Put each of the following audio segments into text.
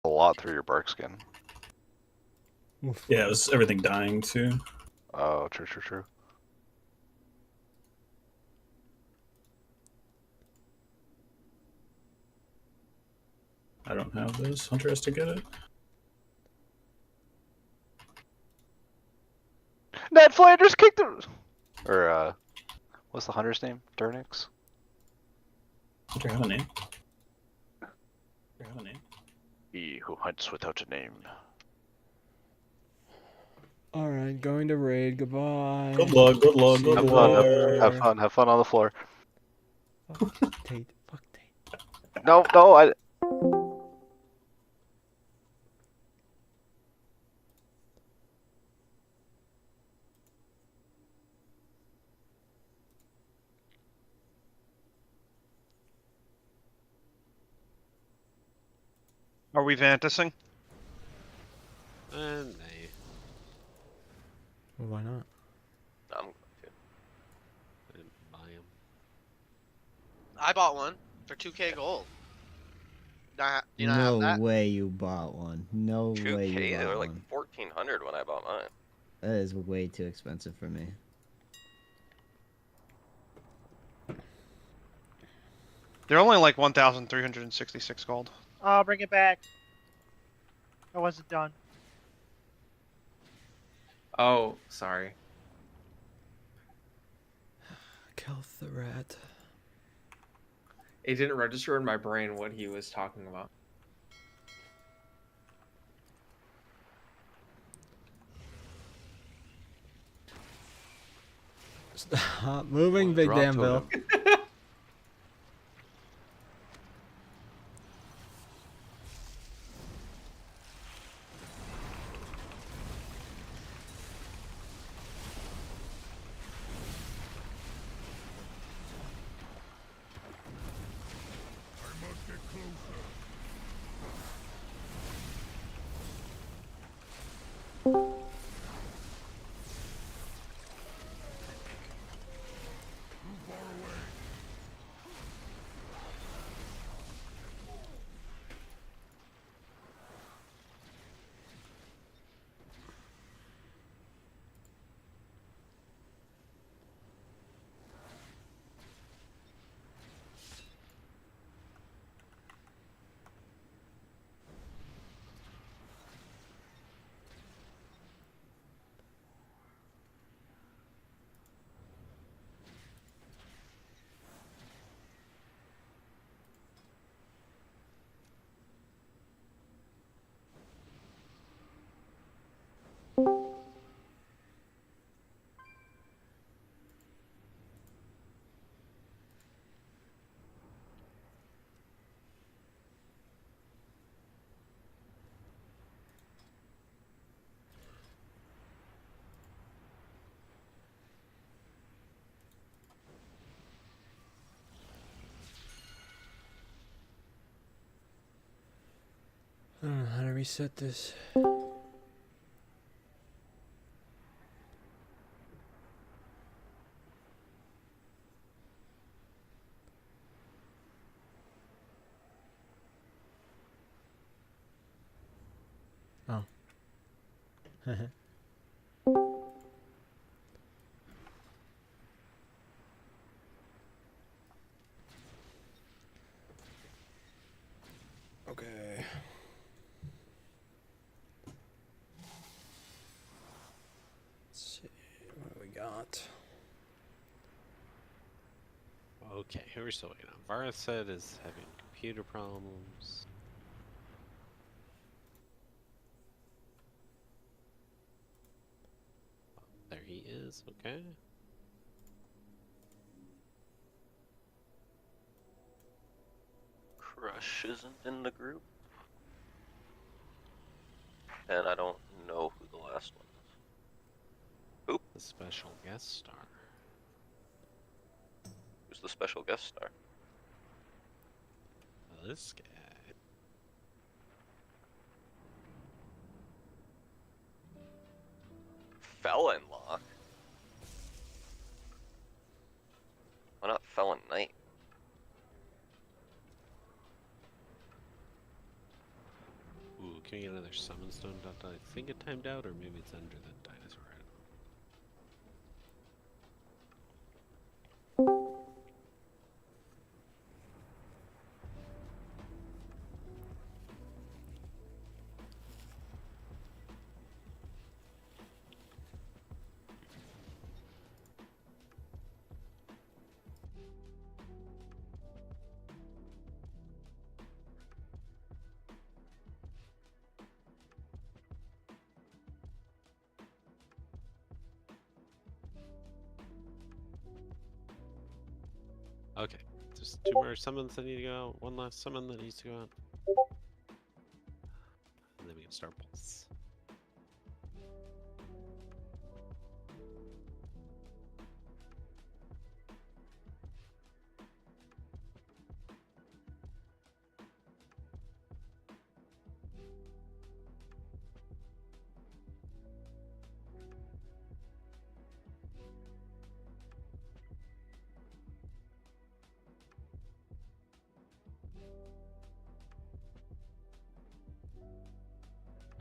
a lot through your bark skin. Oof. Yeah, it was everything dying too. Oh, true. I don't have this. Hunter has to get it. Ned Flanders kicked him! Or, what's the hunter's name? Durnix? Hunter have a name? Hunter have a name? He who hunts without a name. Alright, going to raid. Goodbye. Good luck, good luck, See good you Have fun, luck. later. have fun on the floor. Fuck Tate. Fuck Tate. No, I... Are we fantasing? Nay. Well, why not? I'm going to. I didn't buy him. I bought one for 2K gold. Do you not have No that? way you bought one. No way 2K? you They bought were like one. 1400 when I bought mine. That is way too expensive for me. They're only like 1,366 gold. Oh, bring it back. I wasn't done. Oh, sorry. Kelth the rat. It didn't register in my brain what he was talking about. Stop moving, Well, Big drop Damn Bill. totem. I don't know how to reset this. Oh. Okay. Let's see what we got. Okay, who are we still waiting on? Vareth said is having computer problems. Oh, there he is, okay. Crush isn't in the group. And I don't know who the last one is. Who? The special guest star. Who's the special guest star? This guy. Felon Lock? Why not Felon Knight? can we get another summon stone? I think it timed out, or maybe it's under the dinosaur. I don't know. Okay, there's 2 more summons that need to go out. 1 last summon that needs to go out. And then we can start pulse.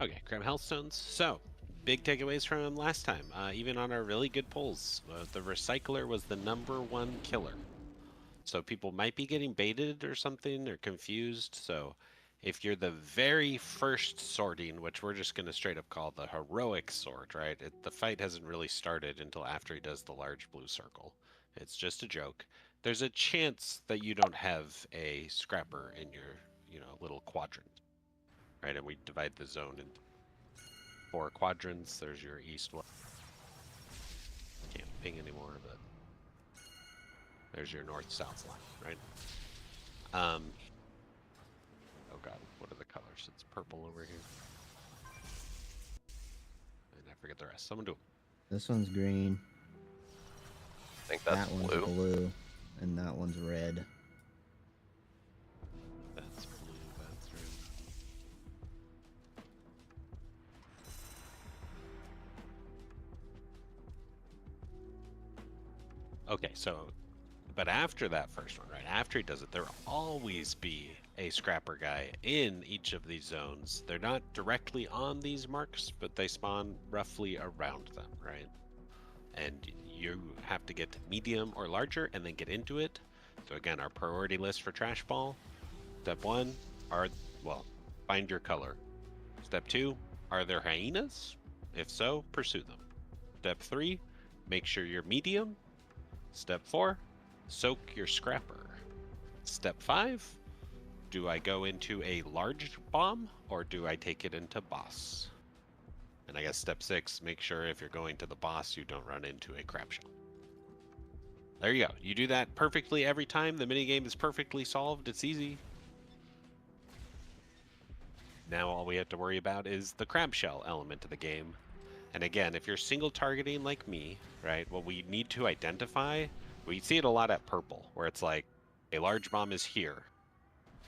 Okay, grab Hellstones. So, big takeaways from last time. Even on our really good pulls, the Recycler was the #1 killer. So people might be getting baited or something or confused. So if you're the very first sorting, which we're just going to straight up call the heroic sort, right? The fight hasn't really started until after he does the large blue circle. It's just a joke. There's a chance that you don't have a scrapper in your, little quadrant. Right, and we divide the zone into 4 quadrants. There's your east, west. Can't ping anymore, but there's your north-south line, right? Oh god, what are the colors? It's purple over here. And I forget the rest. Someone do them. This one's green. I think that's That one's blue. blue. And that one's red. That's blue, that's red. Okay, so, but after that first one, right, after he does it, there'll always be a scrapper guy in each of these zones. They're not directly on these marks, but they spawn roughly around them, right? And you have to get to medium or larger and then get into it. So again, our priority list for Trash Ball. Step 1, find your color. Step 2, are there hyenas? If so, pursue them. Step 3, make sure you're medium. Step 4, soak your scrapper. Step 5, do I go into a large bomb or do I take it into boss? And I guess step 6, make sure if you're going to the boss, you don't run into a crab shell. There you go. You do that perfectly every time. The minigame is perfectly solved. It's easy. Now all we have to worry about is the crab shell element of the game. And again, if you're single targeting like me, right, what we need to identify, we see it a lot at purple, where it's like a large bomb is here,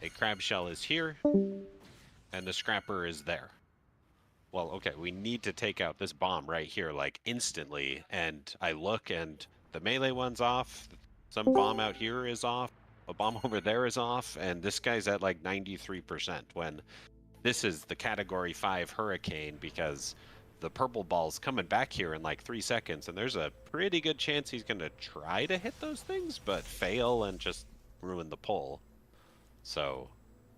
a crab shell is here, and the scrapper is there. Well, okay, we need to take out this bomb right here, like instantly, and I look and the melee one's off, some bomb out here is off, a bomb over there is off, and this guy's at like 93%, when this is the category 5 hurricane because the purple ball's coming back here in like 3 seconds, and there's a pretty good chance he's going to try to hit those things, but fail and just ruin the pull. So,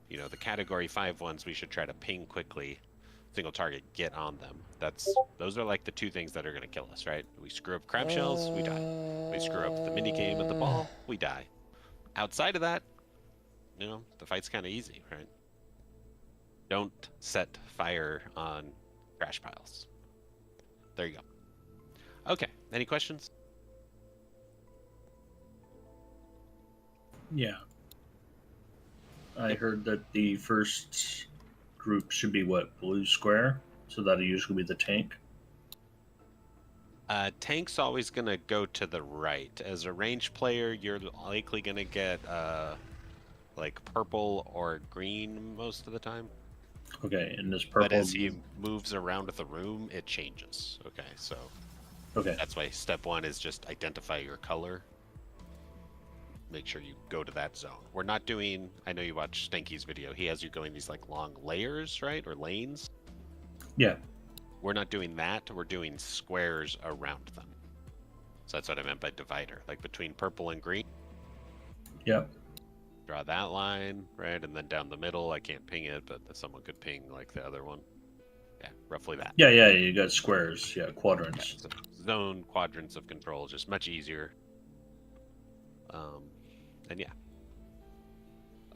the category 5 ones we should try to ping quickly, single target, get on them. Those are like the 2 things that are going to kill us, right? We screw up crab shells, we die. We screw up the mini game of the ball, we die. Outside of that, the fight's kind of easy, right? Don't set fire on trash piles. There you go. Okay, any questions? Yeah. I heard that the first group should be blue square, so that'll usually be the tank. Tank's always going to go to the right. As a range player, you're likely going to get like purple or green most of the time. Okay, and this purple. But as he moves around the room, it changes. Okay, so okay, that's why step 1 is just identify your color. make sure you go to that zone. We're not doing, I know you watched Stanky's video, he has you going these like long layers, right? Or lanes. Yeah. We're not doing that, we're doing squares around them. So that's what I meant by divider, like between purple and green. Yep. Draw that line, right? And then down the middle, I can't ping it, but someone could ping like the other one. Yeah, roughly that. Yeah, yeah, you got squares, yeah, quadrants. Yeah, so zone quadrants of control, just much easier. And yeah.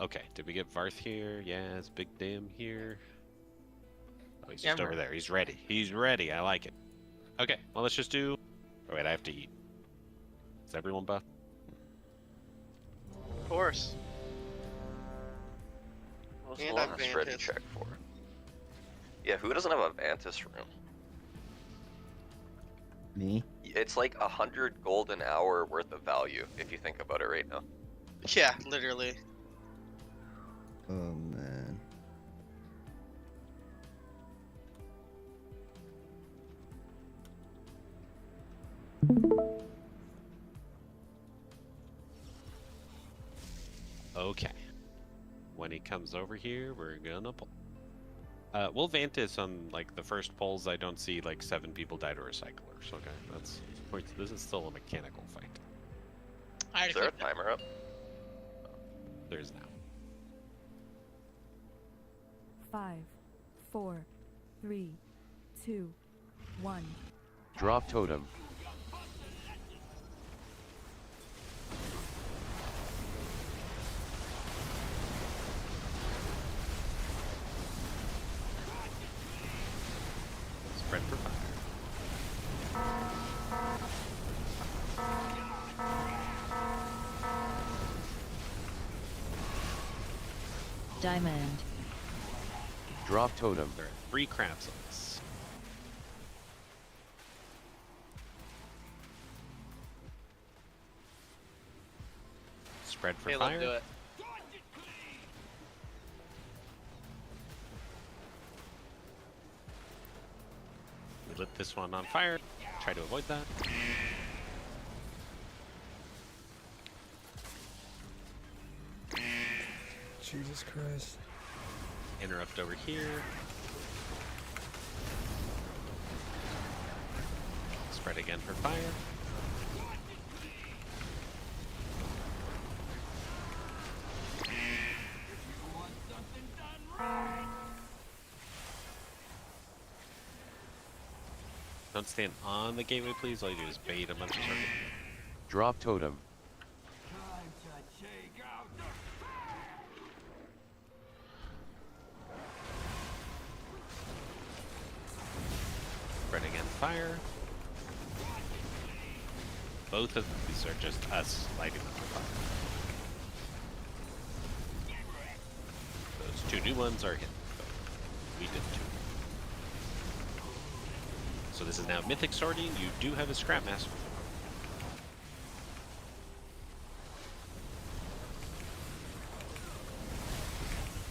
Okay, did we get Varth here? Yeah, it's Big Dim here. Oh, he's just over there. He's ready. He's ready. I like it. Okay, well, let's just do... Oh, wait, I have to eat. Is everyone buff? Of course. What was the And one I've that's ready Vantis. check for? Yeah, who doesn't have a Vantis room? Me? It's like 100 gold an hour worth of value if you think about it right now. Yeah, literally. Oh man. Okay. When he comes over here, we're gonna pull. We'll Vantis on like the first pulls. I don't see like 7 people die to recyclers. Okay, that's this is still a mechanical fight. Is there a timer up? There is now. 5, 4, 3, 2, 1. Drop totem. Spread for fire. Diamond. Drop totem. There are 3 crabs on this. Spread for Caleb, fire. do it. We lit this one on fire. Try to avoid that. Jesus Christ. Interrupt over here. Spread again for fire. Don't stand on the gateway, please. All you do is bait a bunch of targets. Drop totem. Spread again, fire. Both of these are just us lighting them on fire. Those 2 new ones are hit. We did 2. So this is now mythic sorting. You do have a scrap master.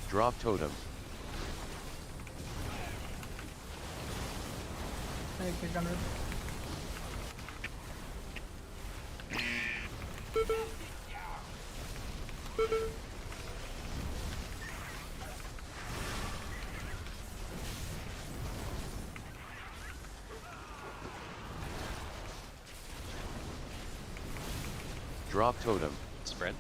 Drop totem. Hey, kick under. Drop totem. Spread.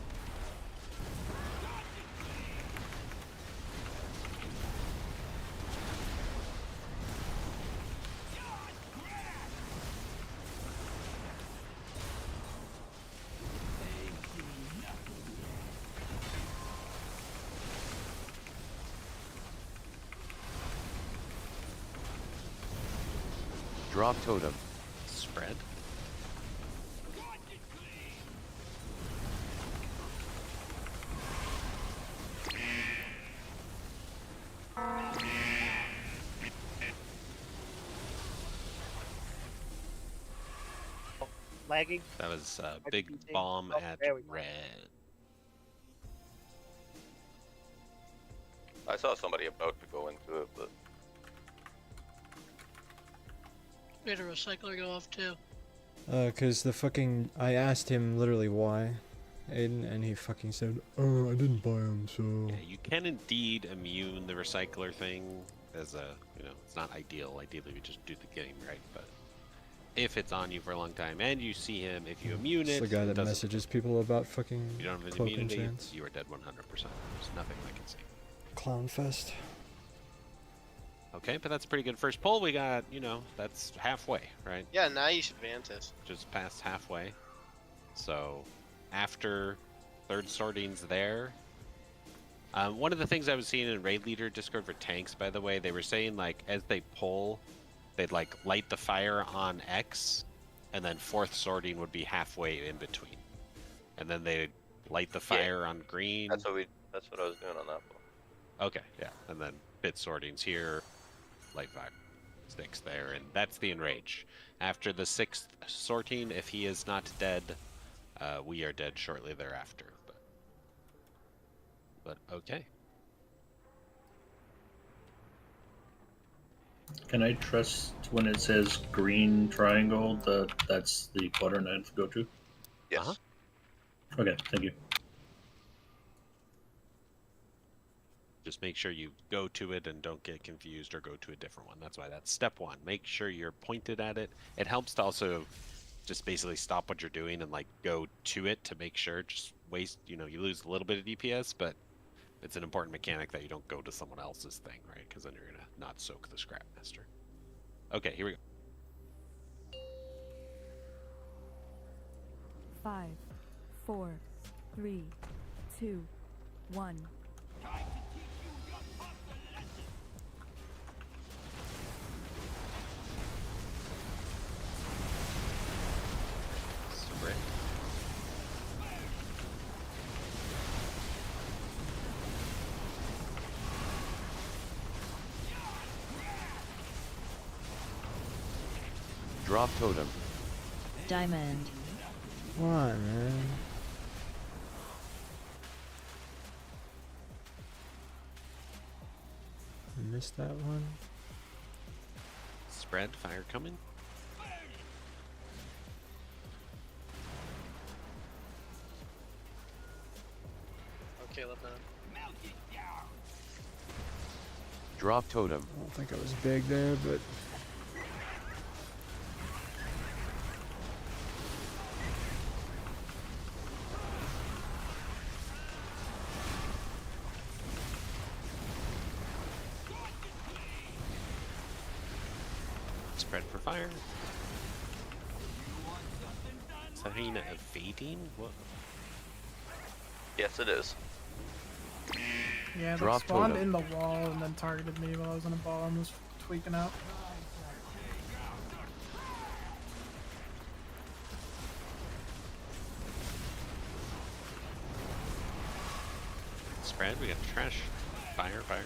Drop totem. Spread. Lagging. That was a big RPT. bomb Oh, at there we go. red. I saw somebody about to go into it, but Made a recycler go off too. Cause the fucking, I asked him literally why. Aiden, and he fucking said, "Oh, I didn't buy them, so." Yeah, you can indeed immune the recycler thing as a, it's not ideal. Ideally, we just do the game right, but if it's on you for a long time and you see him, if you immune It's it, the guy that doesn't- messages people about fucking you don't have an cloak immunity, enchants. you are dead 100%. There's nothing I can see. Clown fest. Okay, but that's a pretty good first pull. We got, that's halfway, right? Yeah, now you should Vantis. Just past halfway. So after third sorting's there. One of the things I was seeing in Raid Leader Discord for tanks, by the way, they were saying like as they pull, they'd like light the fire on X, and then fourth sorting would be halfway in between, and then they'd light the fire on green. That's what I was doing on that one. Okay, yeah, and then bit sorting's here, light fire, stix there, and that's the enrage. After the sixth sorting, if he is not dead, we are dead shortly thereafter. But okay. Can I trust when it says green triangle that that's the quadrant I go to? Yes. Okay, thank you. Just make sure you go to it and don't get confused or go to a different one. That's why that's step one. Make sure you're pointed at it. It helps to also just basically stop what you're doing and like go to it to make sure. Just waste, you lose a little bit of DPS, but it's an important mechanic that you don't go to someone else's thing, right? Because then you're gonna not soak the Scrap Master. Okay, here we go. 5, 4, 3, 2, 1. Spread. Drop totem. Diamond. Why, man? I missed that one. Spread, fire coming. Okay, left now. Drop totem. I don't think I was big there, but Spread for fire. Is that hyena evading? What? Yes, it is. Yeah, they Drop spawned totem. in the wall and then targeted me while I was in a ball and was tweaking out. Spread, we got trash. Fire, fire.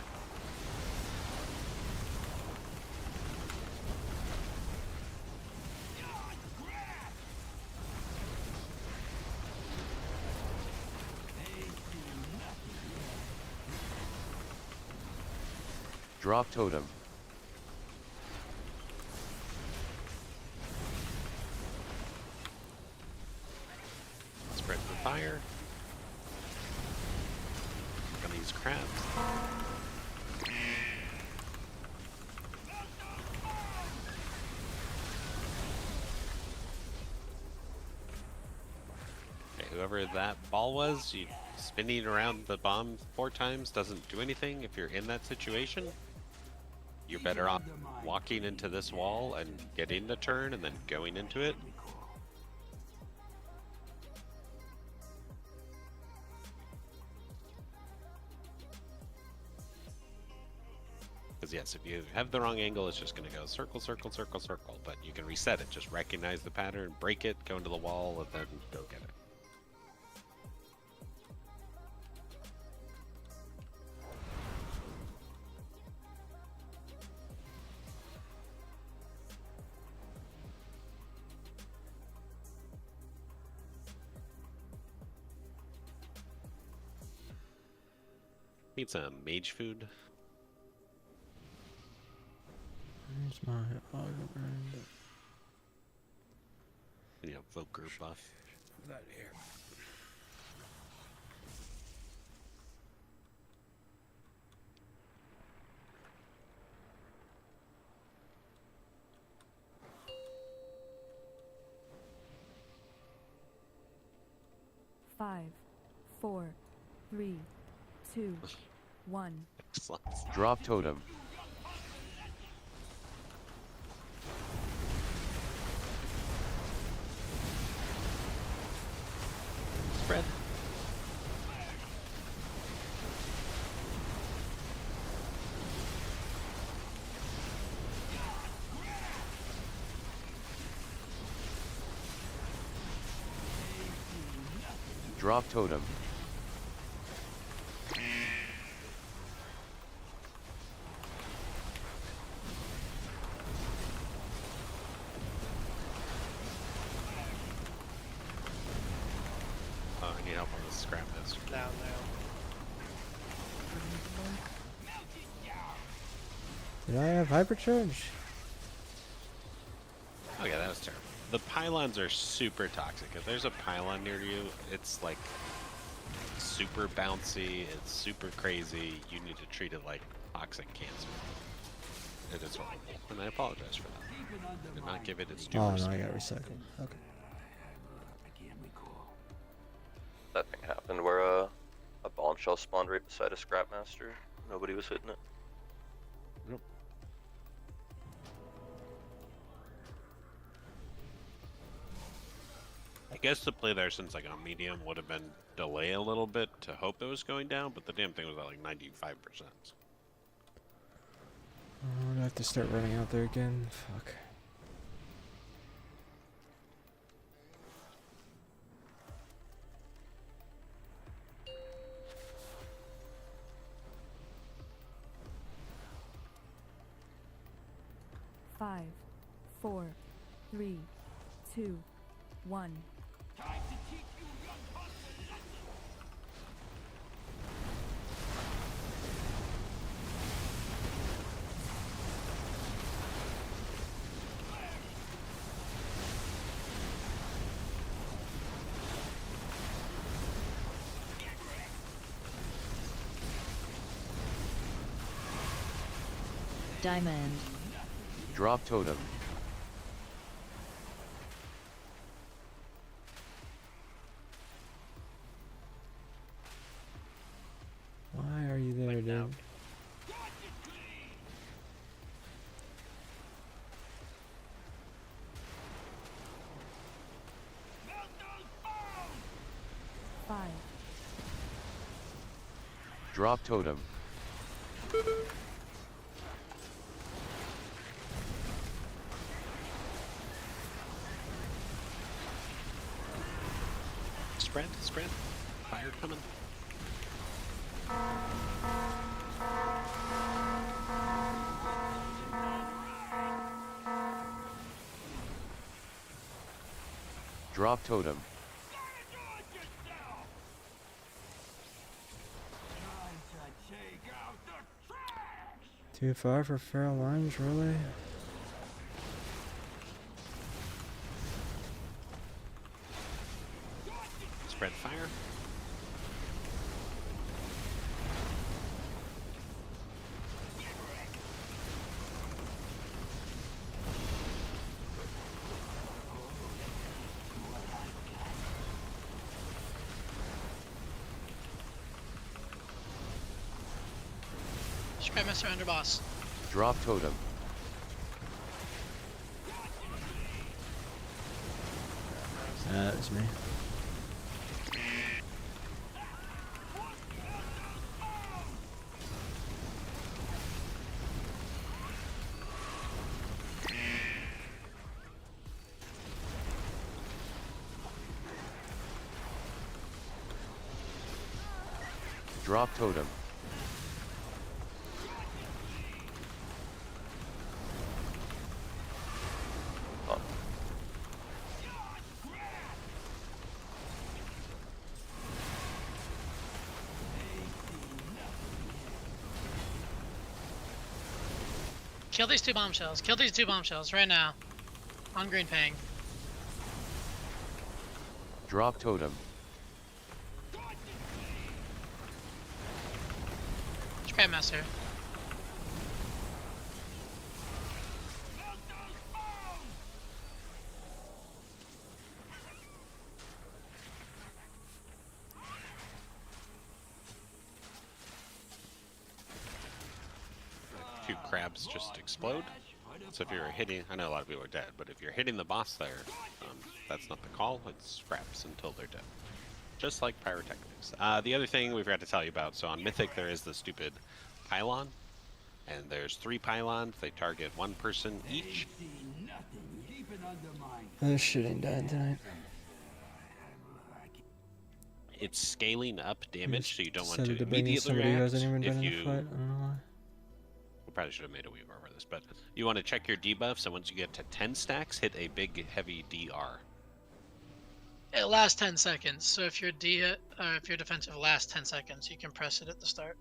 Drop totem. Spread for fire. Gonna use crabs. Okay, whoever that ball was, you spinning around the bomb 4 times doesn't do anything. If you're in that situation, you're better off walking into this wall and getting the turn and then going into it. Because yes, if you have the wrong angle, it's just going to go circle, circle, circle, circle. But you can reset it. Just recognize the pattern, break it, go into the wall, and then go get it. Need some mage food. where's my augment? Voker buff. Put that here. 5, 4, 3, 2, 1. Excellent. Drop totem. Spread. Drop totem. Oh, I need help on the scrap master. Down there. Did I have hypercharge? Oh yeah, that was terrible. The pylons are super toxic. If there's a pylon near you, it's like super bouncy, it's super crazy. You need to treat it like toxic cancer. It is horrible, and I apologize for that. Did not give it its due Oh no, respect. I got recycled. Okay. That thing happened where a bombshell spawned right beside a scrapmaster. Nobody was hitting it. Nope. I guess the play there since like on medium would have been delay a little bit to hope it was going down, but the damn thing was at like 95%. I'm gonna have to start running out there again. Fuck. Five, 4, 3, 2, 1. Diamond. Drop totem. Why are you there, dude? Five, Drop totem. Spread. Fire coming. Drop totem. Too far for feral lines, really? Spread fire. Scrapmaster under boss. Drop totem. That was me. Drop totem. Kill these two bombshells. Kill these two bombshells right now. On green ping. Drop totem. Scrapmaster. crabs just explode. So if you're hitting, I know a lot of people are dead, but if you're hitting the boss there, that's not the call. It's crabs until they're dead. Just like pyrotechnics. The other thing we forgot to tell you about, so on Mythic there is the stupid pylon, and there's 3 pylons. They target 1 person each. This shit ain't dying tonight. It's scaling up damage, so you don't want Instead to of debating immediately somebody who react. hasn't even If been in you, the fight, I don't know why. we probably should have made a weaver for this, but you want to check your debuff, so once you get to 10 stacks, hit a big heavy DR. It lasts 10 seconds, so if your if your defensive lasts 10 seconds, you can press it at the start.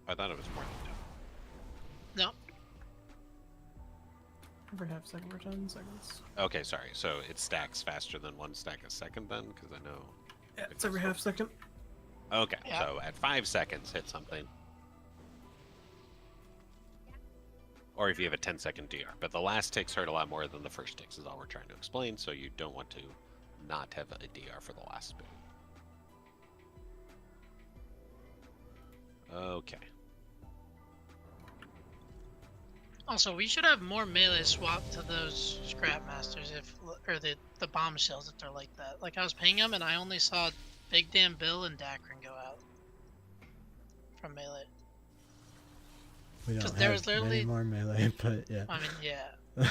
I thought it was more than 10. No. Every half second for 10 seconds. Okay, sorry. So it stacks faster than 1 stack a second then? Because I know... Yeah, it's every half second. Okay, Yeah. so at 5 seconds, hit something. Or if you have a 10-second DR. But the last ticks hurt a lot more than the first ticks is all we're trying to explain, so you don't want to not have a DR for the last bit. Okay. Also, we should have more melee swap to those scrap masters or the bombshells if they're like that. Like I was pinging them and I only saw Big Damn Bill and Dakrin go out from melee. We don't there have was literally many more melee, but yeah. I mean, yeah.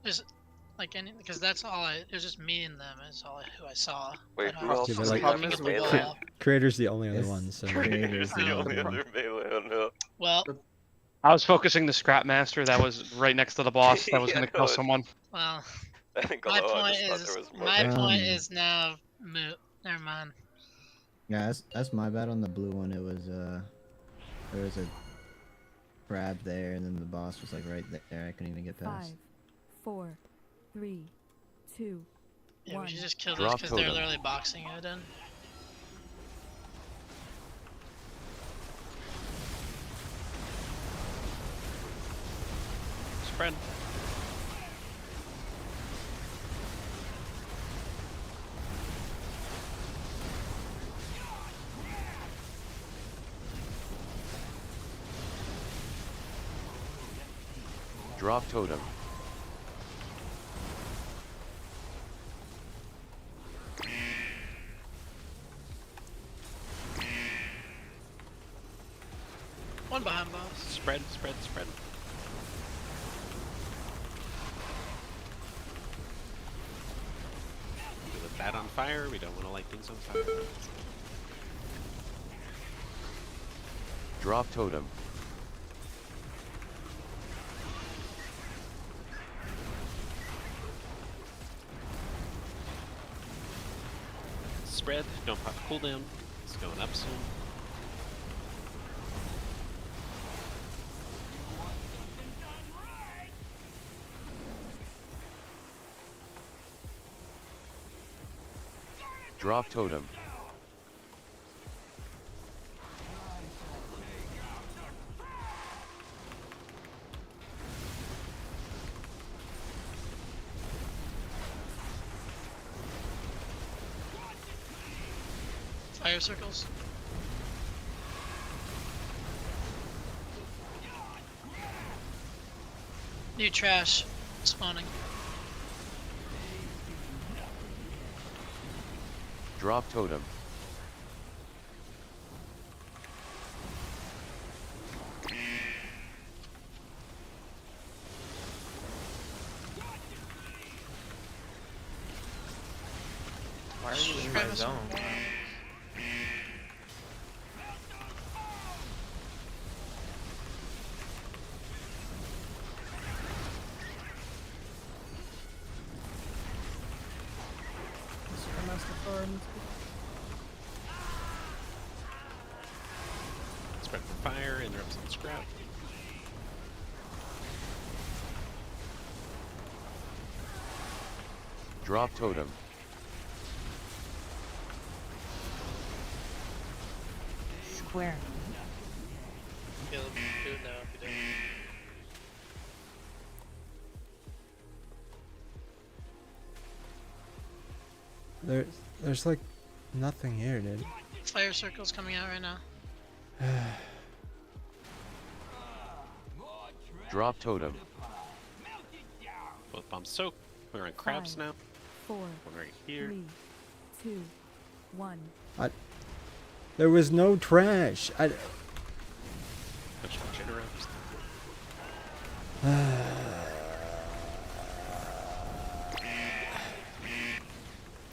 Just like any because that's all it was just me and them is all who I saw. Wait, But, who else Yeah, is like- looking Problem at is the we melee? laugh. Creator's the only other Yes. one, so... Creator's the only Yeah. other melee on the... well, I was focusing the scrap master that was right next to the boss that was Yeah, gonna no, kill it- someone. well, I think my although I point just thought is there was more my than- point is now moot. Never mind. Yeah, that's my bad on the blue one. It was there was a crab there, and then the boss was like right there. I couldn't even get 5, past. 4, 3, 2, Yeah, 1. we should just kill these Drop because they're totem. literally boxing it in. Spread. Drop totem. One behind boss. Spread, spread, spread. We lit that on fire. We don't want to light things on fire. Drop totem. Spread. Don't pop cooldown. It's going up soon. Drop totem. Fire circles. New trash spawning. Drop totem. Why are you in my zone? Scrap master far needs to Spread for fire. Interrupt some scrap. Drop totem. Square. Kill him. Do it now if you do. There's like nothing here, dude. Fire circles coming out right now. Drop totem. Both bombs soak. We're on crabs 5, now. 4, One right here. 3, 2, 1. There was no trash. Bunch of jitter-ups.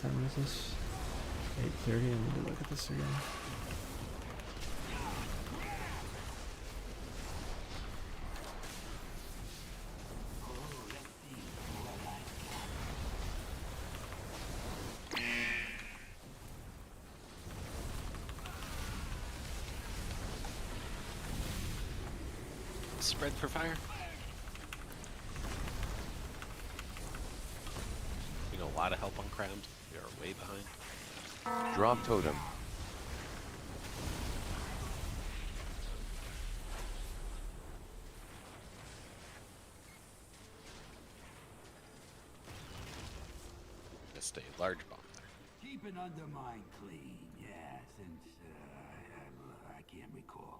Time is this? 8:30. I need to look at this again. Spread for fire. We know a lot of help on crabs. We are way behind. Drop totem. Missed a large bomb there. Keep an Undermine clean, yeah, since I can't recall.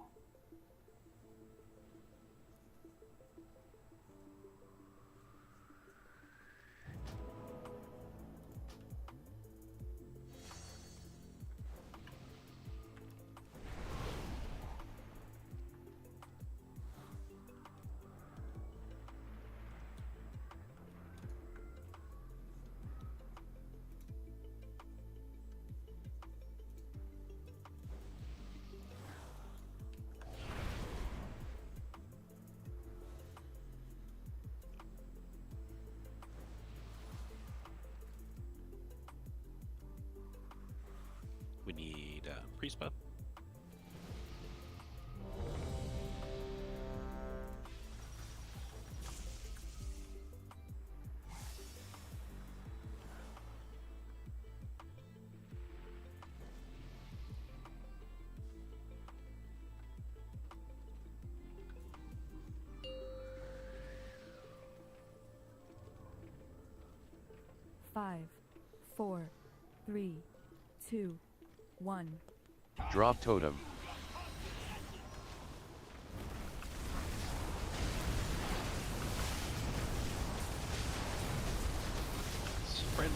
We need priest buff. Five, 4, 3, 2, 1. Drop totem. Spread.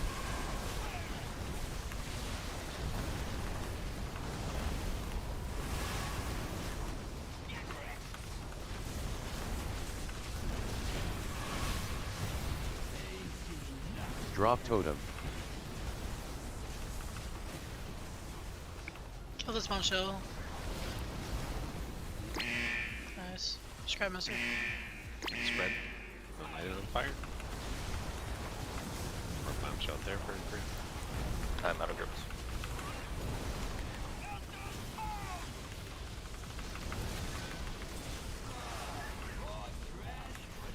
Drop totem. Kill this bombshell. Nice. Scrap master. Spread. Don't light it on fire. Or bombshell there for free. I'm out of grips.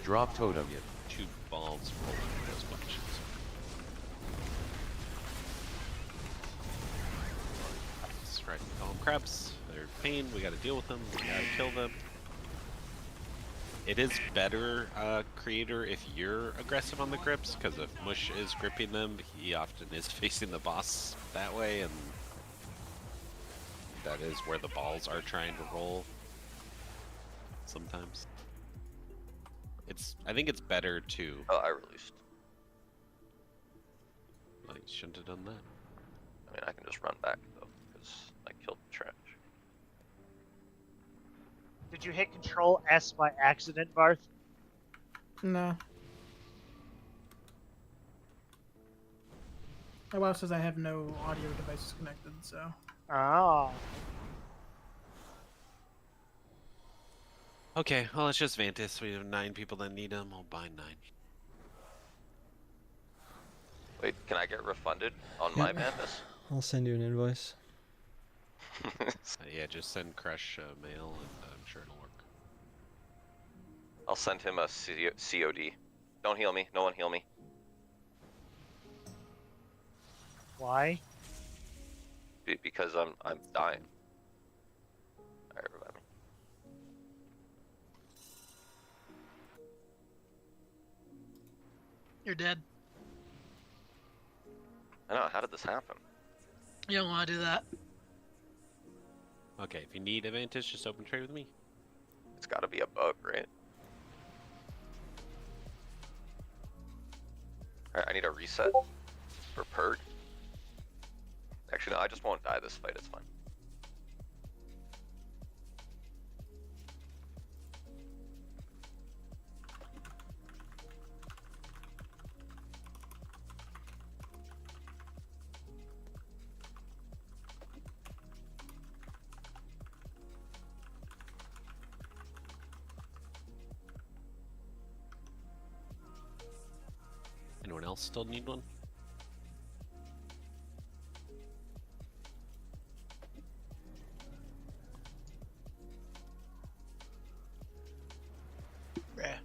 Drop totem. Get 2 balls rolling with those bombshells. That's right. Call them crabs. They're pain. We gotta deal with them. We gotta kill them. It is better, creator, if you're aggressive on the grips, because if Mush is gripping them, he often is facing the boss that way, and that is where the balls are trying to roll. Sometimes. I think it's better to... Oh, I released. Well, you shouldn't have done that. I mean, I can just run back, though, because I killed the trash. Did you hit Control S by accident, Barth? No. My WoW says I have no audio devices connected, so. Oh. Okay, well, it's just Vantis. We have 9 people that need them. I'll buy 9. Wait, can I get refunded on my madness? I'll send you an invoice. Yeah, just send Crush mail, and I'm sure it'll work. I'll send him a COD. Don't heal me. No one heal me. Why? Because I'm dying. Alright, revive me. You're dead. I know, how did this happen? You don't want to do that. Okay, if you need advantage, just open trade with me. It's gotta be a bug, right? Alright, I need a reset for perk. Actually, no, I just won't die this fight, it's fine. Anyone else still need one? Bruh.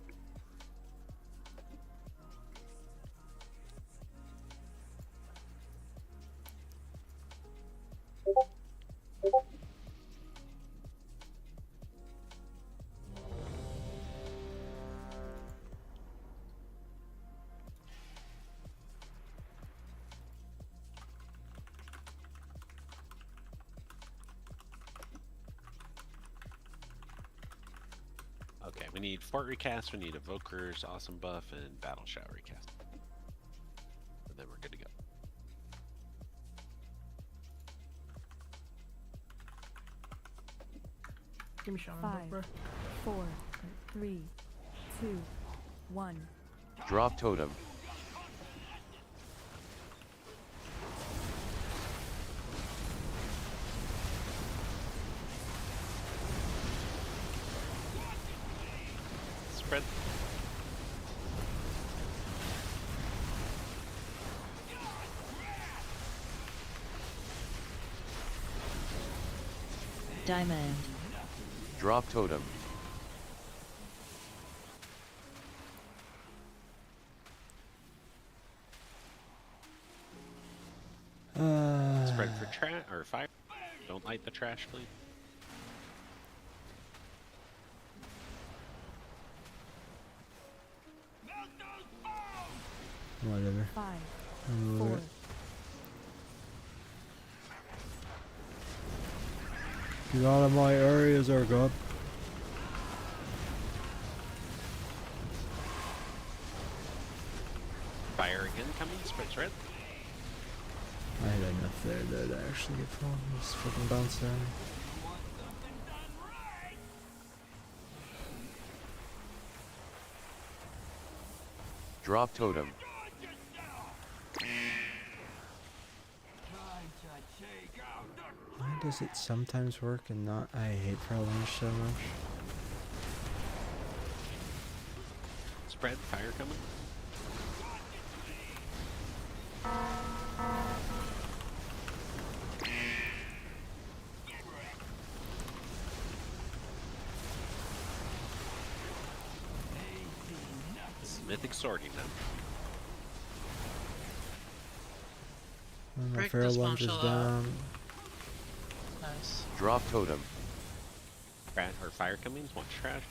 Okay, we need Fort recast, we need Evoker's Awesome Buff, and Battle Shout recast. And then we're good to go. Give me Shaman 5, bro. 4, 3, 2, 1. Drop totem. Spread. Diamond. Drop totem. Spread for trash or fire. Don't light the trash, please. Whatever. 5, I'm 4, over it. Get out of my areas, or God. Fire again coming. Spread's red. I had enough there though to actually get fallen. Just fucking bounce down. Drop totem. Why does it sometimes work and not? I hate Prowling so much. Spread. Fire coming. Mythic sorting them. My Break feral this lunge is bombshell out. down. Nice. Drop totem. Or fire coming. Watch trash.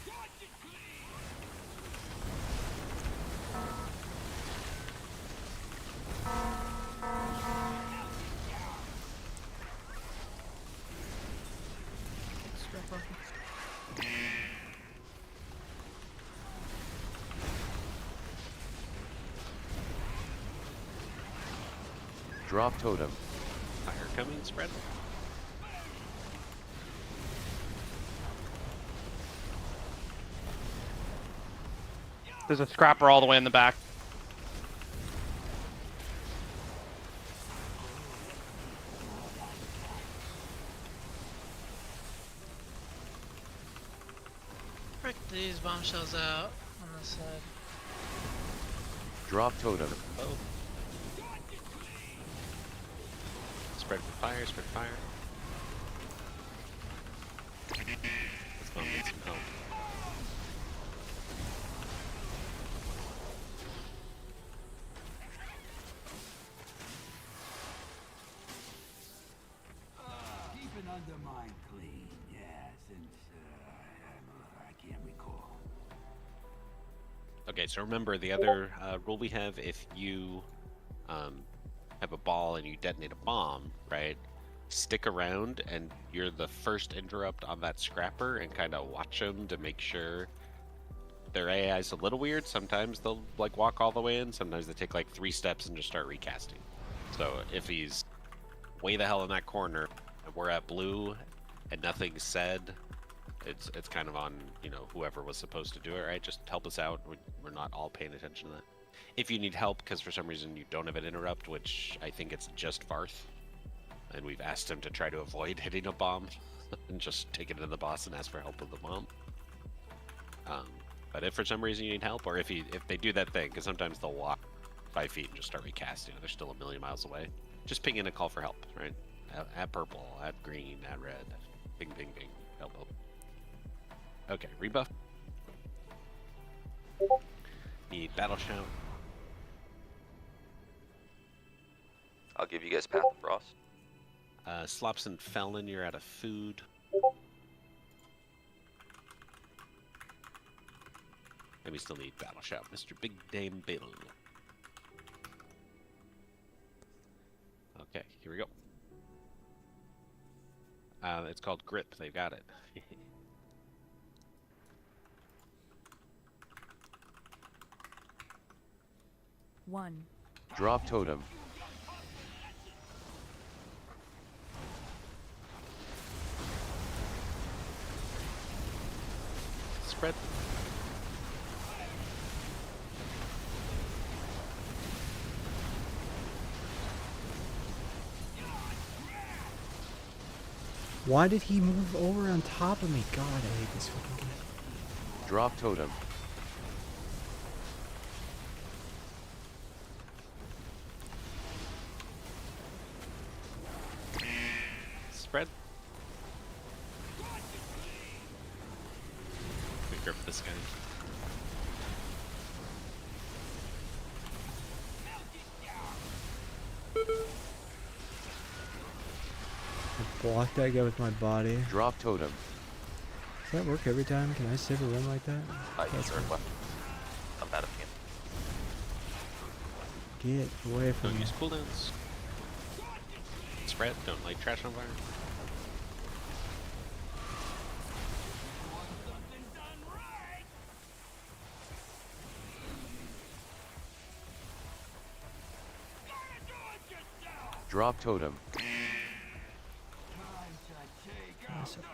Scrap rocket. Drop totem. Fire coming. Spread. There's a scrapper all the way in the back. Break these bombshells out on this side. Drop totem. Oh. Spread for fire. Spread fire. Let's go and get some help. Keep an Undermine clean, yeah, since I can't recall. Okay, so remember the other rule we have: if you have a ball and you detonate a bomb, right? Stick around, and you're the first interrupt on that scrapper, and kind of watch them to make sure their AI is a little weird. Sometimes they'll like walk all the way in. Sometimes they take like 3 steps and just start recasting. So if he's way the hell in that corner and we're at blue and nothing's said, it's kind of on, you know, whoever was supposed to do it, right? Just help us out. We're not all paying attention to that. If you need help because for some reason you don't have an interrupt, which I think it's just Varth, and we've asked him to try to avoid hitting a bomb and just take it to the boss and ask for help with the bomb. But if for some reason you need help, or if they do that thing, because sometimes they'll walk 5 feet and just start recasting, they're still a million miles away. Just ping in a call for help, right? At purple, at green, at red. Bing, bing, bing. Help, help. Okay, rebuff. Need battle shout. I'll give you guys Path of Frost. Slops and Felon, you're out of food. And we still need battle shout, Mr. Big Dame Bill. Okay, here we go. It's called Grip. They've got it. One. Drop totem. Spread. Why did he move over on top of me? God, I hate this fucking guy. Drop totem. Spread. We grip this guy. I blocked that guy with my body. Drop totem. Does that work every time? Can I save a run like that? That's cool. I'm bad at the game. Get away from Don't me. use cooldowns. Spread. Don't light trash on fire. Drop totem.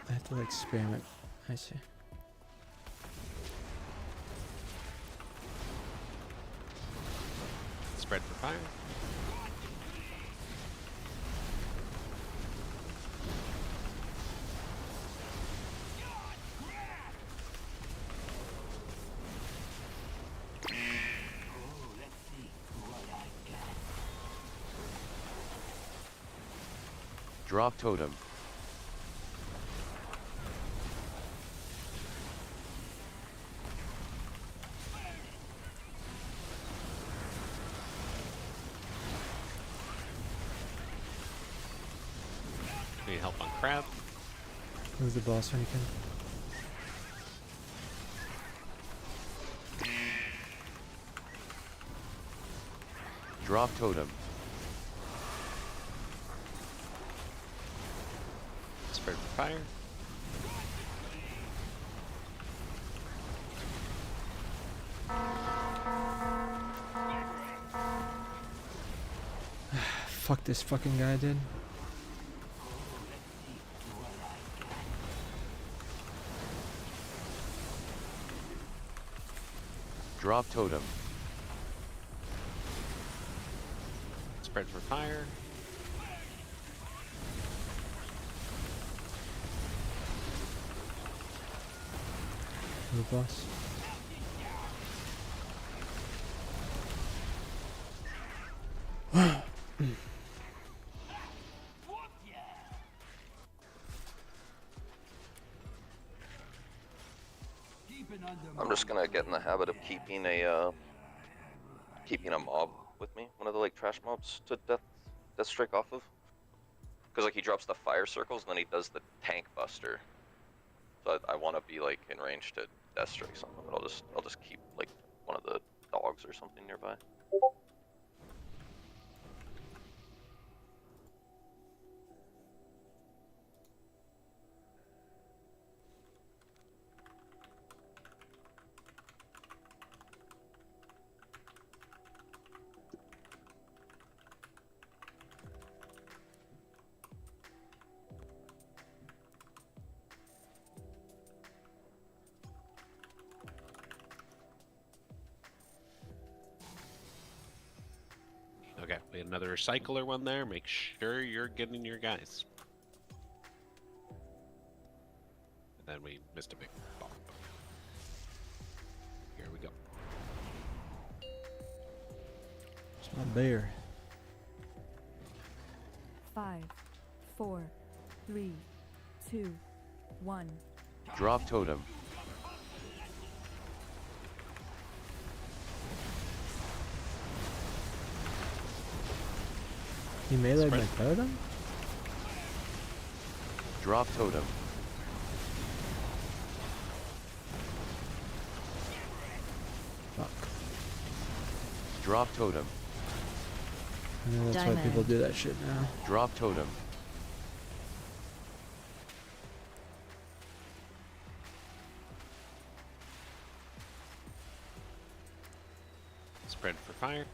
I have to like spam it. I see. Spread for fire. Drop totem. Need help on crab. Move the boss when you can. Drop totem. Spread for fire. Fuck this fucking guy did. Drop totem. Spread for fire. Move boss. I'm just gonna get in the habit of keeping a mob with me, one of the like trash mobs to death strike off of, because like he drops the fire circles and then he does the tank buster. So I want to be like in range to death strike something, but I'll just keep like one of the dogs or something nearby. Okay, we had another recycler one there. Make sure you're getting your guys. And then we missed a big bomb. Here we go. It's my bear. 5, 4, 3, 2, 1. Drop totem. You meleeed my totem? Drop totem. Fuck. Drop totem. I know that's why people do that shit now. Drop totem. Spread for fire.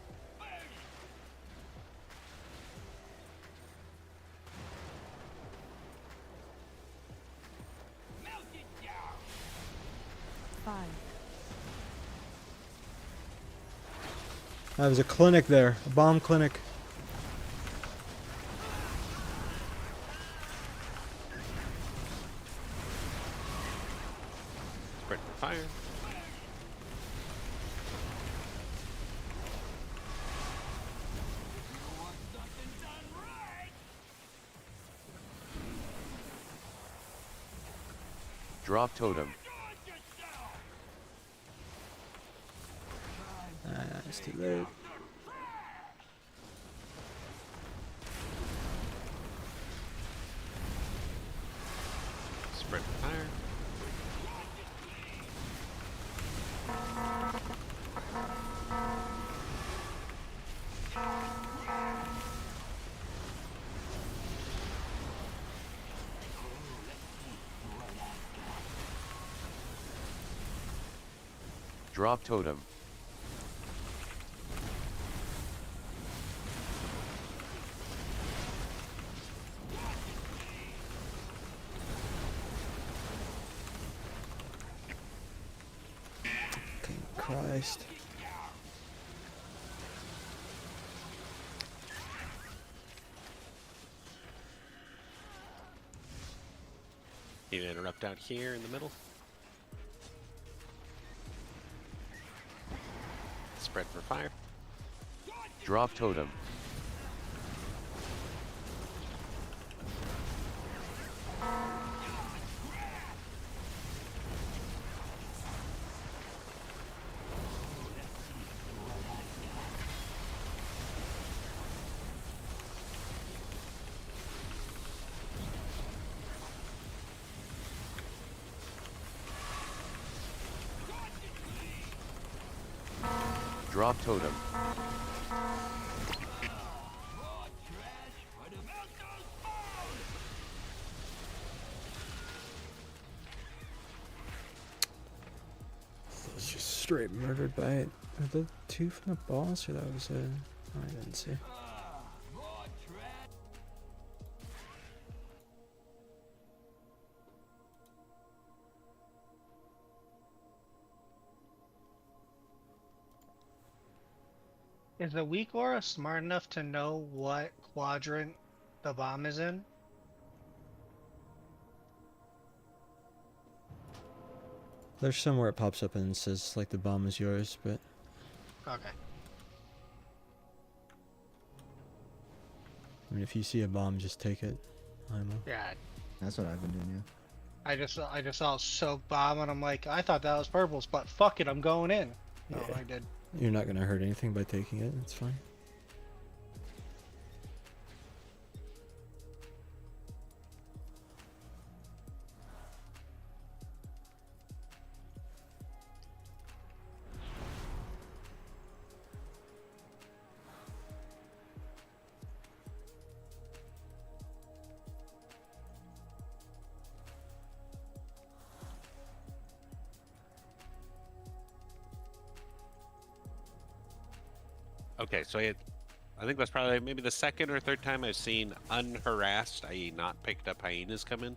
There's a clinic there, a bomb clinic. Spread for fire. Drop totem. It's too late. Spread for fire. Drop totem. Christ. You interrupt out here in the middle. Spread for fire. Drop totem. Drop totem. I was just straight murdered by it. Are the two from the boss, or that was a... I didn't see. Is the weak aura smart enough to know what quadrant the bomb is in? There's somewhere it pops up and says, like, the bomb is yours, but... Okay. I mean, if you see a bomb, just take it. Yeah. That's what I've been doing, yeah. I just saw a soak bomb and I'm like, I thought that was purples, but fuck it, I'm going in. No, Yeah. I did. You're not gonna hurt anything by taking it, it's fine. Okay, so I think that's probably maybe the second or third time I've seen unharassed, i.e. not picked up hyenas come in.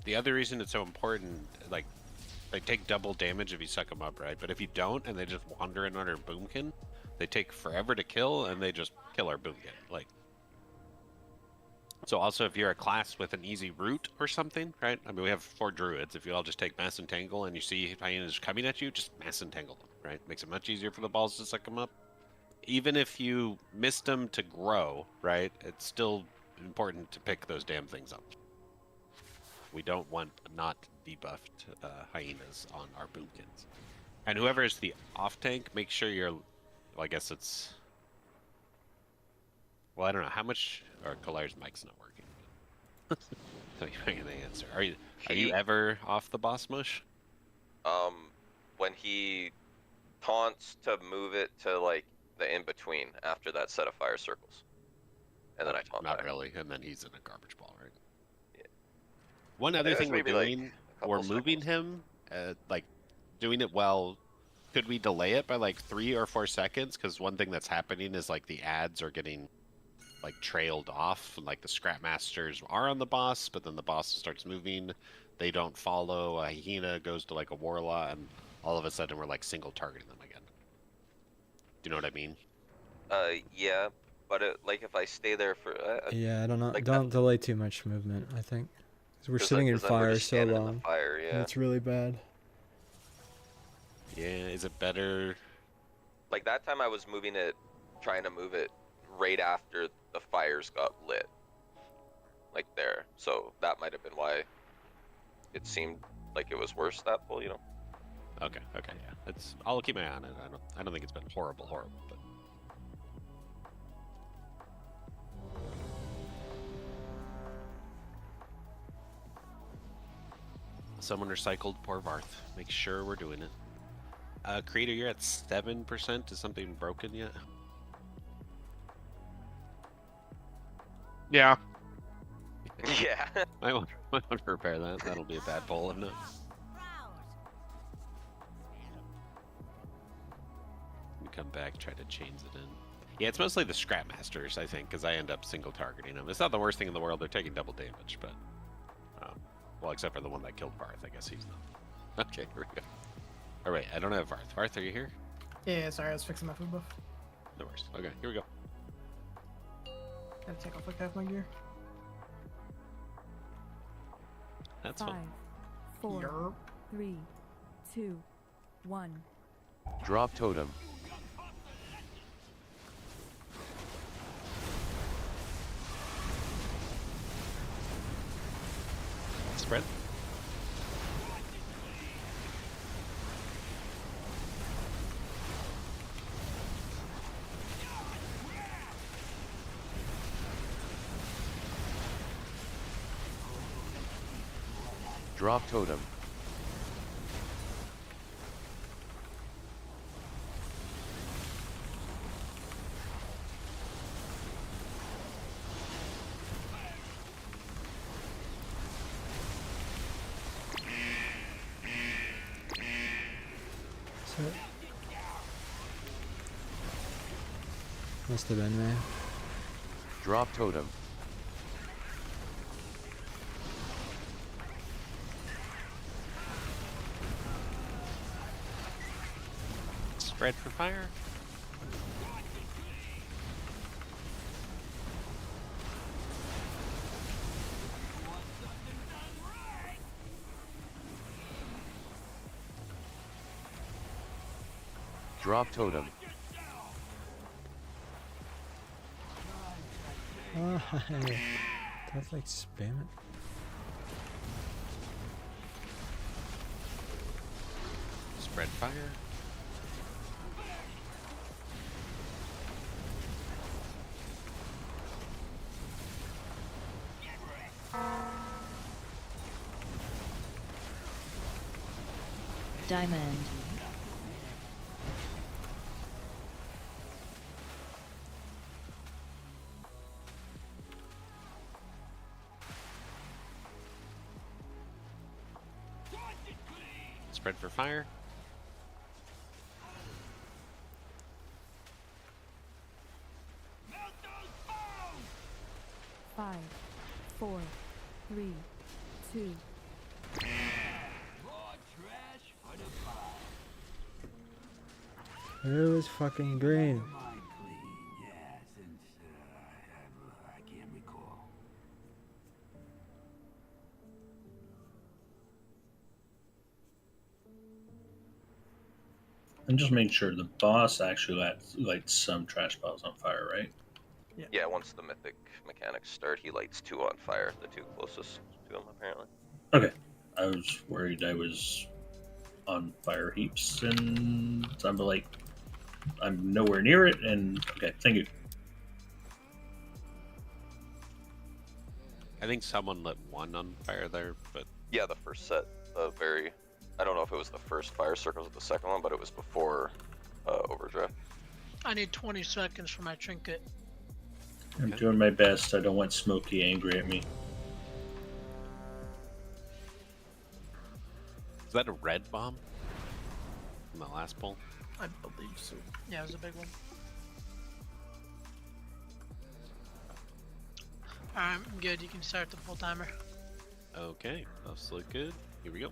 The other reason it's so important, like, they take double damage if you suck them up, right? But if you don't and they just wander in under Boomkin, They take forever to kill, and they just kill our boomkin. Like, so also if you're a class with an easy route or something, right? I mean, we have 4 druids. If you all just take mass entangle and you see hyenas coming at you, just mass entangle them, right? Makes it much easier for the balls to suck them up. Even if you missed them to grow, right? It's still important to pick those damn things up. We don't want not debuffed hyenas on our boomkins. And whoever is the off tank, make sure you're. Well, I guess it's. Well, I don't know how much. Or Kalar's mic's not working. So you make the answer. Are you ever off the boss mush? When he taunts to move it to like the in between after that set of fire circles, and then I taunt Not back. really, and then he's in a garbage ball, right? Yeah. One other thing we're maybe, doing, like, a we're couple moving him, like doing it well. Could we delay it by like 3 or 4 seconds? Because one thing that's happening is like the ads are getting like trailed off. Like the scrap masters are on the boss, but then the boss starts moving. They don't follow. A hyena goes to like a warlock, and all of a sudden we're like single targeting them again. Do you know what I mean? Yeah, but like if I stay there for Yeah, I don't know. like Don't delay too much movement, I think. Because we're 'cause, sitting in then we're fire just so standing in long. the fire, And yeah. it's really bad. Yeah, is it better? Like that time I was moving it, trying to move it right after the fires got lit. Like there. So that might have been why it seemed like it was worse that pull, you know? Okay, yeah. I'll keep my eye on it. I don't think it's been horrible, but someone recycled poor Varth. Make sure we're doing it. Creator, you're at 7%. Is something broken yet? Yeah. Yeah. I want to repair that. That'll be a bad pull, isn't it? We come back, try to change it in. Yeah, it's mostly the scrap masters, I think, because I end up single targeting them. It's not the worst thing in the world. They're taking double damage, but well, except for the one that killed Varth. I guess he's not. Okay, here we go. All right, I don't have Varth. Varth, are you here? Yeah, sorry, I was fixing my food buff. No worries. Okay, here we go. Gotta take off like half my gear. That's 5, fine. 4, 3, 2, 1. Drop totem. Spread. Drop totem. So, must have been me. Drop totem. Spread for fire. Drop totem. Oh, hi. That's like spam it. Spread fire. Diamond. Spread for fire. Five, 4, 3, 2. It was fucking green. Mine clean, yeah, since I can't recall. And just make sure the boss actually lights some trash piles on fire, right? Yeah, once the mythic mechanics start, he lights 2 on fire, the 2 closest to him, apparently. Okay. I was worried I was on fire heaps, and I'm like, I'm nowhere near it, and okay, thank you. I think someone lit 1 on fire there, but Yeah, the first set, I don't know if it was the first fire circles or the second one, but it was before Overdrive. I need 20 seconds for my trinket. I'm doing my best. I don't want Smokey angry at me. is that a red bomb? From the last pull? I believe so. Yeah, it was a big one. Alright, I'm good. You can start the full timer. Okay, those look good. Here we go.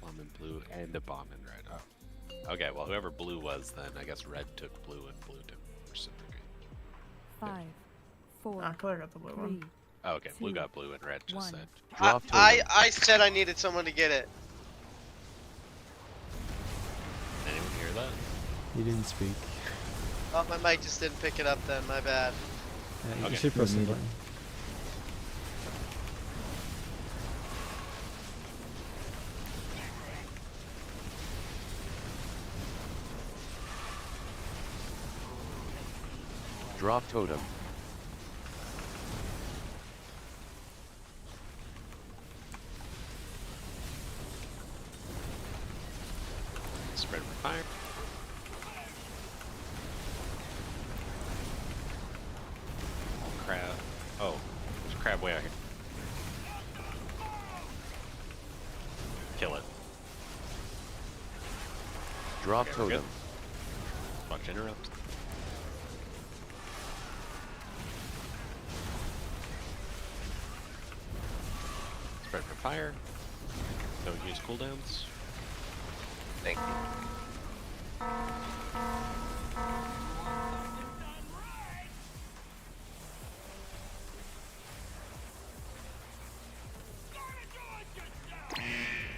Bomb in blue and a bomb in red. Oh. Okay, well, whoever blue was then, I guess red took blue and blue to reciprocate. 5, 4, Ah, Claire got the blue 3, one. Oh, okay, blue 2, got blue and red just 1. said. Drop totem. I said I needed someone to get it. Anyone hear that? You didn't speak. Oh, my mic just didn't pick it up then. My bad. You Okay. should press the Need it. button. Drop totem. Spread for fire. Crab. Oh, there's a crab way out here. Kill it. Drop Okay, we're totem. good. Watch interrupt. Spread for fire. Don't use cooldowns. Thank you.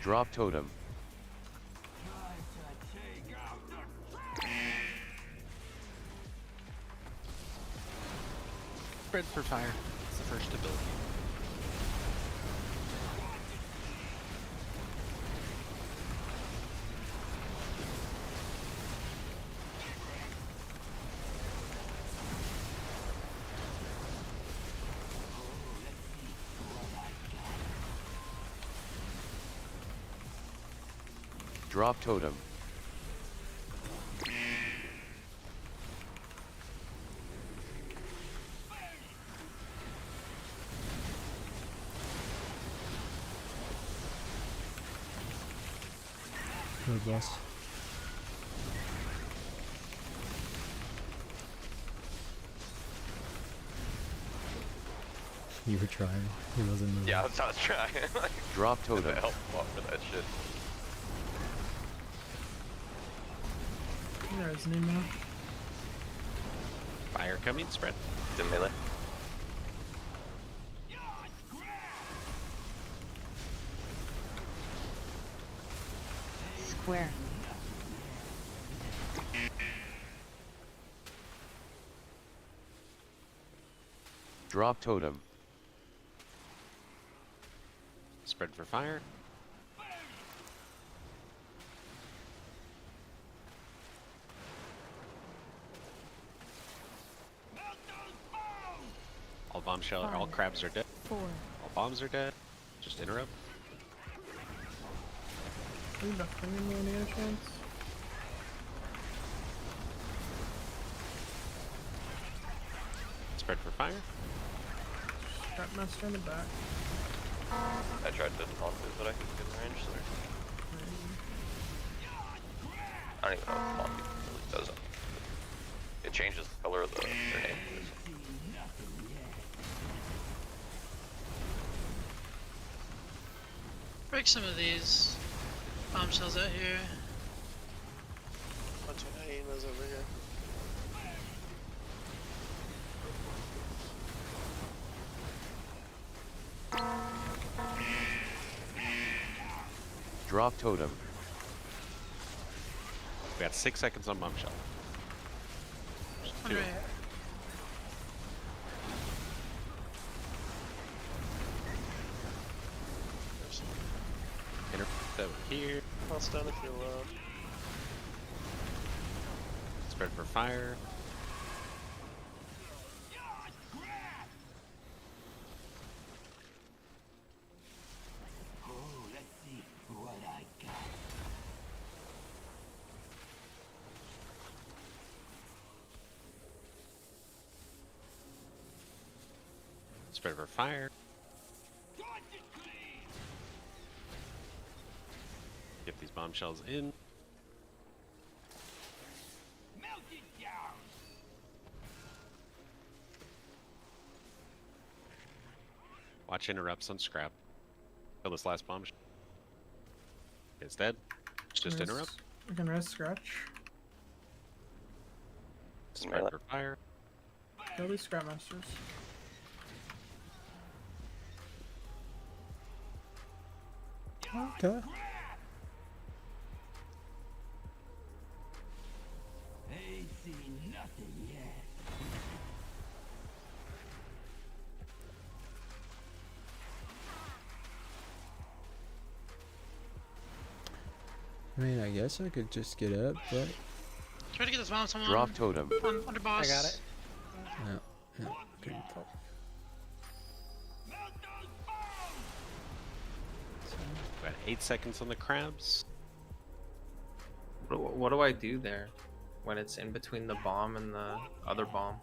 Drop totem. Spread for fire. It's the first ability. Drop totem. Good boss. You were trying. He wasn't moving. Yeah, that's how I was trying. Drop totem. To help him up for that shit. There's an email. Fire coming. Spread. It's in melee. Square. Drop totem. Spread for fire. All bombshell. All Five. crabs are dead. 4, All bombs are dead. Just interrupt. Are you not bringing me any other chance? Spread for fire. Strap master in the back. I tried to taunt it, but I couldn't get in range, so I don't even know if taunt really does anything. It changes the color of their name. Break some of these bombshells out here. Bunch of hyenas over here. Drop totem. We got 6 seconds on bombshell. One right here. Intercept over here. I'll stun if you Spread for fire. Oh, let's see what I got. Spread for fire. Get these bombshells in. Melt it down. Watch interrupts on scrap. Kill this last bombshell. It's dead. Just Rest- interrupt. We can rest scratch. Spread for fire. Kill these scrap masters. Okay. Ain't seen nothing yet. I mean, I guess I could just get up, but Try to get this bomb someone. Drop totem. Under boss. I got it. no, couldn't fall. Got 8 seconds on the crabs. What do I do there when it's in between the bomb and the other bomb?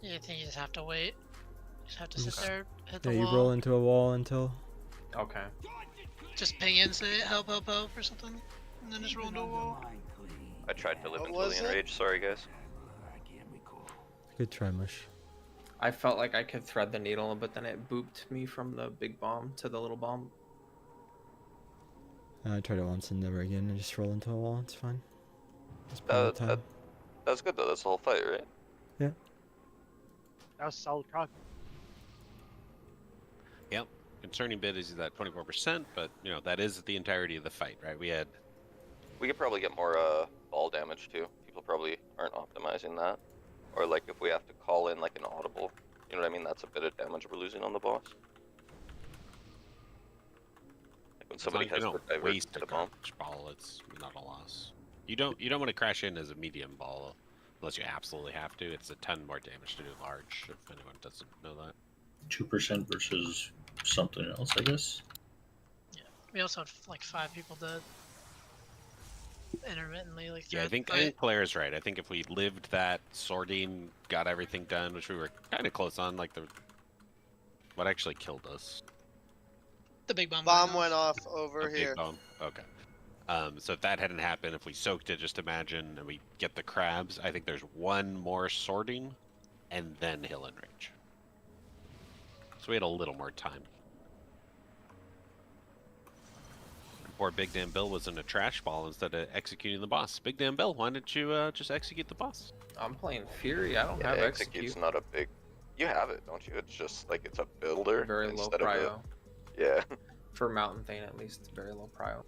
Yeah, I think you just have to wait. You just have to sit there, hit the Yeah, you wall. roll into a wall until. Okay. Just ping in, say help, help, help, or something, and then just roll into a wall. I tried to live What until was the it? enrage. Sorry, guys. Good try, Mush. I felt like I could thread the needle, but then it booped me from the big bomb to the little bomb. I tried it once and never again. I just roll into a wall. It's fine. It's plenty of time. That's good though. That's the whole fight, right? Yeah. That was a solid proc. Yep. Concerning bit is that 24%, but you know that is the entirety of the fight, right? We could probably get more ball damage too. People probably aren't optimizing that, or like if we have to call in like an audible, you know what I mean? That's a bit of damage we're losing on the boss. Like when somebody has to divert waste to a the bomb. garbage ball, it's not a loss. You don't want to crash in as a medium ball unless you absolutely have to. It's a ton more damage to do large. If anyone doesn't know that. 2% versus something else, I guess. We also had like 5 people dead. Intermittently, like Yeah, I think Claire's right. I think if we lived that sorting, got everything done, which we were kind of close on, like what actually killed us? the big bomb. Bomb went off over A big here. bomb? Okay. So if that hadn't happened, if we soaked it, just imagine, and we get the crabs, I think there's one more sorting, and then he'll enrage. So we had a little more time. Poor Big Damn Bill was in a trash ball instead of executing the boss. Big Damn Bill, why didn't you just execute the boss? I'm playing Fury. I don't Yeah, have execute's execute. not a big. You have it, don't you? It's just like it's a builder Very low instead of prio. a. Yeah. For Mountain Thane, at least, very low prio.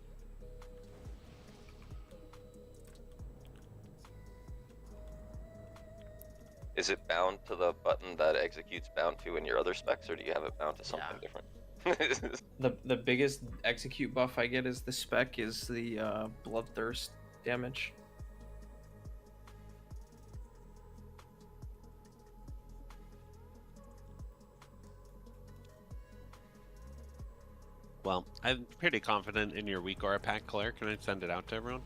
Is it bound to the button that execute's bound to in your other specs, or do you have it bound to something different? The biggest execute buff I get is the spec is the bloodthirst damage. Well, I'm pretty confident in your weak aura pack, Claire. Can I send it out to everyone?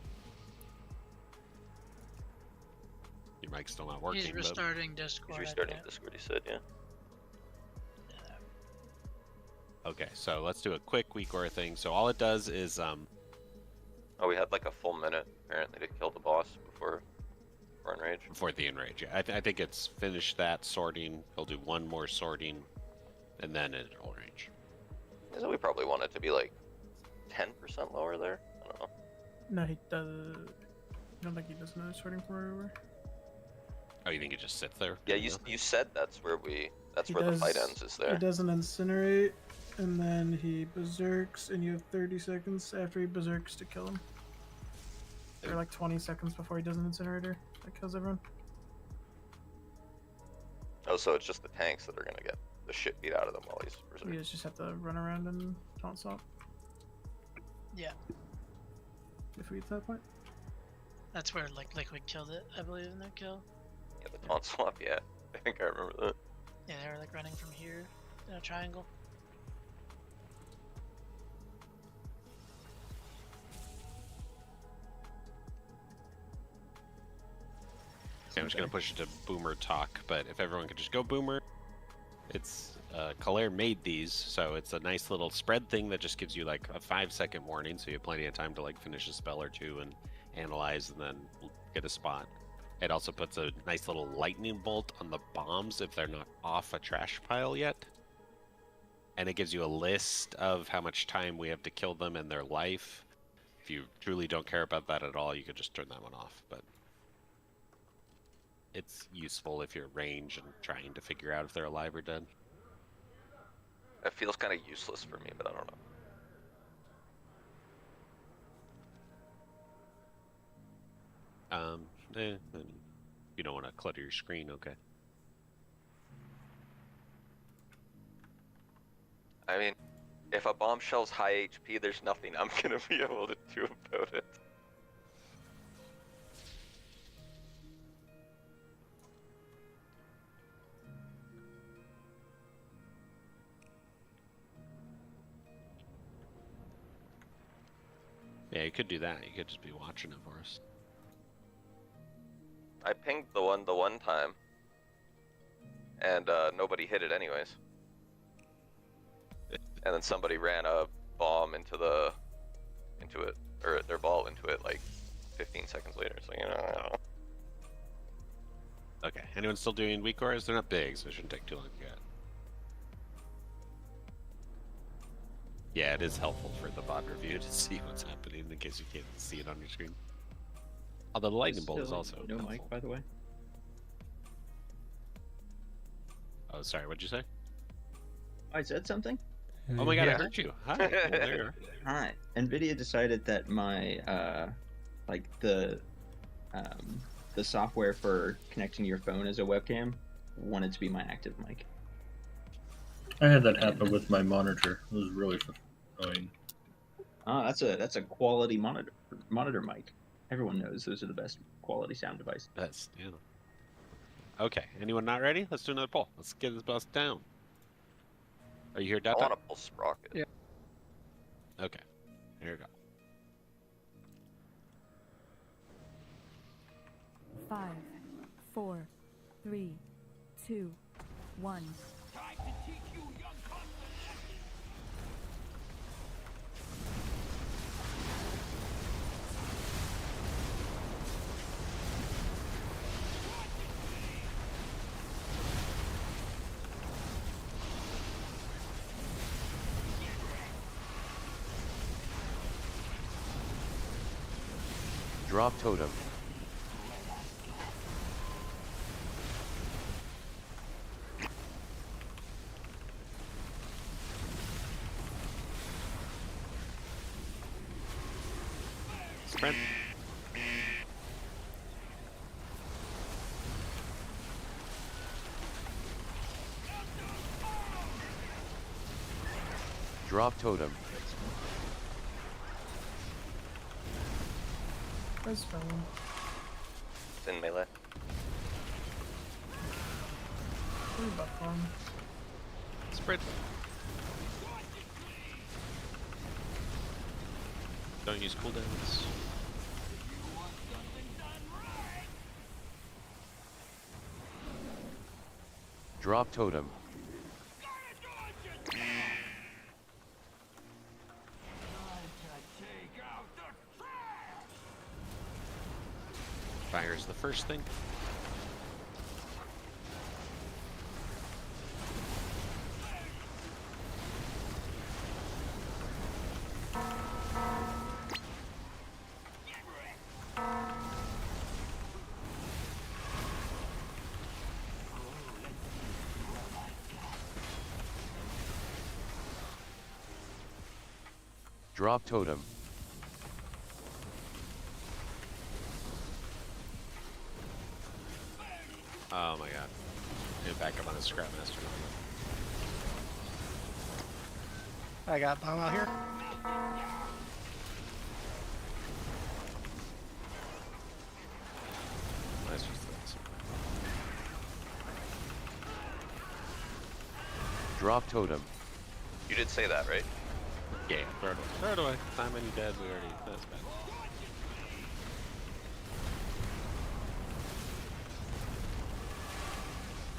Your mic's still not working. He's restarting Discord. He's restarting Discord, he said, yeah. Okay, so let's do a quick weak aura thing. So all it does is Oh, we had like a full minute apparently to kill the boss before enrage. Before the enrage, yeah. I think it's finished that sorting. He'll do one more sorting, and then it'll enrage. So we probably want it to be like 10% lower there. I don't know. No, he does. I don't think he does another sorting for over. Oh, you think it just sits there? Yeah, you said that's where the fight ends. Is there? He does an incinerate, and then he berserks, and you have 30 seconds after he berserks to kill him. Or like 20 seconds before he does an incinerator that kills everyone. Oh, so it's just the tanks that are gonna get the shit beat out of them while he's berserk. You guys just have to run around and taunt swap Yeah, if we get to that point. that's where like Liquid killed it, I believe, in their kill. Yeah, the taunt swap. Yeah, I think I remember that. Yeah, they were like running from here in a triangle. Okay, I'm just gonna push it to Boomer talk, but if everyone could just go Boomer. It's Kalair made these, so it's a nice little spread thing that just gives you like a 5-second warning, so you have plenty of time to like finish a spell or two and analyze and then get a spot. It also puts a nice little lightning bolt on the bombs if they're not off a trash pile yet. And it gives you a list of how much time we have to kill them and their life. If you truly don't care about that at all, you could just turn that one off, but it's useful if you're at range and trying to figure out if they're alive or dead. It feels kind of useless for me, but I don't know. You don't want to clutter your screen, okay? I mean, if a bombshell's high HP, there's nothing I'm gonna be able to do about it. Yeah, you could do that. You could just be watching it for us. I pinged the one time, and nobody hit it anyways. And then somebody ran a bomb into it, or their ball into it like 15 seconds later. So I don't know. Okay, anyone still doing weak auras? They're not big, so it shouldn't take too long to get. Yeah, it is helpful for the bot review to see what's happening in case you can't see it on your screen. Although the lightning bolt is also no helpful. mic, by the way. Oh, sorry, what'd you say? I said something. Oh my god, I heard you. Hi. Oh, there you are. Hi. NVIDIA decided that my like the software for connecting your phone as a webcam wanted to be my active mic. I had that happen with my monitor. It was really annoying. That's a quality monitor mic. Everyone knows those are the best quality sound device. Best, yeah. Okay, anyone not ready? Let's do another poll. Let's get this bus down. Are you here, Data? I want to pull Sprocket. Yeah. Okay, here we go. 5, 4, 3, 2, 1. Drop totem. Spread. Drop totem. That's fine. It's in melee. What about fun? Spread. Don't use cooldowns. Drop totem. Fire's the first thing. Drop totem. Oh my god. Get back up on his scrap master. I got bomb out here. Nice just this. Drop totem. You did say that, right? Yeah, throw it away. Throw it away. Simon, you dead. We already. That's bad.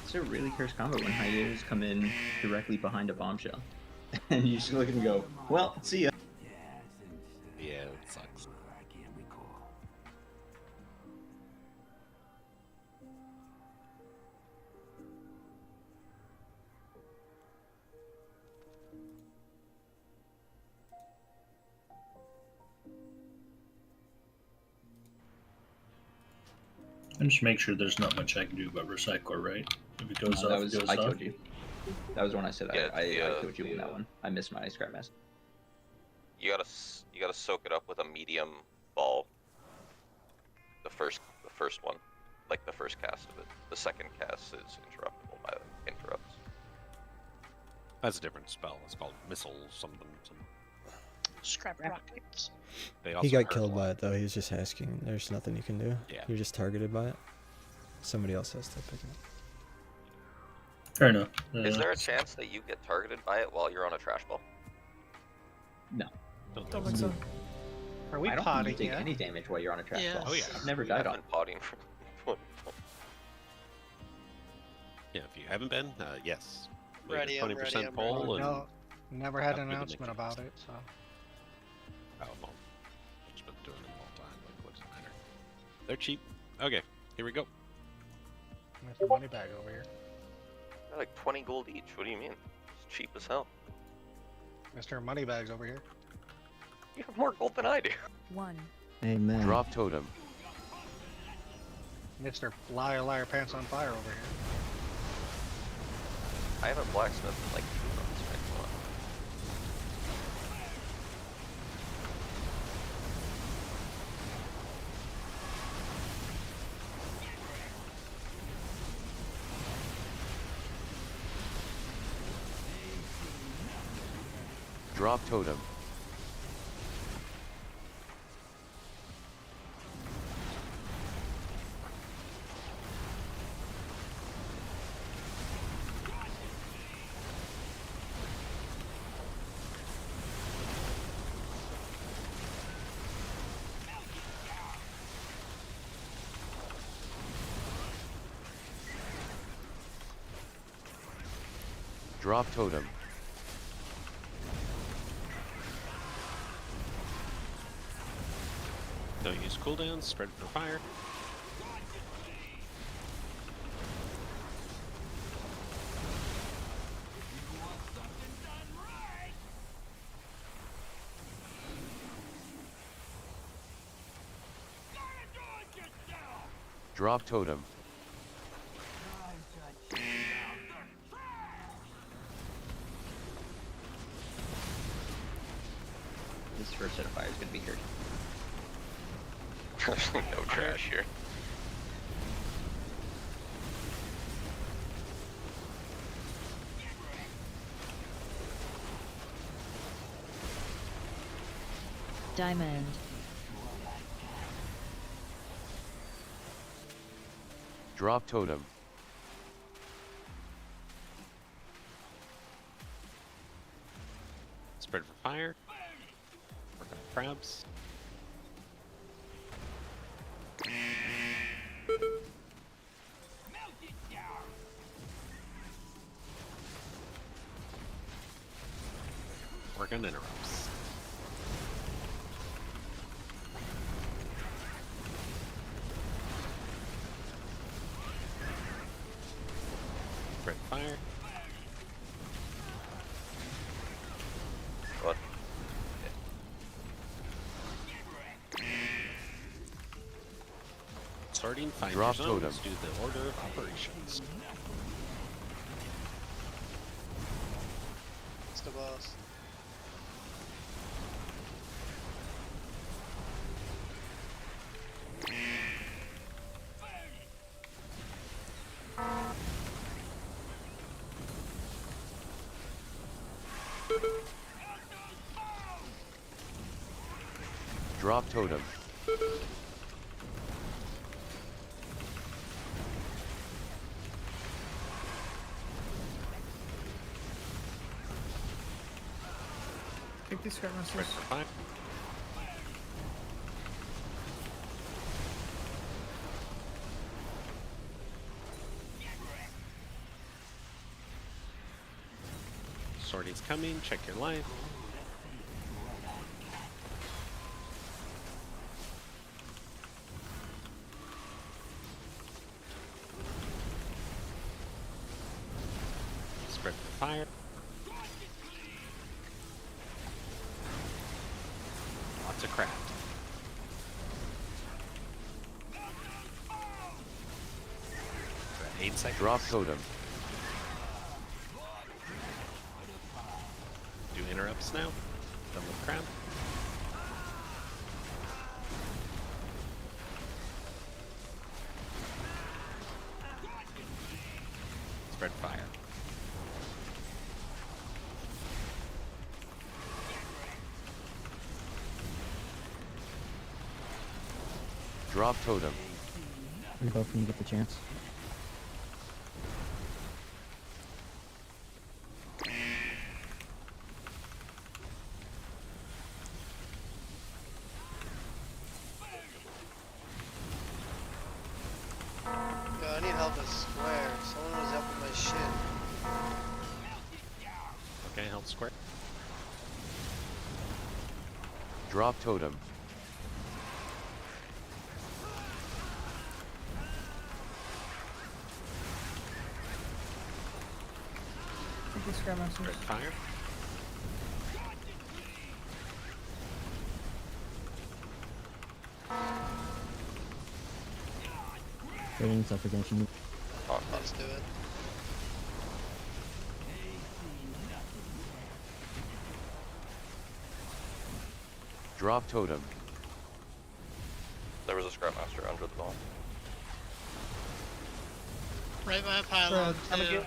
It's a really cursed combo when Hyenas come in directly behind a bombshell. And you just look and go, well, see ya. Yeah, it sucks. And just make sure there's not much I can do about recycler, right? If it goes No, off, it goes I off. killed you. That was when I said Yeah, I killed you on that one. I missed my scrap mask. You gotta soak it up with a medium ball. The first one, like the first cast of it. The second cast is interruptible by interrupts. That's a different spell. It's called missile something. Scrap rockets. They He also got hurt killed a by lot. it though. He was just asking. There's nothing you can do. Yeah. You're just targeted by it. Somebody else has to pick it up. Fair enough. Is there a chance that you get targeted by it while you're on a trash ball? No. Don't think so. Are we I don't think potting you take yet? any damage while you're on a trash Yes. ball. Oh yeah. I've never died I've on. been potting for 20 Yeah, if you haven't been, yes. We Ready, have a I'm 20% ready, I'm poll and No, never had an Not really announcement making about sense. it, so. oh well. Just been doing it all the time. Like, what does it matter? They're cheap. Okay, here we go. Mr. Moneybag over here. They're like 20 gold each. What do you mean? It's cheap as hell. Mr. Moneybags over here. You have more gold than I do. 1. Amen. Drop totem. Mr. Liar Pants on Fire over here. I haven't blacksmithed in like 2 months. Right? Come on. Drop totem. Drop totem. Don't use cooldowns, spread for fire. Drop totem. This first set of fire is going to be here. There's no trash here. Diamond. Drop totem. Spread for fire. Work on crabs. Work on interrupts. Spread fire. What? Starting find Drop your zones. totem. Do the order of operations. It's the boss. Drop totem. Take these scrap masters. Fine. Sorting's coming. Check your life. Spread the fire. Lots of craft. About 8 seconds. Drop totem. Do interrupts now. Done with crab. Spread fire. Drop totem. Rebuff when you get the chance. Yo, I need help with square. Someone was helping my shit. Okay, help square. Drop totem. Take these scrap masters. Spread fire. Trading self-redemption. Let's do it. Drop totem. There was a scrap master under the bomb. Right by a pylon, Bro, I'm too. gonna get.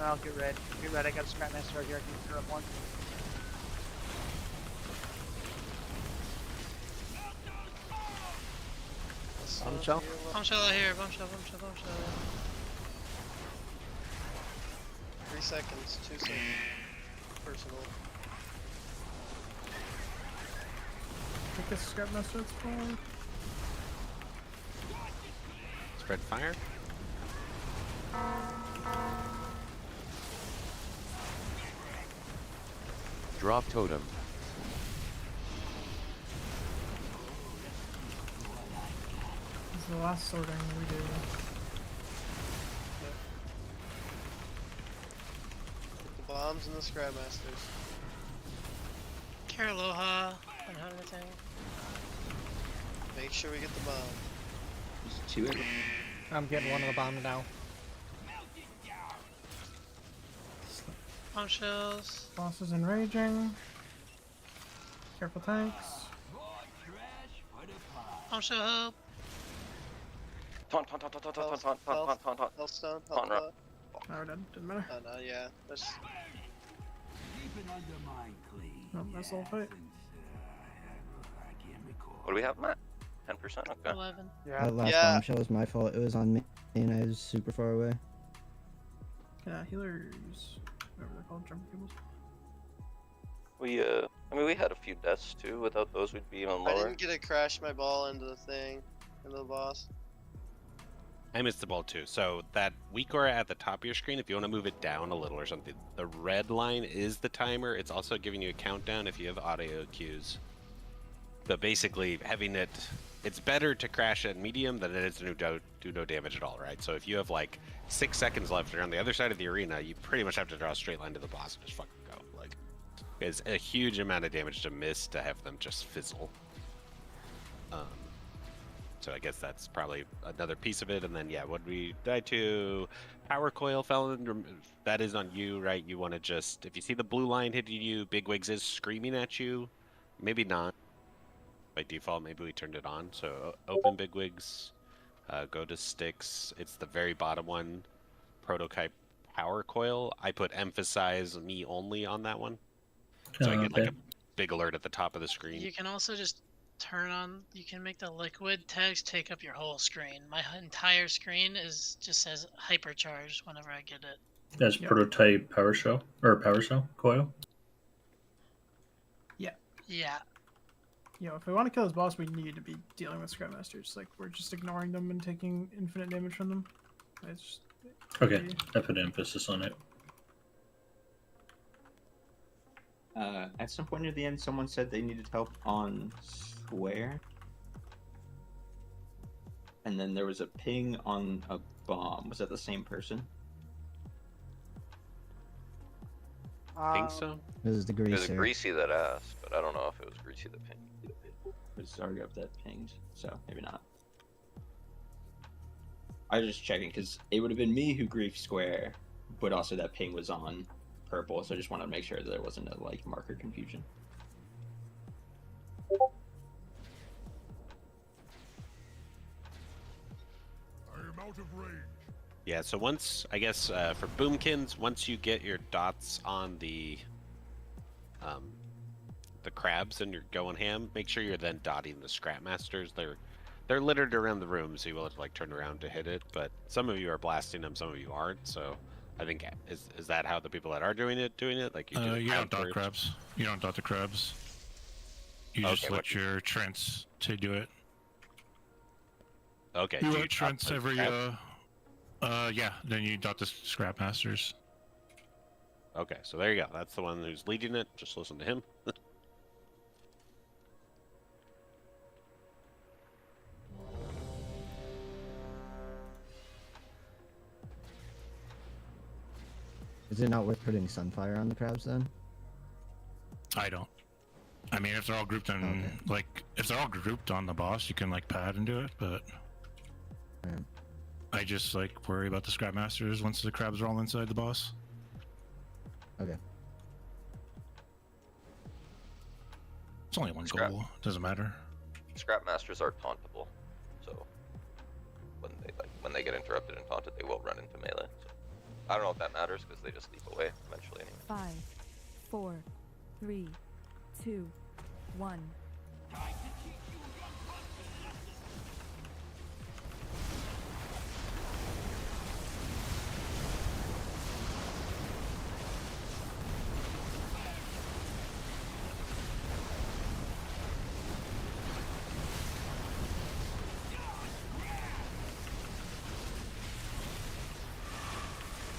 I'll get red. Get red. I got a scrap master right here. I can throw up one. Bombshell? Bombshell out here. Bombshell. 3 seconds, 2 seconds. Personal. Take this scrap master. It's fine. Spread fire. Drop totem. This is the last sorting we do. The bombs and the scrap masters. Caraloha. 100 thing. Make sure we get the bomb. There's two of them. I'm getting one of the bombs now. Bombshells. Boss is enraging. Careful tanks. Bombshell help. Taunt. Hellstone. Taunt run. No, we're dead. Didn't matter. Oh no, yeah. That's Keep an undermine clean. Nope, that's the whole fight. I can't recall. What do we have, Matt? 10%? Okay. 11. That last Yeah. bombshell was my fault. It was on me, and I was super far away. Yeah, healers. Whatever they're called, drum tables. I mean, we had a few deaths too. Without those, we'd be even I lower. didn't get to crash my ball into the thing, into the boss. I missed the ball too. So that weak aura at the top of your screen, if you want to move it down a little or something, the red line is the timer. It's also giving you a countdown if you have audio cues. So basically, having it, it's better to crash at medium than it is to do no damage at all, right? So if you have like 6 seconds left, you're on the other side of the arena, you pretty much have to draw a straight line to the boss and just fucking go. Like, it's a huge amount of damage to miss to have them just fizzle. So I guess that's probably another piece of it. And then, yeah, what we die to, power coil fell in, that is on you, right? You want to just, if you see the blue line hitting you, Bigwigs is screaming at you. Maybe not. By default, maybe we turned it on. So open Bigwigs, go to stix. It's the very bottom one, prototype power coil. I put emphasize me only on that one. So I get like a big alert at the top of the screen. You can also just turn on. You can make the liquid tags take up your whole screen. My entire screen just says hypercharged whenever I get it. That's prototype PowerShell or PowerShell coil. Yeah. Yeah. Yo, if we want to kill this boss, we need to be dealing with Scrap Masters. Like, we're just ignoring them and taking infinite damage from them. It's just, Okay, I put emphasis on it. At some point near the end, someone said they needed help on Square. And then there was a ping on a bomb. Was that the same person? Think so? This is the It was greaser. Greasy that asked, but I don't know if it was Greasy that pinged. It was Zargov that pinged, so maybe not. I was just checking because it would have been me who griefed Square, but also that ping was on purple, so I just wanted to make sure that there wasn't a like marker confusion. I am out of range. Yeah, so once, I guess, for Boomkins, once you get your dots on the crabs and you're going ham, make sure you're then dotting the Scrap Masters. They're littered around the room, so you will have to like turn around to hit it, but some of you are blasting them, some of you aren't, so I think, is that how the people that are doing it? Like you do you don't dot crabs. You don't dot the crabs. You just let your trents to do it. Okay. You do let trents dot every crab? yeah, then you dot the Scrap Masters. Okay, so there you go. That's the one who's leading it. Just listen to him. Is it not worth putting Sunfire on the crabs then? I don't. I mean, if they're all grouped on, like, if they're all grouped on the boss, you can like pad and do it, but I just like worry about the Scrap Masters once the crabs are all inside the boss. Okay. It's only one goal. Doesn't matter. Scrap Masters are tauntable, so when they get interrupted and taunted, they will run into melee. So I don't know if that matters because they just leap away eventually anyway. 5, 4, 3, 2, 1.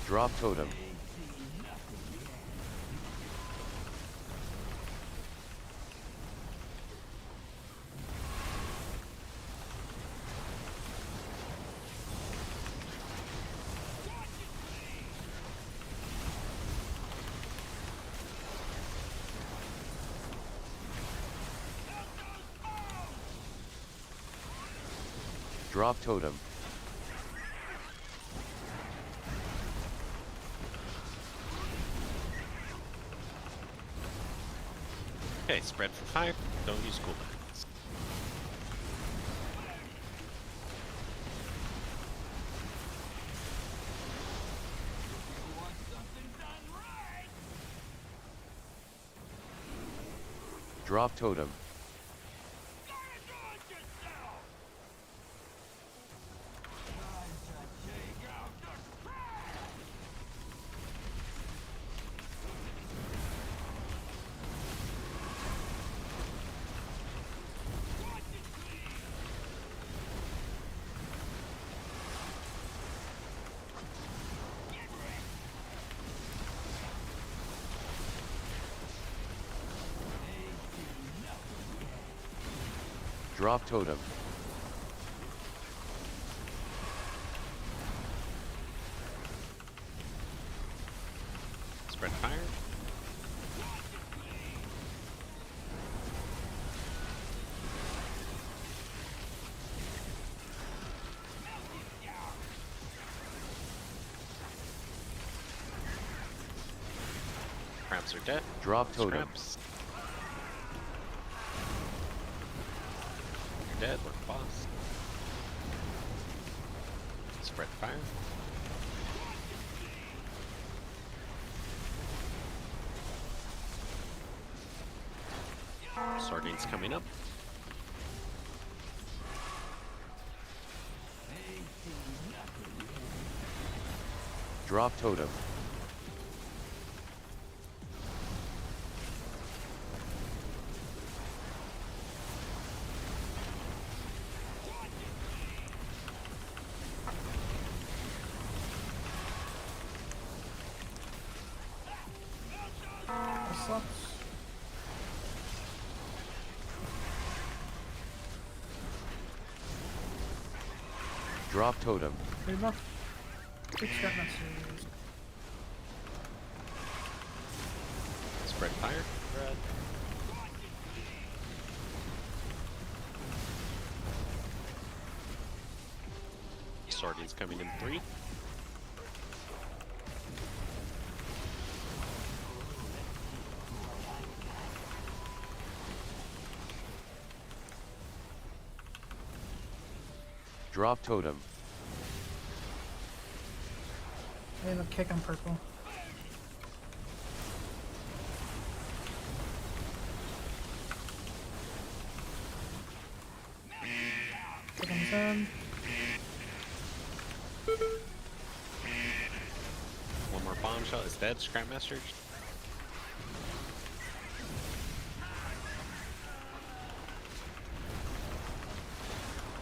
Drop totem. Drop totem. Okay, spread for fire. Don't use cooldowns. Drop totem. Drop totem. Spread fire. Crabs are dead. Drop totem. Scraps. You're dead, we're boss. Spread fire. Sardines coming up. Drop totem. That sucks. Drop totem. Hey, look. Big scrap masters. Spread fire. Red. Sorting's coming in 3. Drop totem. Hey, look, kick on purple. Kick on his head. One more bombshell is dead. Scrapmaster.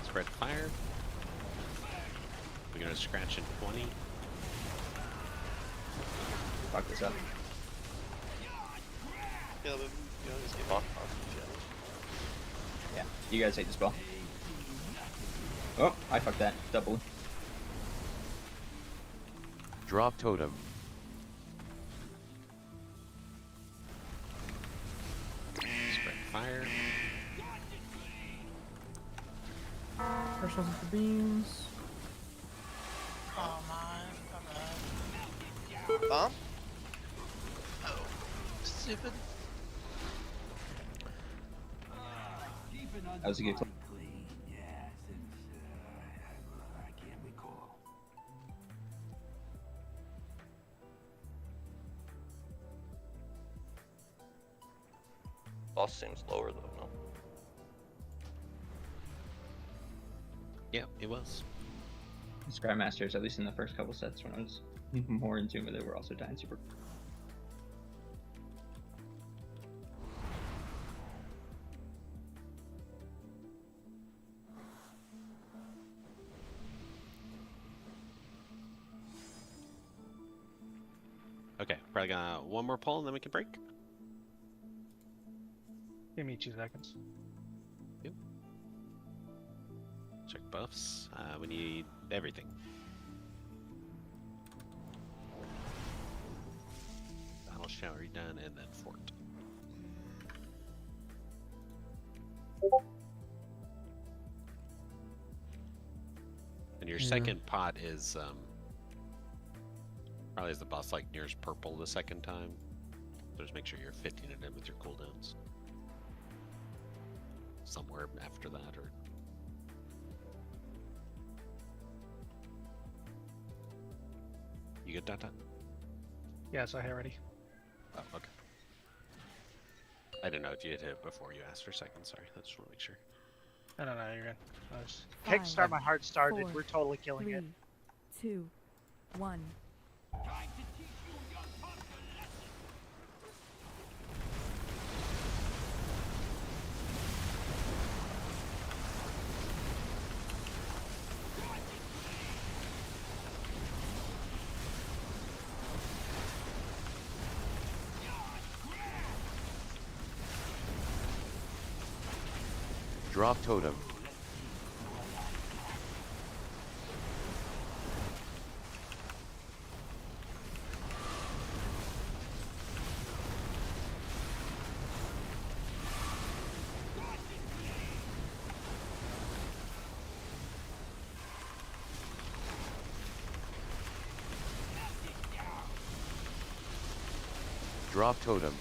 Spread fire. We're gonna scratch in 20. Fuck this up. Caleb, you know, just get off. Yeah, you guys take the spell. Oh, I fucked that. Double. Drop totem. Spread fire. Partials with the beams. Oh my, alright. Bomb? Oh, stupid. That was a good play. Yeah, since I can't recall. Boss seems lower though, no? Yeah, it was. Scrap masters, at least in the first couple sets when I was more in tune with it, were also dying super. Okay, probably got one more pull and then we can break. Give me 2 seconds. Check buffs. We need everything. Battle shower done and then fort. And your second pot is probably as the boss like nears purple the second time. So just make sure you're fitting it in with your cooldowns. Somewhere after that or you good, Data? Yes, I already. Oh, okay. I didn't know if you had hit it before you asked for a second. Sorry, I just want to make sure. No, you're good. I was... Kickstart my heart started. 4, We're totally killing 3, it. 2, 1. Drop totem. Drop totem.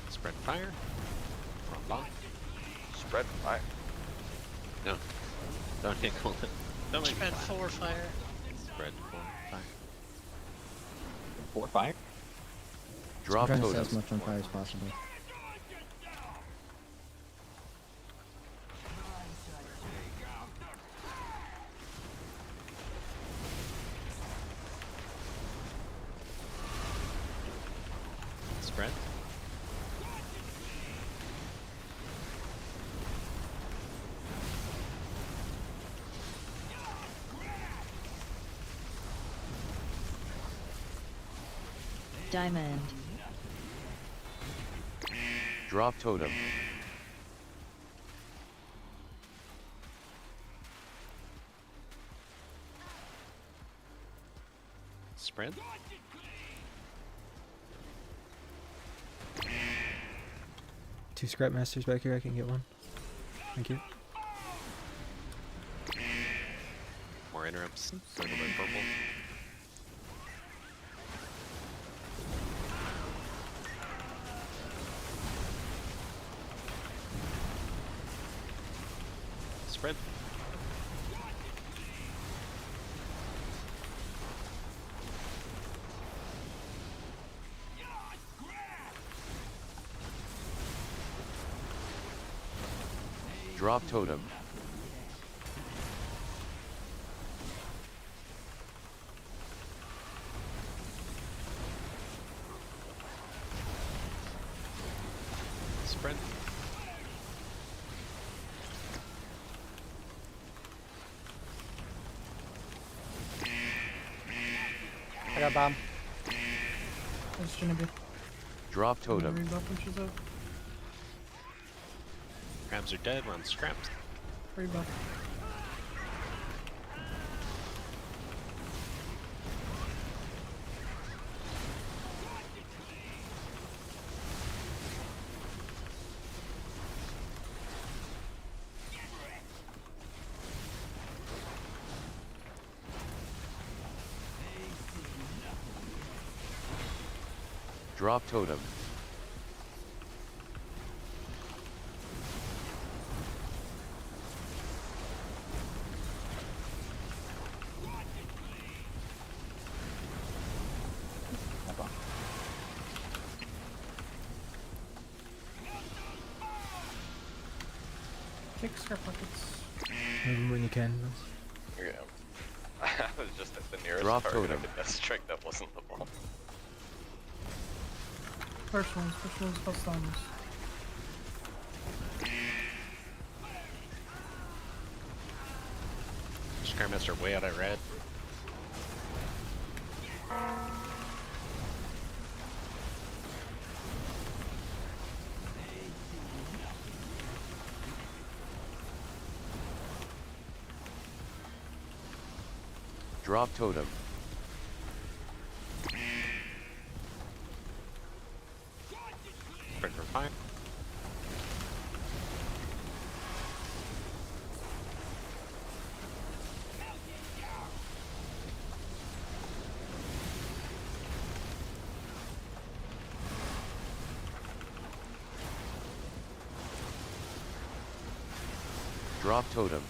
Spread fire. Front bomb. Spread fire. No. Don't hit cooldown. Don't make Spread it flat. 4 fire. Spread 4 fire. 4 fire? Drop I'm trying to set totem. as much on fire as possible. Spread. Diamond. Drop totem. Spread. Two scrap masters back here. I can get one. Thank you. More interrupts. Circle by purple. Spread. Drop totem. Spread. I got bomb. It's gonna be. Drop totem. Rebuff when she's up. Crabs are dead. We're on scraps. Rebuff. Drop totem. Take scrap buckets. Move them when you can. Yeah. I was just at the nearest Drop target totem. of the death strike that wasn't the bomb. First ones plus thumbs. Scrammaster way out at red. Drop totem. Spread for fire. Drop totem.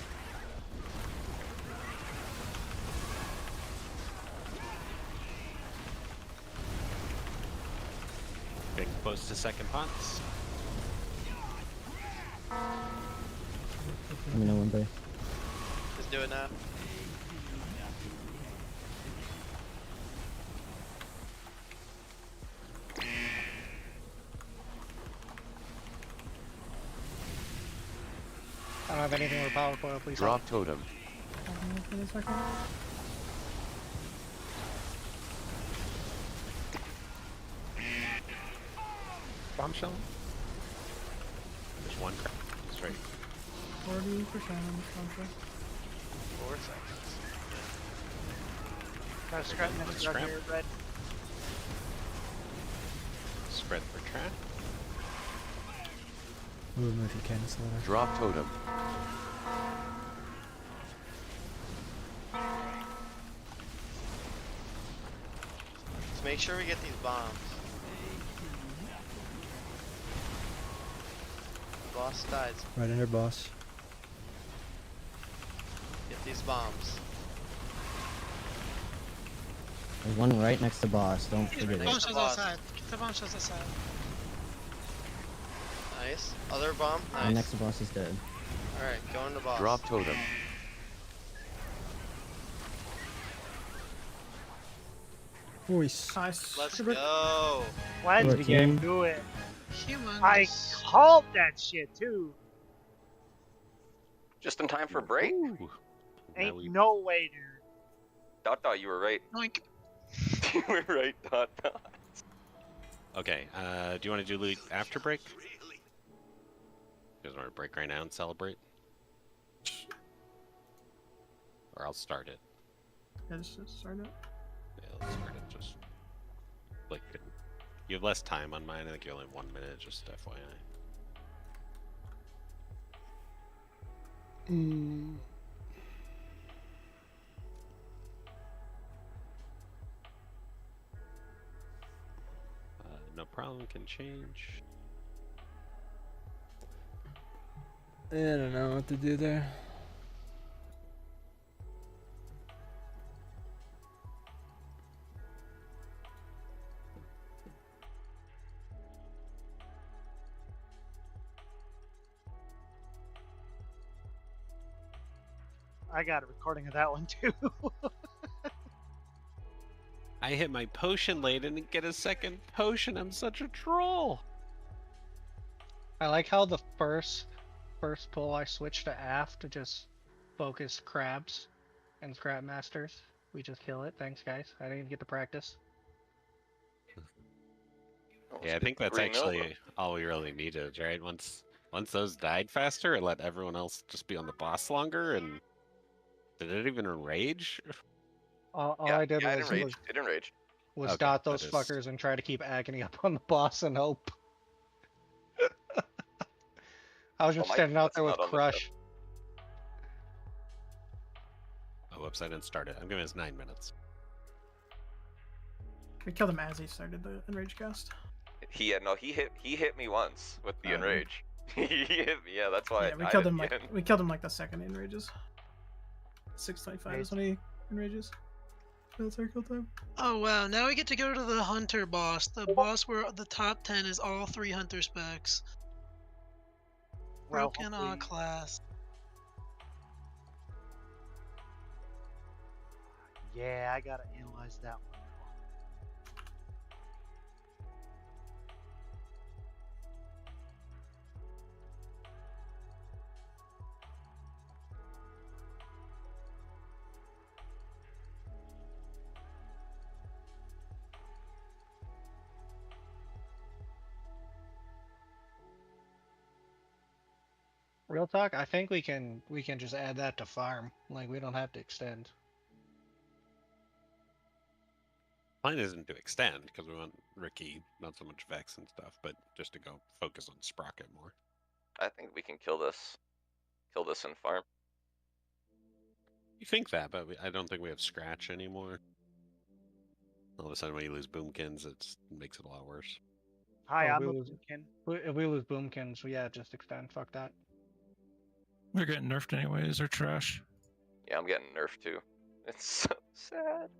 Getting close to second pots. Let me know when they. Just do it now. I don't have anything with power coil, please. Drop totem. Bombshell. There's one crab. Straight. 40% on this contract. 4 seconds. Got a scrap next Scrap. here, red. Spread for trap. Move them if you can. It's not Drop totem. Let's make sure we get these bombs. Boss dies. right under boss. Get these bombs. There's one right next to boss. Don't forget Bomb it. shells outside. Get the bomb shells outside. Nice. Other bomb. One next Nice. to boss is dead. All right, going to boss. Drop totem. Voice. Nice. Let's Good work. go. Let's Good team. do it. Humongous. I called that shit too. Just in time for break. Ooh. Now Ain't we- no way, dude. Dot dot, you were right. Oink. You were right. Dot dot. Okay, do you want to do loot after break? You guys want to break right now and celebrate? Or I'll start it. Yeah, just start it. Yeah, let's start it. Just like you have less time on mine. I think you only have 1 minute. Just FYI. No problem. Can change. I don't know what to do there. I got a recording of that one too. I hit my potion late and didn't get a second potion. I'm such a troll. I like how the first pull I switched to aft to just focus crabs and scrap masters. We just kill it. Thanks, guys. I didn't even get to practice. Yeah, I think that's 3-0. actually all we really needed, right? Once those died faster, it let everyone else just be on the boss longer. And did it even enrage? All Yeah, I did yeah, was it enraged. It enraged. Okay, dot those that is- fuckers and try to keep agony up on the boss and hope. I was just my standing out there with that's not on the Crush. Oh, whoops! I didn't start it. I'm giving us 9 minutes. We killed him as he started the enrage cast. He hit me once with the Oh, enrage. He hit me. Yeah, that's why. Yeah, we I killed did him the like end. the second he enrages. 625 is when he enrages. That's our kill time. Oh wow, now we get to go to the hunter boss. The boss where the top 10 is all 3 hunter specs. Well, Broken hopefully- class. Yeah, I gotta analyze that one. Real talk, I think we can just add that to farm. Like we don't have to extend. Plan isn't to extend because we want Ricky, not so much Vex and stuff, but just to go focus on Sprocket more. I think we can kill this. Kill this and farm. You think that, but I don't think we have Scratch anymore. All of a sudden, when you lose Boomkins, it makes it a lot worse. Hi, Oh, I'm we a lose- Boomkin. If we lose Boomkins, so yeah, just extend. Fuck that. They're getting nerfed anyways. They're trash. Yeah, I'm getting nerfed too. It's so sad.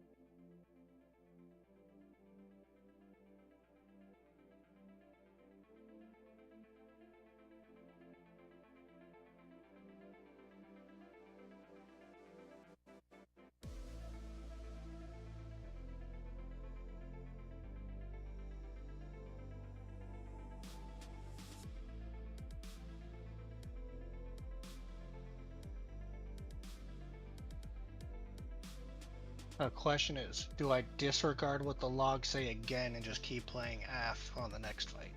The question is, do I disregard what the logs say again and just keep playing AF on the next fight?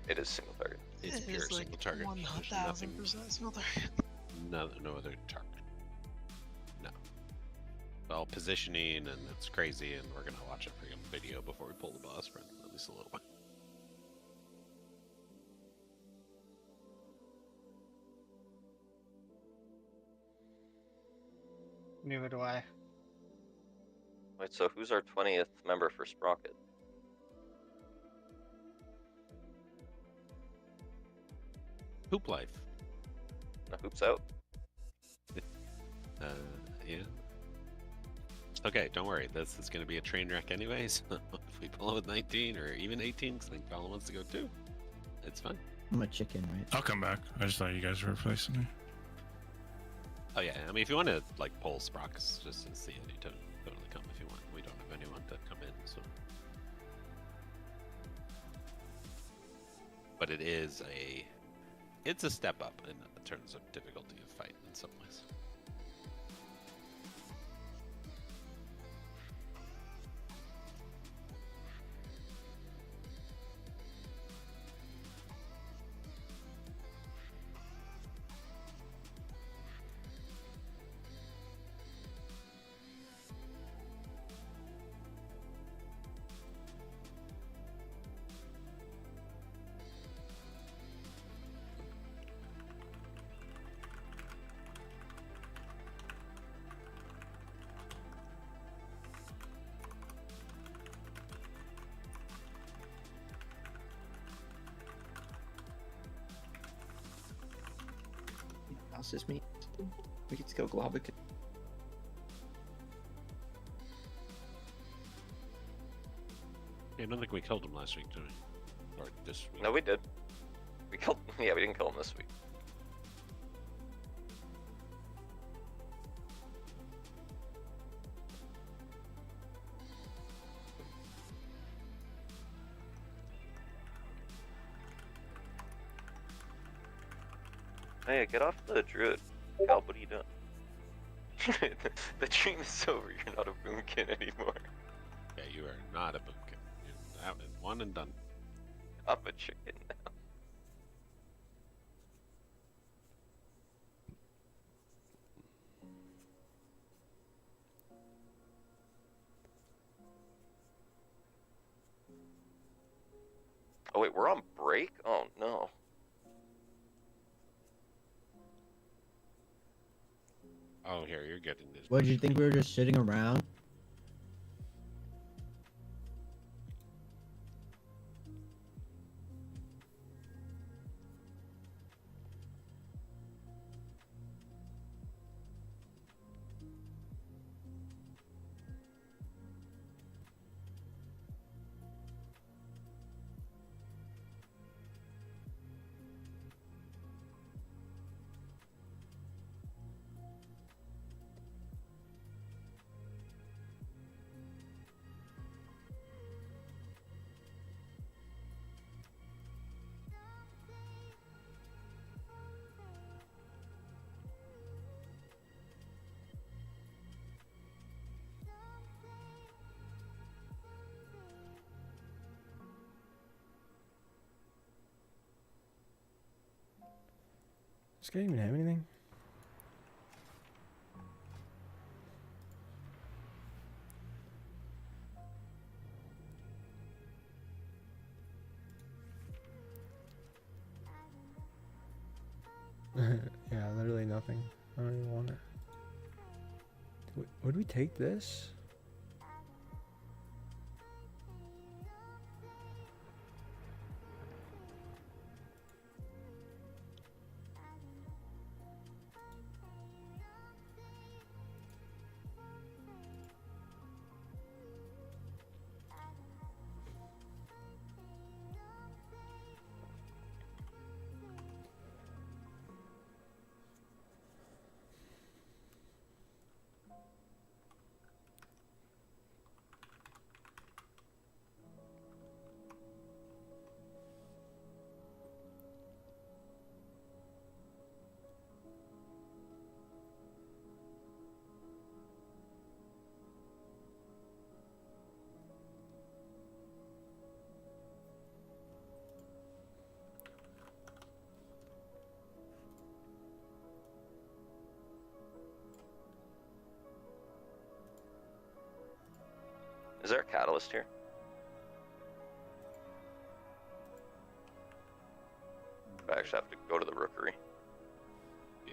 It is single target. It's It pure is like single target. There's nothing, 1000% single target. no other target. No. It's all positioning, and it's crazy, and we're gonna watch a freaking video before we pull the boss for at least a little bit. Neither do I. Wait, so who's our 20th member for Sprocket? Hoop life. No, Hoop's out. Yeah. Okay, don't worry. This is going to be a train wreck anyways. If we pull it with 19 or even 18, because I think Fallon wants to go too, it's fun. I'm a chicken, right? I'll come back. I just thought you guys were replacing me. Oh yeah, I mean, if you want to like pull Sprox just to see it, you totally come if you want. We don't have anyone to come in, so. But it's a step up in terms of difficulty of fight in some ways. That's just me. We get to go Globic. Yeah, I don't think we killed him last week, did we? Or this week? No, we did. We killed. Yeah, we didn't kill him this week. Hey, get off the druid. Cal, what are you doing? The dream is over. You're not a boomkin anymore. Yeah, you are not a boomkin. You're out and one and done. I'm a chicken now. Oh wait, we're on break? Oh no. Oh, here, you're getting this. What, did you think we were just sitting around? This guy even have anything? Yeah, literally nothing. I don't even want it. Would we take this? Is there a catalyst here? I actually have to go to the rookery. Yeah.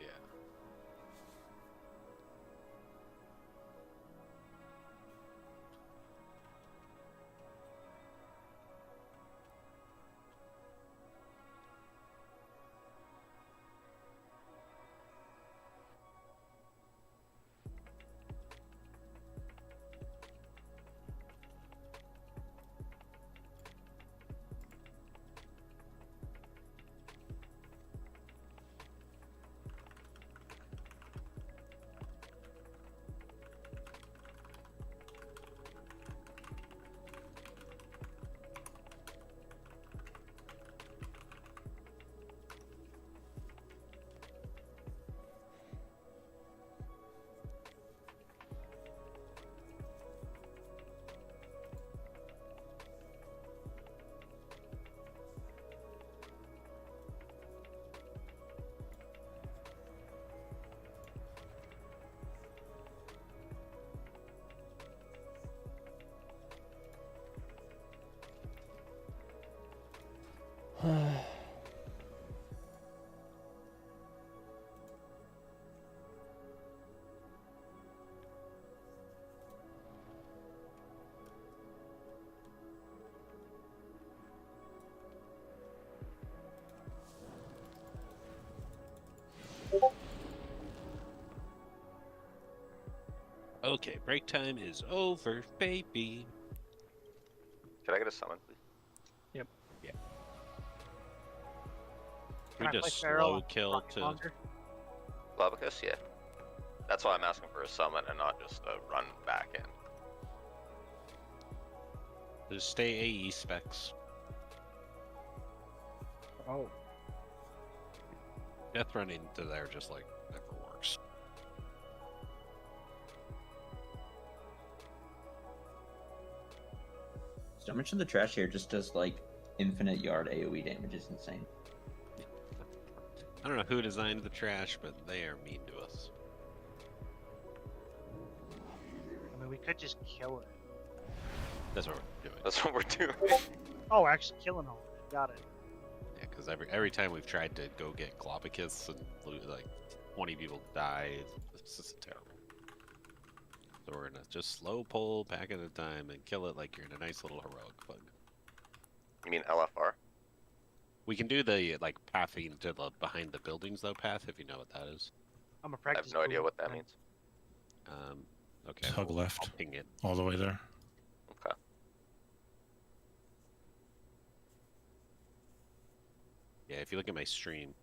Break time is over, baby. Can I get a summon, please? Yep. Yeah. Can I We play just Pharaoh slow and kill rock to. longer? Glabicus, yeah. That's why I'm asking for a summon and not just a run back in. Just stay AE specs. Oh. Death running to there just like never works. So much of the trash here just does like infinite yard AoE damage. Is insane. I don't know who designed the trash, but they are mean to us. I mean, we could just kill it. That's what we're doing. That's what we're doing. Oh, we're actually killing all of it. Got it. Yeah, because every time we've tried to go get Globicus and like 20 people die, it's just terrible. So we're gonna just slow pull pack at a time and kill it like you're in a nice little heroic bug. You mean LFR? We can do the like pathing to the behind the buildings though path if you know what that is. I'm a I practice. have no idea what that means. Okay. Tug I'll left. ping it. All the way there. Okay. Yeah, if you look at my stream,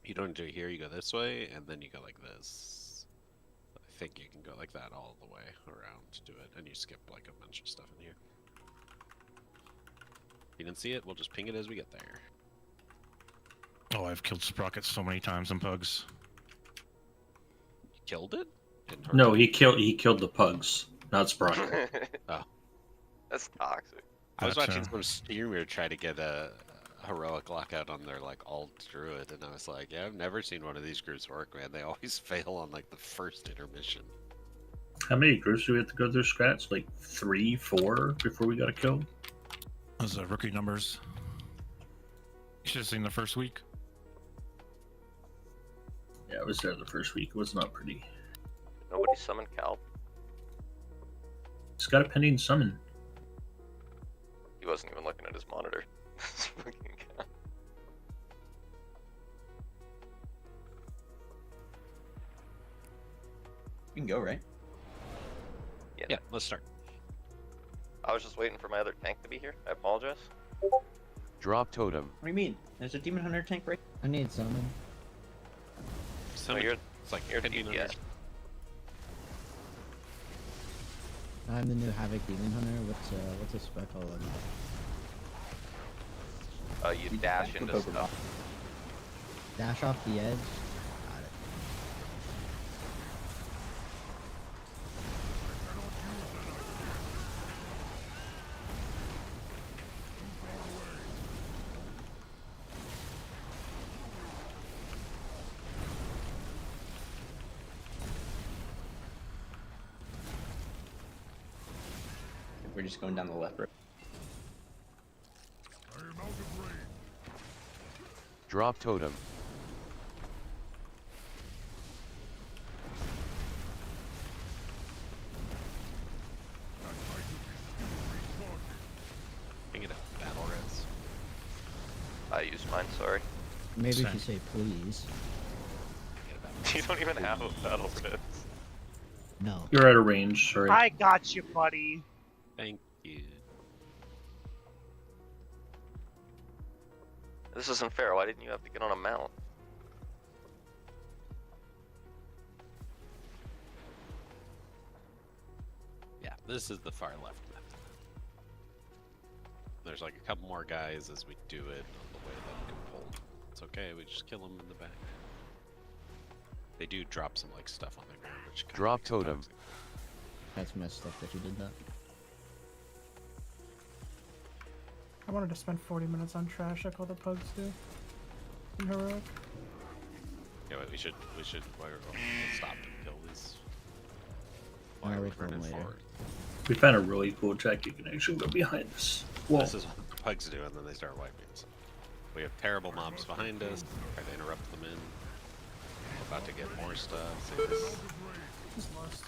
you don't do it here. You go this way, and then you go like this. I think you can go like that all the way around to do it, and you skip like a bunch of stuff in here. If you didn't see it, we'll just ping it as we get there. Oh, I've killed sprockets so many times in pugs. You killed it? No, he killed the pugs, not Sprocket. Oh. That's toxic. I was That's, watching some streamer try to get a heroic lockout on their like alt druid, and I was like, yeah, I've never seen one of these groups work, man. They always fail on like the first intermission. How many groups do we have to go through scratch? Like 3, 4 before we got a kill? Those are rookie numbers. You should have seen the first week. Yeah, I was there the first week. It was not pretty. Nobody summoned Cal. He's got a pending summon. He wasn't even looking at his monitor. Fucking Cal. We can go, right? Yeah, let's start. I was just waiting for my other tank to be here. I apologize. Drop totem. What do you mean? There's a demon hunter tank right. I need summon. So you're it's like you're pending DPS. I'm the new Havoc Demon Hunter. What's a spec all about? You dash into stuff. Dash off the edge. Got it. We're just going down the left road. Drop totem. Ping it up. Battle res. I used mine, sorry. Maybe if you say please. You don't even have a battle res. No. You're out of range, sorry. I got you, buddy. Thank you. This isn't fair. Why didn't you have to get on a mount? Yeah, this is the far left method. There's like a couple more guys as we do it on the way that we can pull. It's okay, we just kill them in the back. They do drop some like stuff on the ground, which kinda Drop makes it totem. toxic. That's messed up that you did that. I wanted to spend 40 minutes on trash like all the pugs do. In heroic. Yeah, wait, we should we'll stop and kill these. I'll While we're reform running later. forward. We found a really cool tech. You can actually go behind this wall. This is what the pugs do, and then they start wiping. So we have terrible mobs behind us. Try to interrupt them in. We're about to get more stuff. See this? Just lost.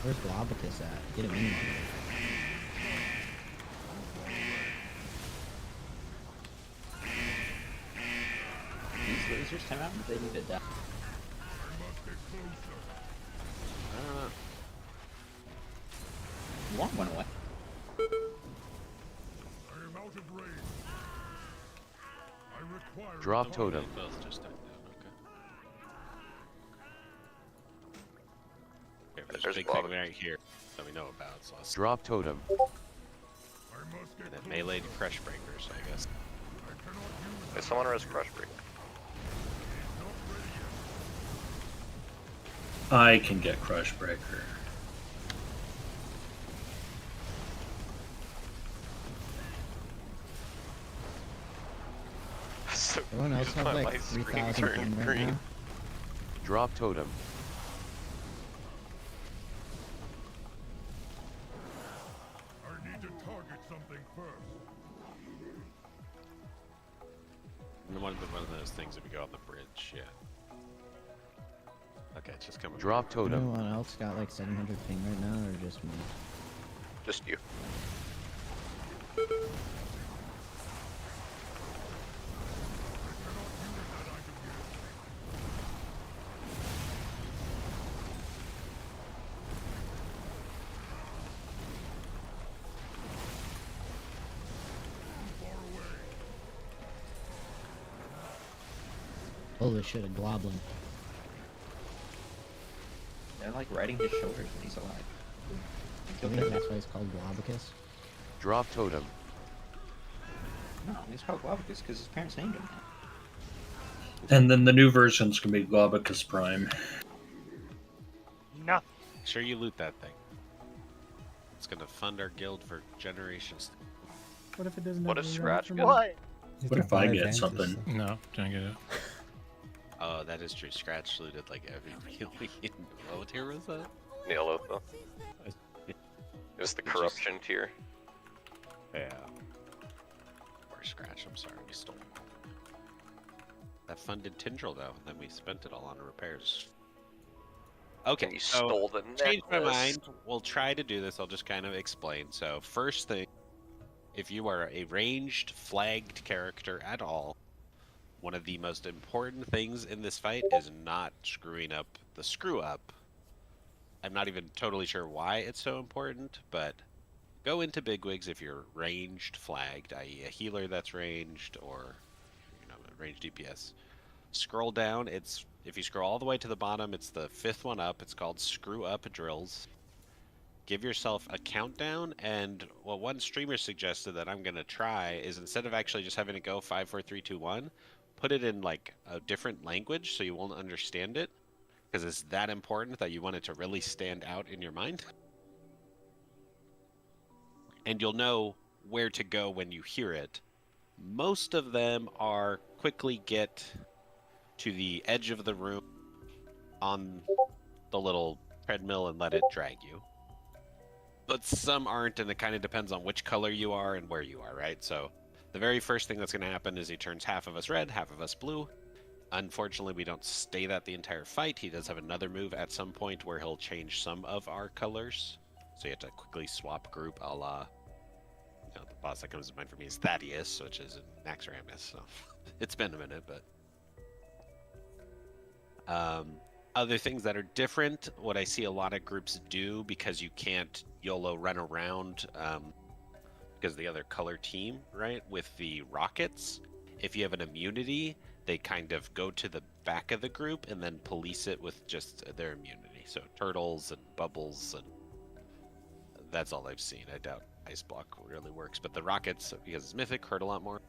Where's Globicus at? Get him in here. These lasers come out? They need to die. One went away. Drop totem. Both just died down. Okay. Okay, there's a big thing right here that we know about. So let's Drop totem. and then melee crush breakers, I guess. If someone has crush break. I can get Crush Breaker. Everyone else have like 3,000 ping right now? Drop totem. And one of those things if we go on the bridge, yeah. Okay, it's just coming. Drop totem. Anyone else got like 700 ping right now, or just me? Just you. Holy shit, a goblin. They're like riding his shoulders when he's alive. I think that's why it's called Globicus. Drop totem. No, he's called Globicus because his parents named him that. And then the new versions can be Globicus Prime. Nothing. Make sure you loot that thing. It's gonna fund our guild for generations. What if it doesn't What have if a Scratch range gets? What? What if I get something? No, don't get it. Oh, that is true. Scratch looted like every melee in what tier was that? Neolotha. It was the corruption tier. Yeah. Or Scratch, I'm sorry, we stole them all. That funded Tindril though, and then we spent it all on repairs. Okay, And you so stole the change my necklace. mind. We'll try to do this. I'll just kind of explain. So first thing, if you are a ranged, flagged character at all, one of the most important things in this fight is not screwing up the screw up. I'm not even totally sure why it's so important, but go into bigwigs if you're ranged, flagged, i.e. a healer that's ranged or a ranged DPS. Scroll down, if you scroll all the way to the bottom, it's the 5th one up. It's called Screw Up Drills. Give yourself a countdown, and what one streamer suggested that I'm going to try is instead of actually just having it go 5, 4, 3, 2, 1, put it in like a different language so you won't understand it, because it's that important that you want it to really stand out in your mind. And you'll know where to go when you hear it. Most of them are quickly get to the edge of the room on the little treadmill and let it drag you. But some aren't, and it kind of depends on which color you are and where you are, right? So the very first thing that's going to happen is he turns half of us red, half of us blue. Unfortunately, we don't stay that the entire fight. He does have another move at some point where he'll change some of our colors. So you have to quickly swap group a la... the boss that comes to mind for me is Thaddeus, which is in Naxxramas, so it's been a minute, but... other things that are different, what I see a lot of groups do, because you can't YOLO run around because of the other color team, right, with the rockets, if you have an immunity, they kind of go to the back of the group and then police it with just their immunity. So turtles and bubbles, and that's all I've seen. I doubt Ice Block really works, but the rockets, because it's mythic, hurt a lot more.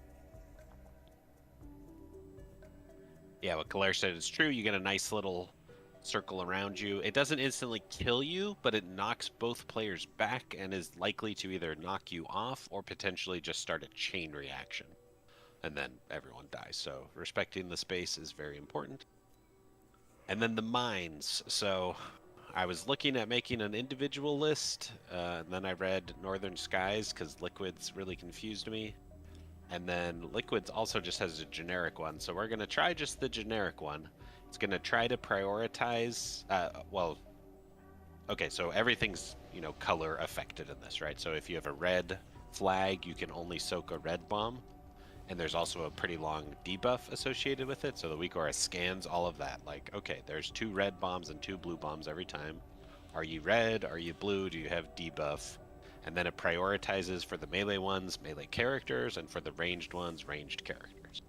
Yeah, what Claire said is true. You get a nice little circle around you. It doesn't instantly kill you, but it knocks both players back and is likely to either knock you off or potentially just start a chain reaction. And then everyone dies. So respecting the space is very important. And then the mines. So I was looking at making an individual list, and then I read Northern Skies because Liquids really confused me. And then Liquids also just has a generic one. So we're going to try just the generic one. It's going to try to prioritize, okay, so everything's, color affected in this, right? So if you have a red flag, you can only soak a red bomb. and there's also a pretty long debuff associated with it. So the weak aura scans all of that. Like, okay, there's 2 red bombs and 2 blue bombs every time. Are you red? Are you blue? Do you have debuff? And then it prioritizes for the melee ones, melee characters, and for the ranged ones, ranged characters.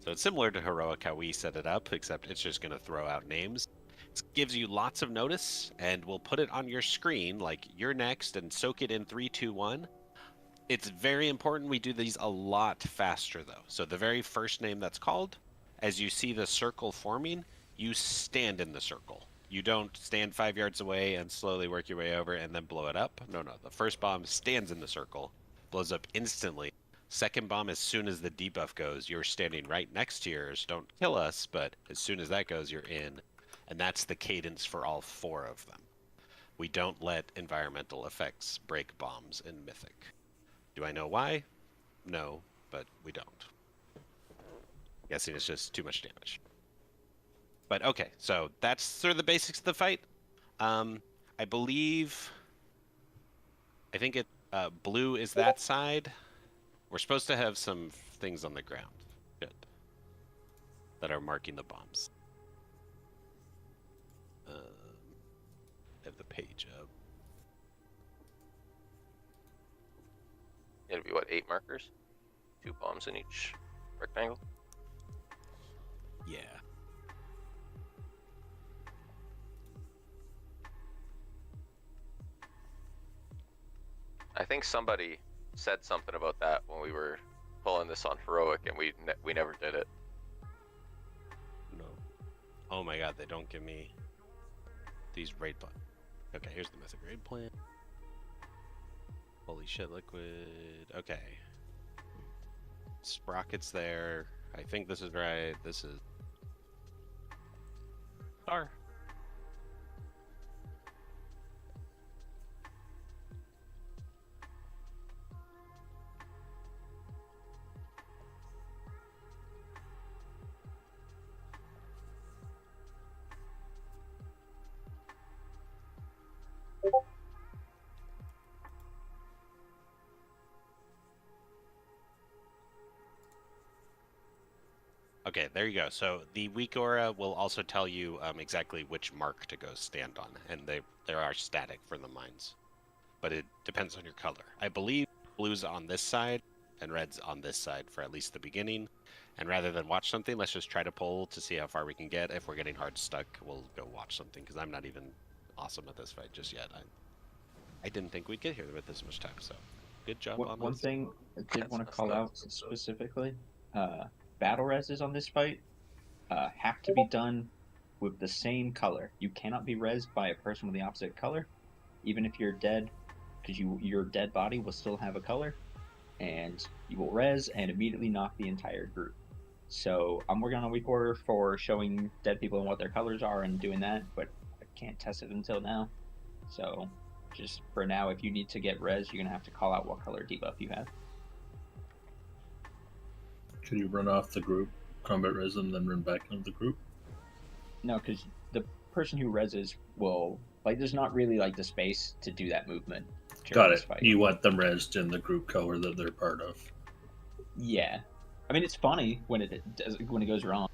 So it's similar to Heroic how we set it up, except it's just going to throw out names. It gives you lots of notice, and we'll put it on your screen, like you're next, and soak it in 3, 2, 1. It's very important we do these a lot faster, though. So the very first name that's called, as you see the circle forming, you stand in the circle. You don't stand 5 yards away and slowly work your way over and then blow it up. No, no. The first bomb stands in the circle, blows up instantly. Second bomb, as soon as the debuff goes, you're standing right next to yours. Don't kill us, but as soon as that goes, you're in. And that's the cadence for all 4 of them. We don't let environmental effects break bombs in Mythic. Do I know why? No, but we don't. Guessing it's just too much damage. But okay, so that's sort of the basics of the fight. I believe... I think it blue is that side. We're supposed to have some things on the ground. Good. That are marking the bombs. Have the page up. It'll be what, 8 markers? 2 bombs in each rectangle? Yeah. I think somebody said something about that when we were pulling this on Heroic, and we never did it. No. Oh my god, they don't give me these raid buttons. Okay, here's the Mythic raid plan. Holy shit, liquid. Okay. Sprocket's there. I think this is right. This is star. Okay, there you go. So the weak aura will also tell you exactly which mark to go stand on, and they are static for the mines, but it depends on your color. I believe blue's on this side and red's on this side for at least the beginning. And rather than watch something, let's just try to pull to see how far we can get. If we're getting hard stuck, we'll go watch something, because I'm not even awesome at this fight just yet. I didn't think we'd get here with this much time, so good job on One this. thing I did want to call out specifically, battle reses on this fight have to be done with the same color. You cannot be rezzed by a person with the opposite color, even if you're dead, because your dead body will still have a color, and you will res and immediately knock the entire group. So I'm working on a weak order for showing dead people and what their colors are and doing that, but I can't test it until now. So just for now, if you need to get res, you're gonna have to call out what color debuff you have. Can you run off the group, combat res, and then run back into the group? No, because the person who reses will, like, there's not really like the space to do that movement. Got it. You want them resed in the group color that they're part of. Yeah, I mean it's funny when it goes wrong.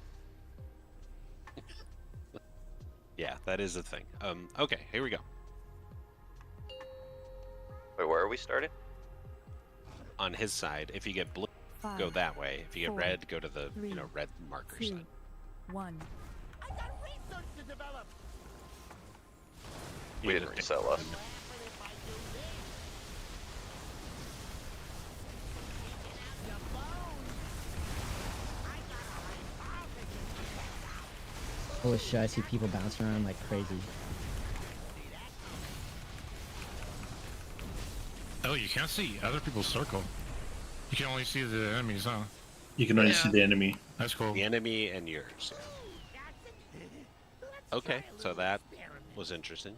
Yeah, that is a thing. Okay, here we go. Wait, where are we starting? On his side, if you get blue, go that way. If you get red, go to the red marker side. 1. We didn't reset left. Holy shit, I see people bouncing around like crazy. Oh, you can't see other people's circle. You can only see the enemies, huh? You can only see the enemy. That's cool. The enemy and yours. Okay, so that was interesting.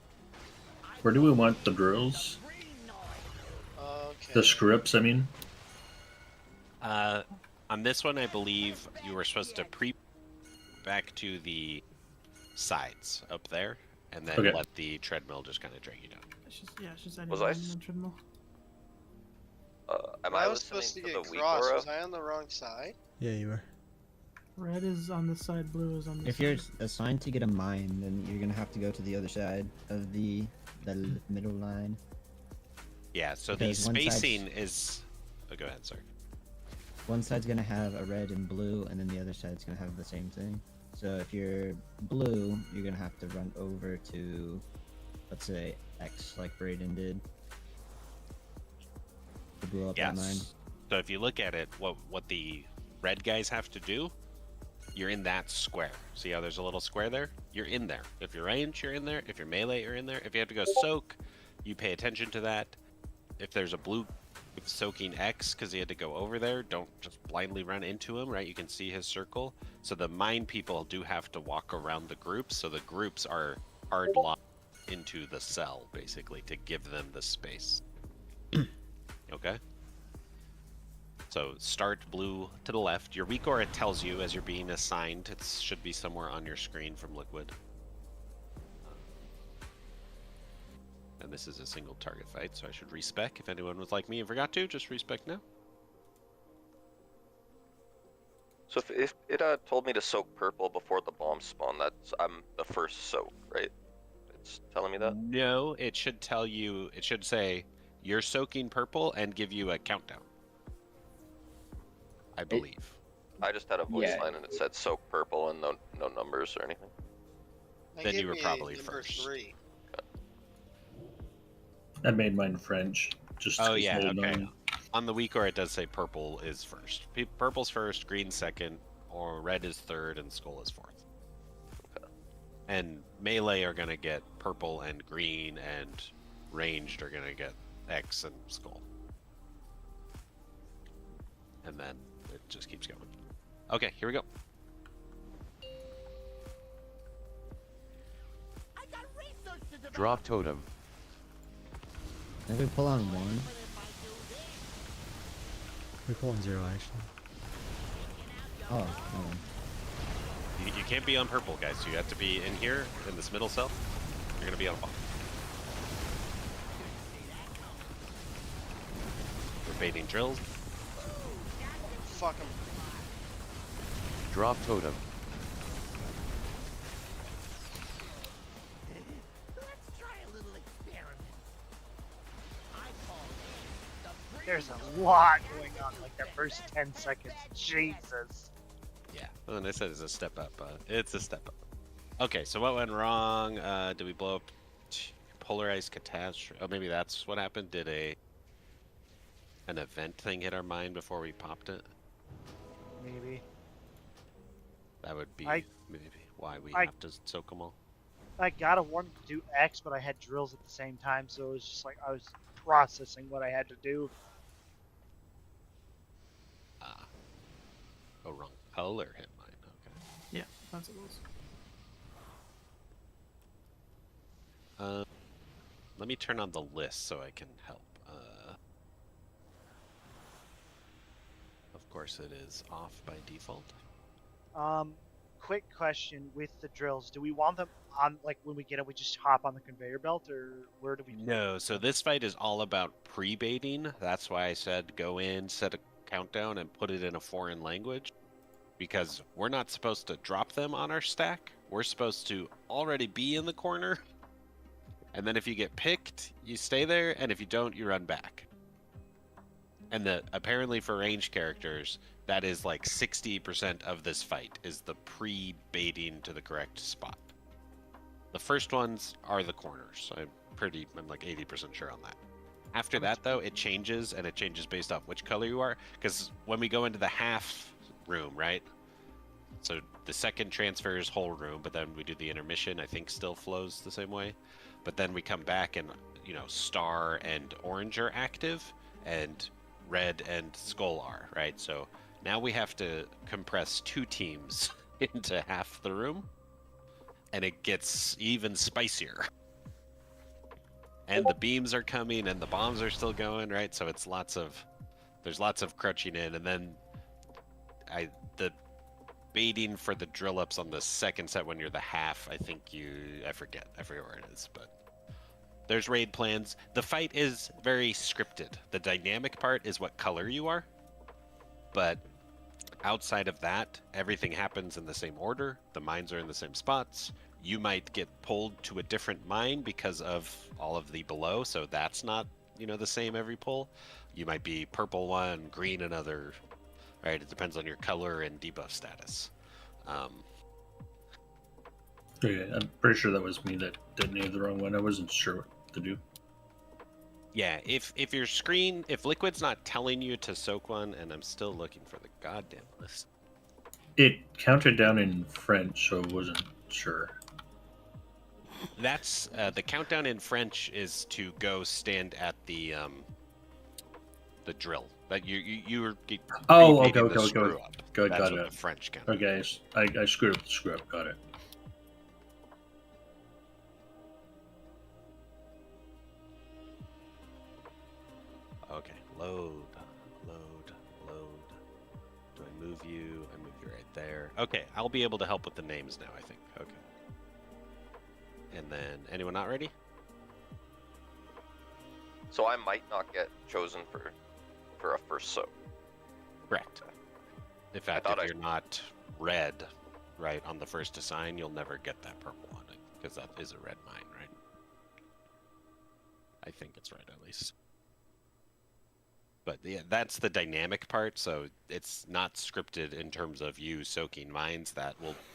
Where do we want the drills? Okay. The scripts, I mean? On this one, I believe you were supposed to back to the sides up there, and then Okay. let the treadmill just kind of drag you down. It's just, yeah, it's just Was anyone on the treadmill. Am I I was listening supposed to to get the cross. Weekora? Was I on the wrong side? Yeah, you were. Red is on this side, blue is on this If side. you're assigned to get a mine, then you're gonna have to go to the other side of the middle line. Yeah, so Because the one side's- spacing is... Oh, go ahead, sorry. One side's gonna have a red and blue, and then the other side's gonna have the same thing. So if you're blue, you're gonna have to run over to, let's say, X, like Brayden did, to blow up that mine. Yes. So if you look at it, what the red guys have to do, you're in that square. See how there's a little square there? You're in there. If you're range, you're in there. If you're melee, you're in there. If you have to go soak, you pay attention to that. If there's a blue with soaking X because he had to go over there, don't just blindly run into him, right? You can see his circle. So the mine people do have to walk around the groups. So the groups are hard locked into the cell, basically, to give them the space. Okay? So start blue to the left. Your weak aura tells you as you're being assigned. It should be somewhere on your screen from Liquid. And this is a single target fight, so I should respec. If anyone was like me and forgot to, just respec now. So if it told me to soak purple before the bomb spawn, that's I'm the first soak, right? It's telling me that? No, it should tell you, it should say, you're soaking purple and give you a countdown. I believe. I just had a voice Yeah. line and it said soak purple and no numbers or anything. They Then gave you were me probably number first. 3. I made mine French. Just Oh 'cause yeah, hold okay. on. On the weak aura, it does say purple is first. Purple's first, green second, or red is third, and skull is fourth. And melee are gonna get purple and green, and ranged are gonna get X and skull. And then it just keeps going. Okay, here we go. Drop totem. If we pull on one, We pull on 0 actually. oh, You can't be on purple, guys. You have to be in here, in this middle cell. You're gonna be on ball. We're baiting drills. Fuck him. Drop totem. There's a lot going on like that first 10 seconds. Jesus. Yeah, well, and I said it's a step up. It's a step up. Okay, so what went wrong? Did we blow up polarized catastrophe? Oh, maybe that's what happened. Did an event thing hit our mind before we popped it? Maybe. That would be I- maybe why we I- have to soak them all. I got a warning to do X, but I had drills at the same time, so it was just like I was processing what I had to do. Oh, wrong color hit mine. Okay. Yeah, that's what it was. Let me turn on the list so I can help. Of course, it is off by default. Quick question with the drills: do we want them on like when we get them? We just hop on the conveyor belt, or where do we? No, so this fight is all about pre-baiting. That's why I said go in, set a countdown, and put it in a foreign language. Because we're not supposed to drop them on our stack. We're supposed to already be in the corner. And then if you get picked, you stay there, and if you don't, you run back. And apparently for ranged characters, that is like 60% of this fight, is the pre-baiting to the correct spot. The first ones are the corners. I'm like 80% sure on that. After that, though, it changes, and it changes based off which color you are. Because when we go into the half room, right? So the second transfer is whole room, but then we do the intermission, I think still flows the same way. But then we come back and, star and orange are active, and red and skull are, right? So now we have to compress 2 teams into half the room, and it gets even spicier. And the beams are coming, and the bombs are still going, right? So it's there's lots of crouching in, and then the baiting for the drill ups on the second set when you're the half, I forget where it is, but There's raid plans. The fight is very scripted. The dynamic part is what color you are. But outside of that, everything happens in the same order. The mines are in the same spots. You might get pulled to a different mine because of all of the below, so that's not, the same every pull. You might be purple one, green another, right? It depends on your color and debuff status. Yeah, I'm pretty sure that was me that detonated the wrong one. I wasn't sure what to do. Yeah, if your screen, if Liquid's not telling you to soak one, and I'm still looking for the goddamn list. It counted down in French, so I wasn't sure. That's the countdown in French is to go stand at the drill. That you were. Oh, okay, the okay, screw okay. up. Good, That's got what it. the French count. Okay, I screwed up the screw up. Got it. Okay, load. Do I move you? I move you right there. Okay, I'll be able to help with the names now, I think. Okay. And then, anyone not ready? So I might not get chosen for a first soak. Correct. In fact, if you're not red, right, on the first assign, you'll never get that purple on it, because that is a red mine, right? I think it's right, at least. But yeah, that's the dynamic part, so it's not scripted in terms of you soaking mines.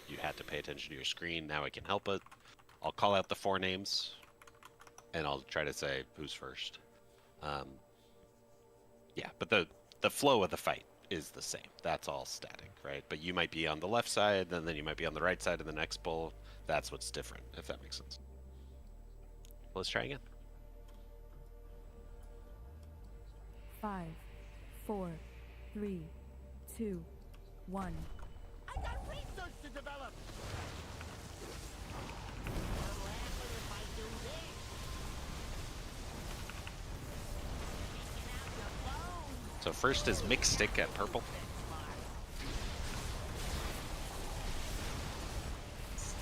You had to pay attention to your screen. Now I can help it. I'll call out the 4 names, and I'll try to say who's first. Yeah, but the flow of the fight is the same. That's all static, right? But you might be on the left side, and then you might be on the right side of the next pull. That's what's different, if that makes sense. Let's try again. 5, 4, 3, 2, 1. I got research to develop. So first is Mixed Stick at purple.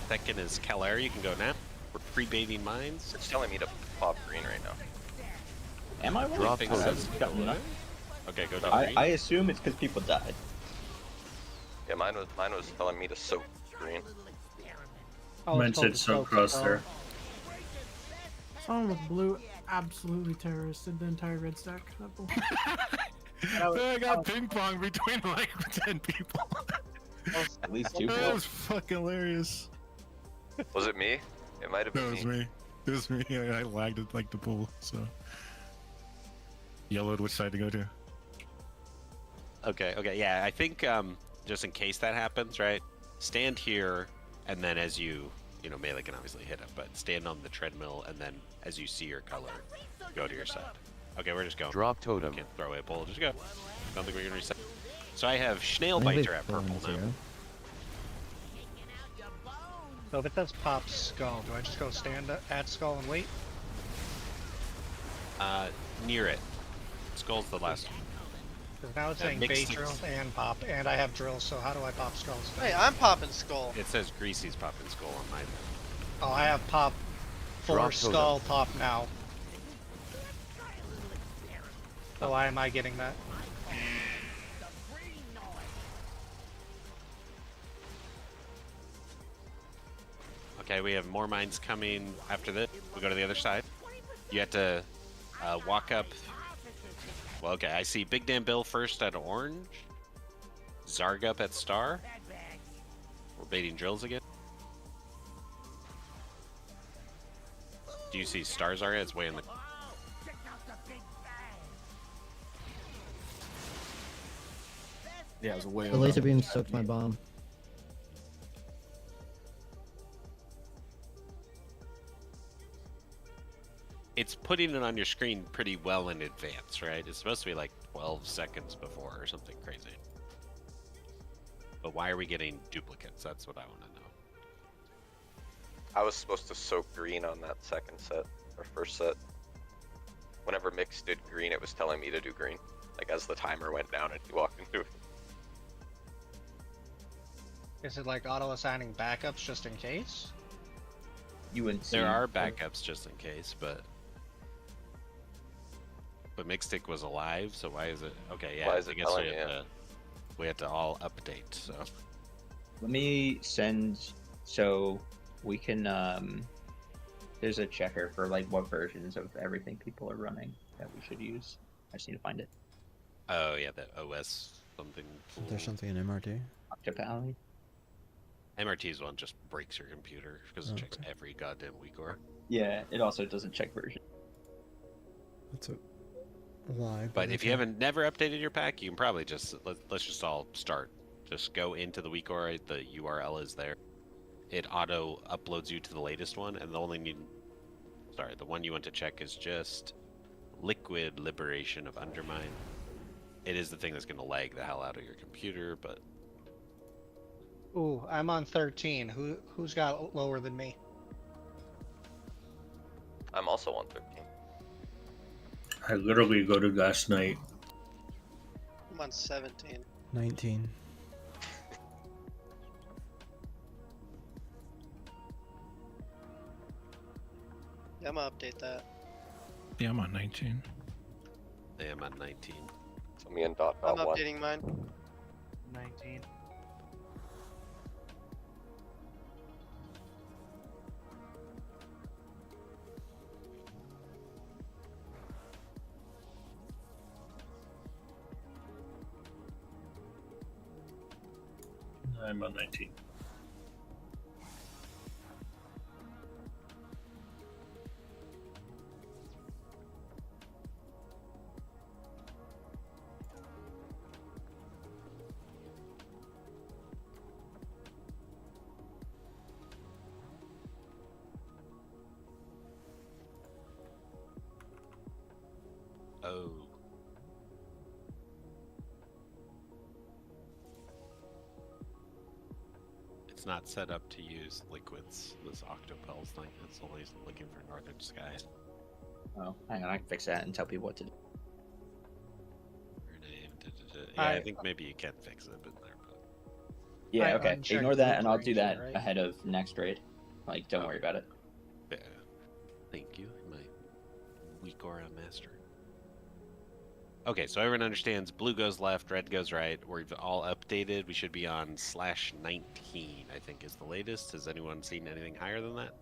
Second is Calar. You can go now. We're pre-baiting mines. It's telling me to pop green right now. Am I Drop wrong? says Go blue. left. Okay, go to green. I assume it's because people died. Yeah, mine was telling me to soak green. Mine said soak cross there. Someone with blue absolutely terroristed the entire red stack. That bull. I got ping pong between like 10 people. At least 2 That was fucking hilarious. Was it me? It might have been No, it was me. It was me. I lagged it like the pool, so. Yellowed which side to go to. Okay, yeah, I think just in case that happens, right? Stand here, and then as you melee can obviously hit it, but stand on the treadmill, and then as you see your color, go to your side. Okay, we're just going. Drop totem. Can't throw away a pull, just go. Don't think we're gonna reset. So I have Snailbiter at purple now. So if it does pop skull, do I just go stand at skull and wait? Near it. Skull's the last one. Because now it's saying mixed bait sticks. drill and pop, and I have drill, so how do I pop skulls? Hey, I'm popping skull. It says Greasy's popping skull on mine. Oh, I have pop for Drop skull pop now. So why am I getting that? Okay, we have more mines coming after this. We go to the other side. You have to walk up. Well, okay, I see Big Damn Bill first at orange. Zarg up at star. We're baiting drills again. Do you see star Zarga? It's way in the... Yeah, it was way The laser beam soaked my bomb. It's putting it on your screen pretty well in advance, right? It's supposed to be like 12 seconds before or something crazy. But why are we getting duplicates? That's what I want to know. I was supposed to soak green on that second set, or first set. Whenever Mix did green, it was telling me to do green. Like as the timer went down and he walked into it. Is it like auto assigning backups just in case? You wouldn't see. There are backups just in case, but But Mixstick was alive, so why is it? Okay, yeah. Why is I it guess telling we you? have to. We have to all update. So. Let me send so we can there's a checker for like what versions of everything people are running that we should use. I just need to find it. Oh yeah, the OS something. Is there something in MRT? Octopally. MRT's one just breaks your computer because it checks Okay. every goddamn weekor. Yeah, it also doesn't check version. That's a lie. But if okay. you haven't never updated your pack, you can probably just let's just all start. Just go into the weekor. The URL is there. It auto uploads you to the latest one, and the one you want to check is just Liquid Liberation of Undermine. It is the thing that's going to lag the hell out of your computer, but Ooh, I'm on 13. Who's got lower than me? I'm also on 13. I literally go to last night. I'm on 17. 19. Yeah, I'm gonna update that. Yeah, I'm on 19. I am on 19. So me and Dot I'm got one. updating mine. 19. I'm on 19. Oh. It's not set up to use liquids, this Octopel's thing. It's only looking for northern skies. Oh, hang on, I can fix that and tell people what to do. Yeah, I think maybe you can fix it, but Yeah, I okay. unchecked Ignore that, and I'll group do that arrangement, right? ahead of next raid. Like, don't worry about it. yeah. Thank you, my Weekora master. Okay, so everyone understands blue goes left, red goes right. We've all updated. We should be on /19, I think is the latest. Has anyone seen anything higher than that?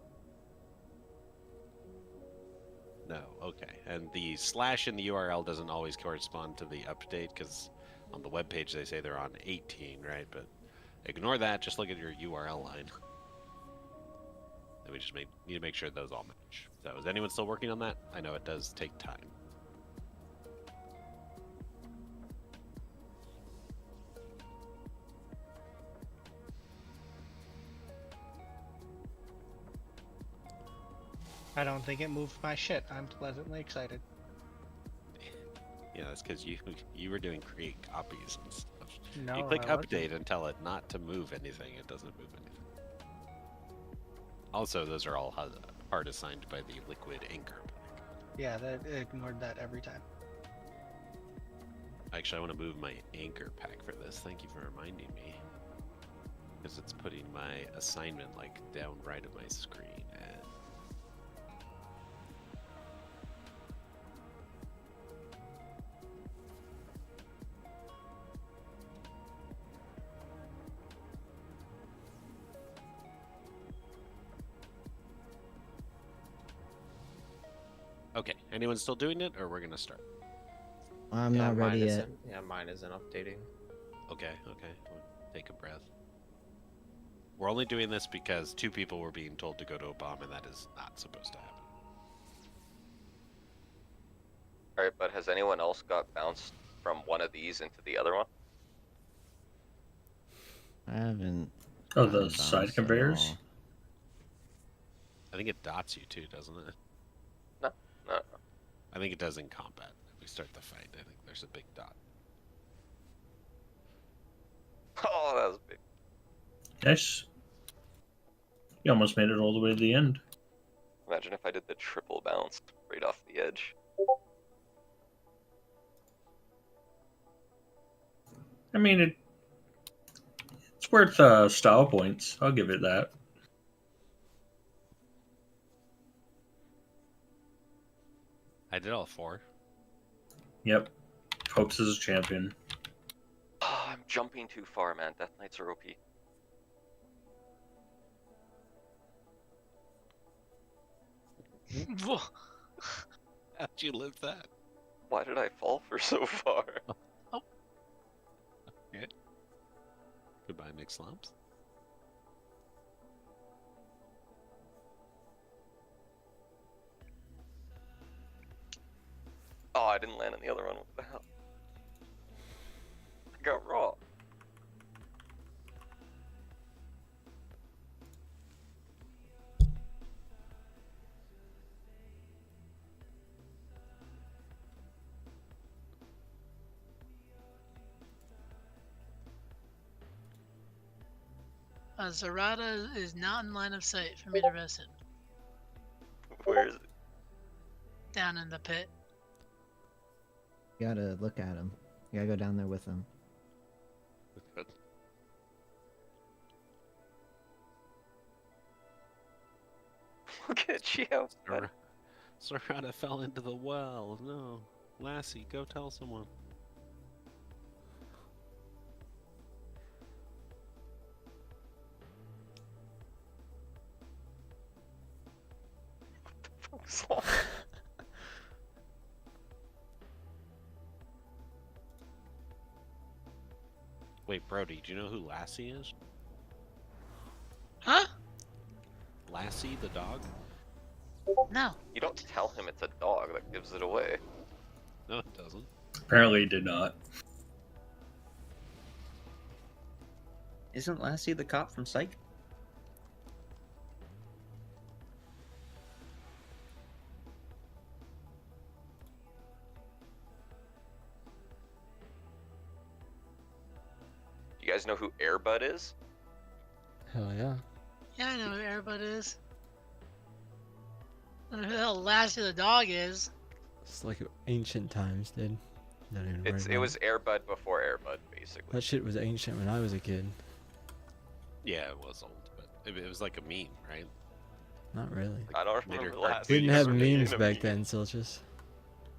No, okay. And the slash in the URL doesn't always correspond to the update because on the web page they say they're on 18, right? But ignore that. Just look at your URL line. And we just need to make sure those all match. So is anyone still working on that? I know it does take time. I don't think it moved my shit. I'm pleasantly excited. Yeah, that's because you were doing create copies and stuff. No, you click I wasn't. update and tell it not to move anything. It doesn't move anything. Also, those are all hard assigned by the liquid anchor pack. Yeah, that ignored that every time. Actually, I want to move my anchor pack for this. Thank you for reminding me. Because it's putting my assignment like down right of my screen. And okay, anyone still doing it, or we're gonna start? I'm not ready yet. Yeah, mine isn't updating. Okay, we'll take a breath. We're only doing this because 2 people were being told to go to a bomb, and that is not supposed to happen. Alright, but has anyone else got bounced from one of these into the other one? I haven't. Oh, I the haven't side bounced at conveyors? all. I think it dots you too, doesn't it? No. I think it does in combat. If we start the fight, I think there's a big dot. Oh, that was big. Nice. You almost made it all the way to the end. Imagine if I did the triple bounce right off the edge. I mean, it's worth style points. I'll give it that. I did all 4. Yep. Hopes is a champion. I'm jumping too far, man. Death Knights are OP. How'd you live that? Why did I fall for so far? Okay. Goodbye, mixed slumps. Oh, I didn't land on the other one. What the hell? I got raw. Zarada is not in line of sight for me to rest him. Where is it? Down in the pit. You gotta look at him. You gotta go down there with him. Look at you. Sorana fell into the well. No. Lassie, go tell someone. Wait, Brody, do you know who Lassie is? Huh? Lassie, the dog? No. You don't tell him it's a dog. That gives it away. No, it doesn't. Apparently, he did not. Isn't Lassie the cop from Psych? You guys know who Airbud is? Hell yeah. Yeah, I know who Airbud is. I don't know who the hell Lassie the dog is. It's like ancient times, dude. Don't even worry It about was Airbud before Airbud, basically. That shit was ancient when I was a kid. Yeah, it was old, but it was like a meme, right? Not really. I don't Later remember cartoons Lassie. We didn't have were made memes in a back meme. then, Silchus.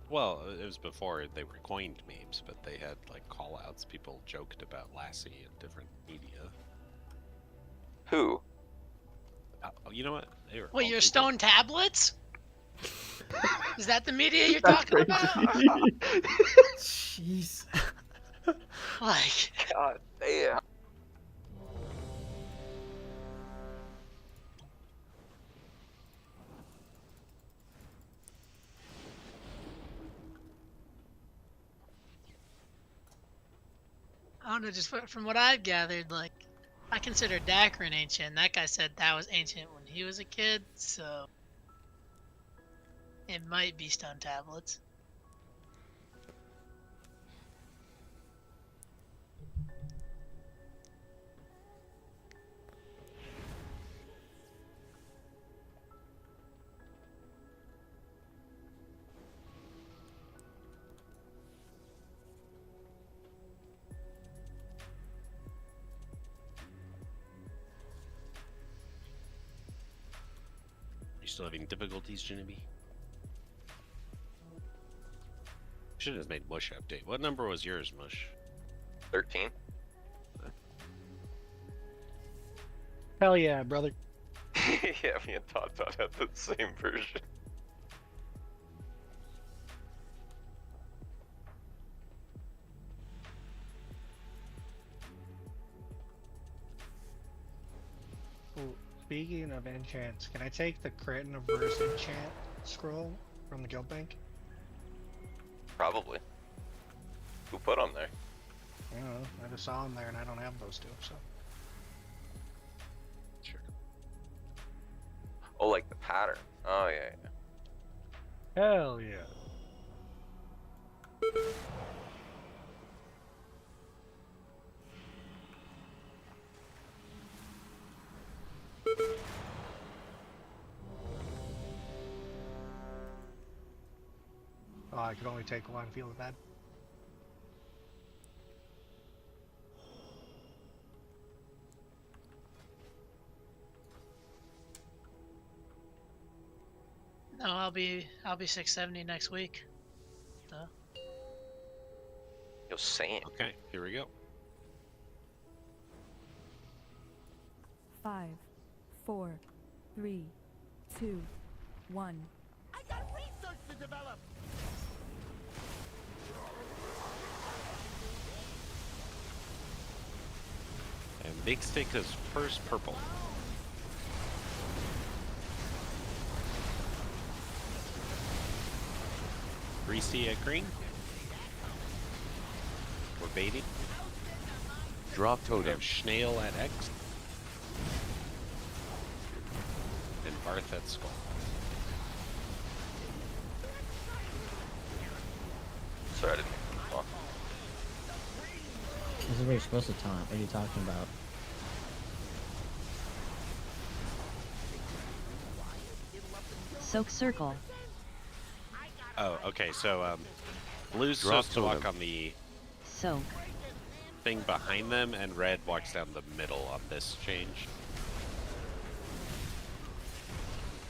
Well, it was before they were coined memes, but they had like call-outs. People joked about Lassie in different media. Who? Oh, you know what? They were What, all your people- stone tablets? Is that the media you're talking about? Jeez. Like, God damn. I don't know, just from what I've gathered, like, I consider Dacron ancient. That guy said that was ancient when he was a kid, so it might be stone tablets. You still having difficulties, Jimmy? Should have made Mush update. What number was yours, Mush? 13. Hell yeah, brother. Yeah, me and Todd had the same version. Ooh, speaking of enchants, can I take the crit and reverse enchant scroll from the guild bank? Probably. Who put them there? I don't know. I just saw them there and I don't have those two, so. Sure. Oh, like the pattern. Oh, yeah, yeah. Hell yeah. Oh, I could only take one, feeling bad. No, I'll be 670 next week. So Yo, Sam. Okay, here we go. 5, 4, 3, 2, 1. I got research to develop. And Big Stick is first purple. Greasy at green. We're baiting. Drop We totem. have Schnail at X. And Barth at Skull. Sorry, I didn't. Oh. This is where you're supposed to taunt. What are you talking about? Soak circle. Oh, okay, so blue's Drop supposed to walk totem. on the Soak. thing behind them, and red walks down the middle on this change.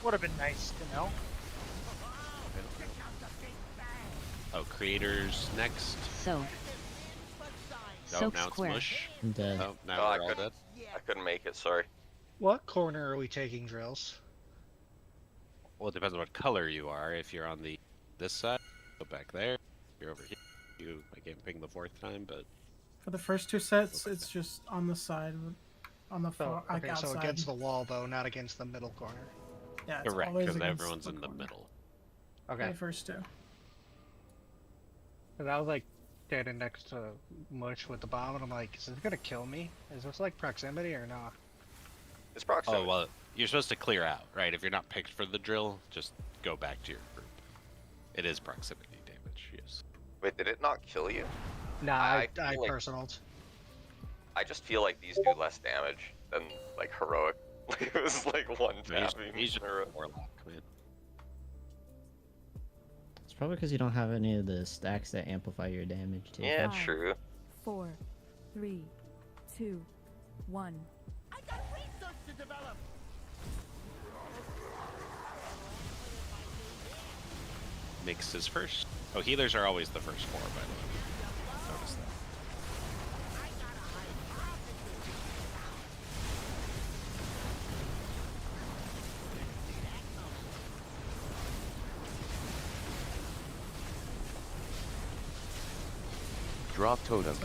Would have been nice to know. Oh, creators next. Soak. Oh, Soak now square. it's mush. I'm dead. Oh, now Oh, I we're all couldn't. dead. I couldn't make it. Sorry. What corner are we taking, Drills? Well, it depends on what color you are. If you're on this side, go back there. If you're over here. I can't ping the fourth time, but For the first two sets, it's just on the side, on the So, far, like okay, so outside. against the wall, though, not against the middle corner. Yeah, it's correct, always because against everyone's the in the corner. middle. For Okay. the first two. Because I was like standing next to Mush with the bomb, and I'm like, is this gonna kill me? Is this like proximity or not? It's proximity. Oh, well, you're supposed to clear out, right? If you're not picked for the drill, just go back to your group. It is proximity damage, yes. Wait, did it not kill you? Nah, I I feel like- personaled. I just feel like these do less damage than like heroic. Like it was like one tap. He's just Warlock, man. It's probably because you don't have any of the stacks that amplify your damage, too. Yeah, Five. true. 4, 3, 2, 1. I got research to develop. Mix is first. Oh, healers are always the first 4, by the way. Notice that. Drop totem.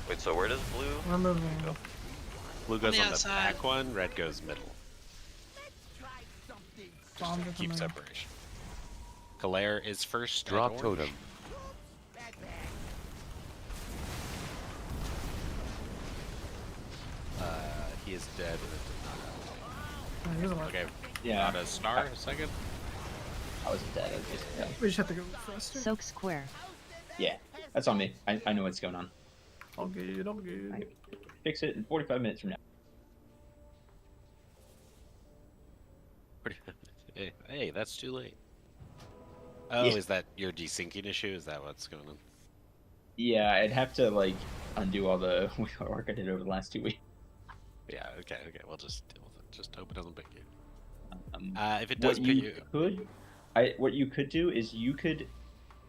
Wait, so where does blue? We're moving. go? Blue goes the on the outside. back one, red goes middle. Bombs are Keep coming. separation. Kalair is first. at Drop orange. totem. He is dead. Oh, he doesn't work. Okay, Yeah. not a star, a second. I wasn't dead. I was just, We just have to go faster. Soak square. yeah, that's on me. I know what's going on. All good, all good. I fix it in 45 minutes from now. Hey, that's too late. Oh, Yeah. is that your desyncing issue? Is that what's going on? Yeah, I'd have to like undo all the work I did over the last 2 weeks. Yeah, okay. We'll just deal with it. Just hope it doesn't pick you. If it What does pick you, what you could do is you could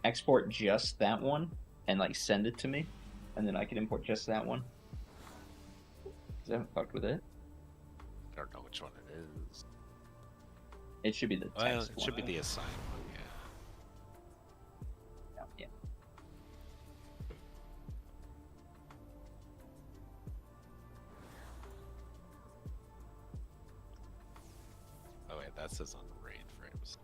export just that one and like send it to me, and then I could import just that one. 'Cause I haven't fucked with it. I don't know which one it is. It should be the text Well, it should be one. the assigned one, yeah. Yeah. Oh wait, that says on raid frames.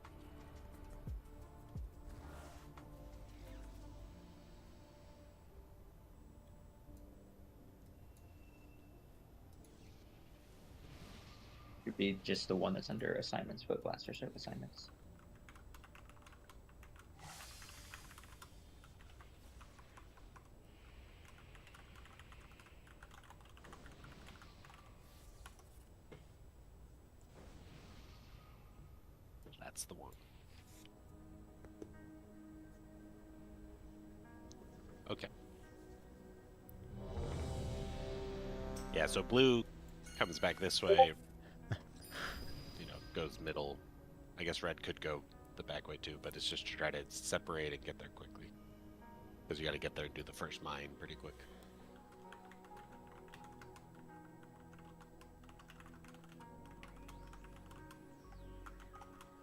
Should be just the one that's under assignments for the blaster serve assignments. That's the one. Okay. Yeah, so blue comes back this way, goes middle. I guess red could go the back way too, but it's just to try to separate and get there quickly. Because you got to get there and do the first mine pretty quick.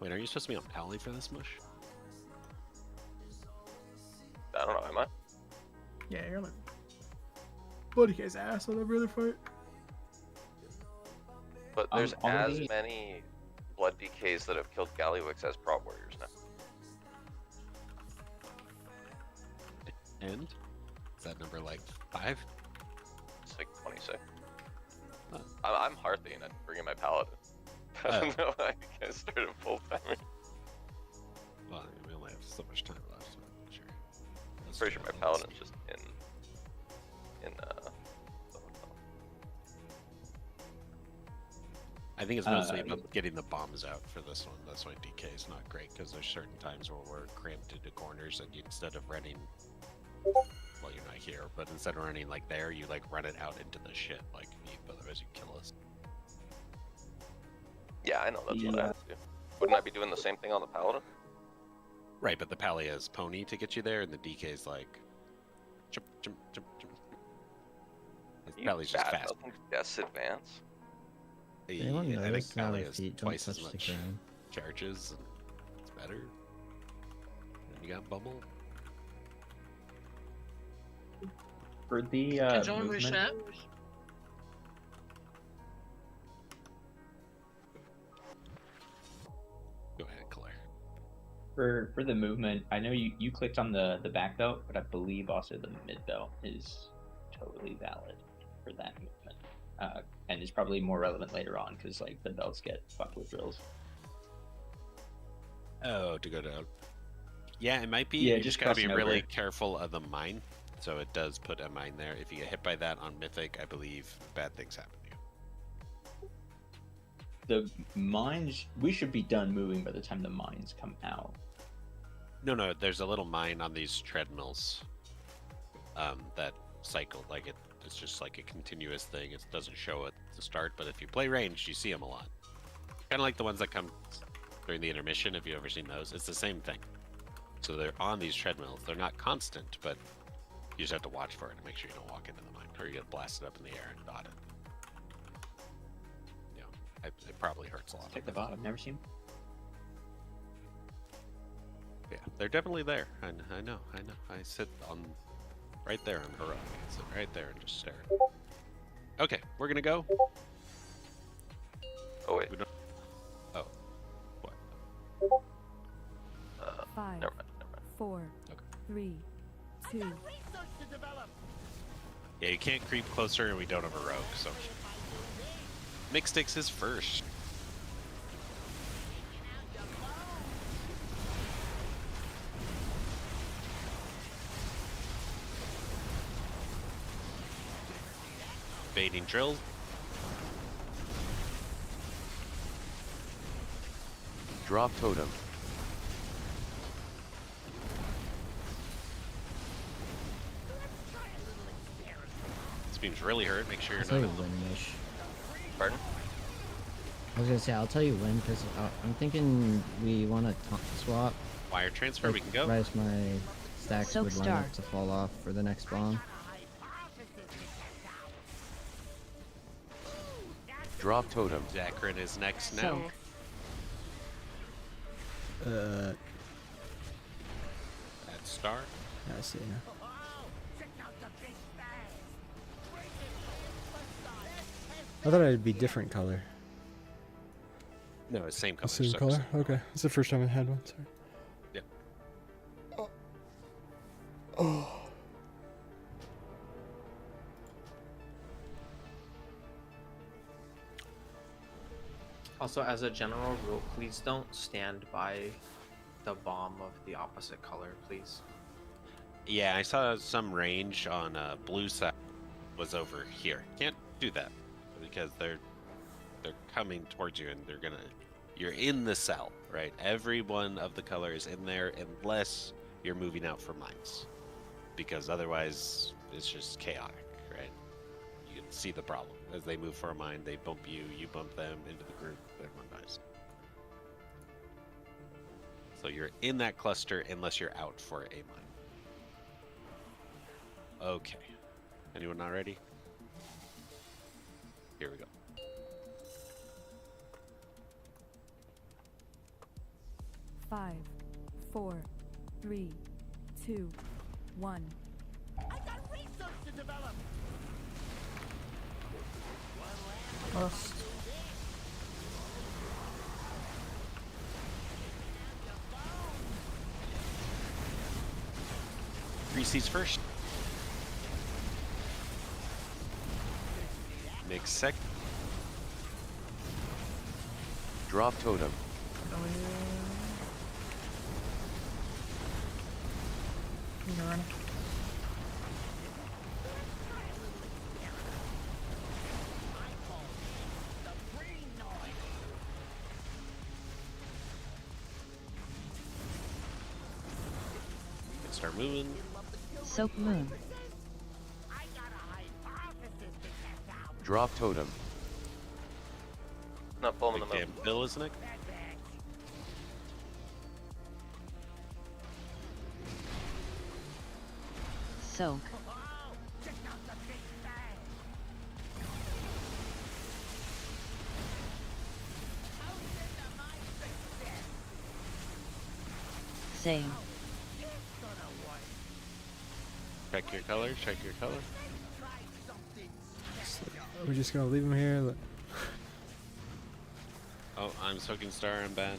Wait, are you supposed to be on Pally for this mush? I don't know, am I? Yeah, you're like bloody guy's ass on every other fight. But there's as already- many blood DKs that have killed Gallywix as Prot Warriors now. And? Is that number like 5? It's like 26. I'm Hearthy and I'm bringing my Paladin. I don't know why you guys started full timing. Well, we only have so much time left, so sure. I'm pretty sure my Paladin's just in I think it's mostly about getting the bombs out for this one. That's why DK is not great, because there's certain times where we're cramped into corners, and instead of running, well, you're not here, but instead of running like there, you like run it out into the shit, like otherwise you kill us. Yeah, I know that's what I have to do. Wouldn't I be doing the same thing on the Paladin? Right, but the Pally has Pony to get you there, and the DK is like, jump, jump, jump, jump. The Pally's just fast. Death's Advance. Anyone I think notice how Pally our has feet don't twice as touch the much ground? charges, and it's better. And you got Bubble. For the Can someone movement, reset? Go ahead, Claire. for the movement, I know you clicked on the back belt, but I believe also the mid belt is totally valid for that movement, and is probably more relevant later on because like the belts get fucked with drills. Oh, to go down. Yeah, it might be. Yeah, you just just gotta be crossing really over. careful of the mine. So it does put a mine there. If you get hit by that on Mythic, I believe bad things happen to you. The mines, we should be done moving by the time the mines come out. No, there's a little mine on these treadmills that cycle. Like it's just like a continuous thing. It doesn't show at the start, but if you play ranged, you see them a lot. Kind of like the ones that come during the intermission. If you've ever seen those, it's the same thing. So they're on these treadmills. They're not constant, but you just have to watch for it and make sure you don't walk into the mine, or you get blasted up in the air and dot it. You know, it probably hurts a lot. Check the bot. I've never seen. Yeah, they're definitely there. I know. I sit on right there on Heroic. I sit right there and just stare. Okay, we're gonna go. Oh wait. We don't... Oh, what? 5, never mind. 4, 3, 2. Yeah, you can't creep closer, and we don't have a rogue, so Mix Stix is first. Baiting drills. Drop totem. This beam's really hurt. Make sure I'll you're tell not you in the... when, Mish. Pardon? I was gonna say, I'll tell you when, because I'm thinking we want to swap. Wire transfer, we can go. Otherwise my stacks Soak would line star. up to fall off for the next bomb. Drop totem. Zakrin is next now. Soak. That's Star. I see now. I thought it'd be different color. No, it's same color. Same so- color? Okay. It's the first time I had one, sorry. Yep. Oh. Also, as a general rule, please don't stand by the bomb of the opposite color, please. Yeah, I saw some range on blue side was over here. Can't do that because they're coming towards you and you're in the cell, right? Every one of the colors in there unless you're moving out for mines, because otherwise it's just chaotic, right? You get see the problem. As they move for a mine, they bump you, you bump them into the group, everyone dies. So you're in that cluster unless you're out for a mine. Okay. Anyone not ready? Here we go. Five, 4, 3, 2, 1. Lost. Reese's first. Mix sec. Drop totem. Oh, yeah. You can run. Start moving. Soak moon. Drop totem. Not bomb in the middle. Damn Bill, isn't it? Soak. Same. Check your color, check your color. Are we just gonna leave him here? Oh, I'm soaking star, I'm bad.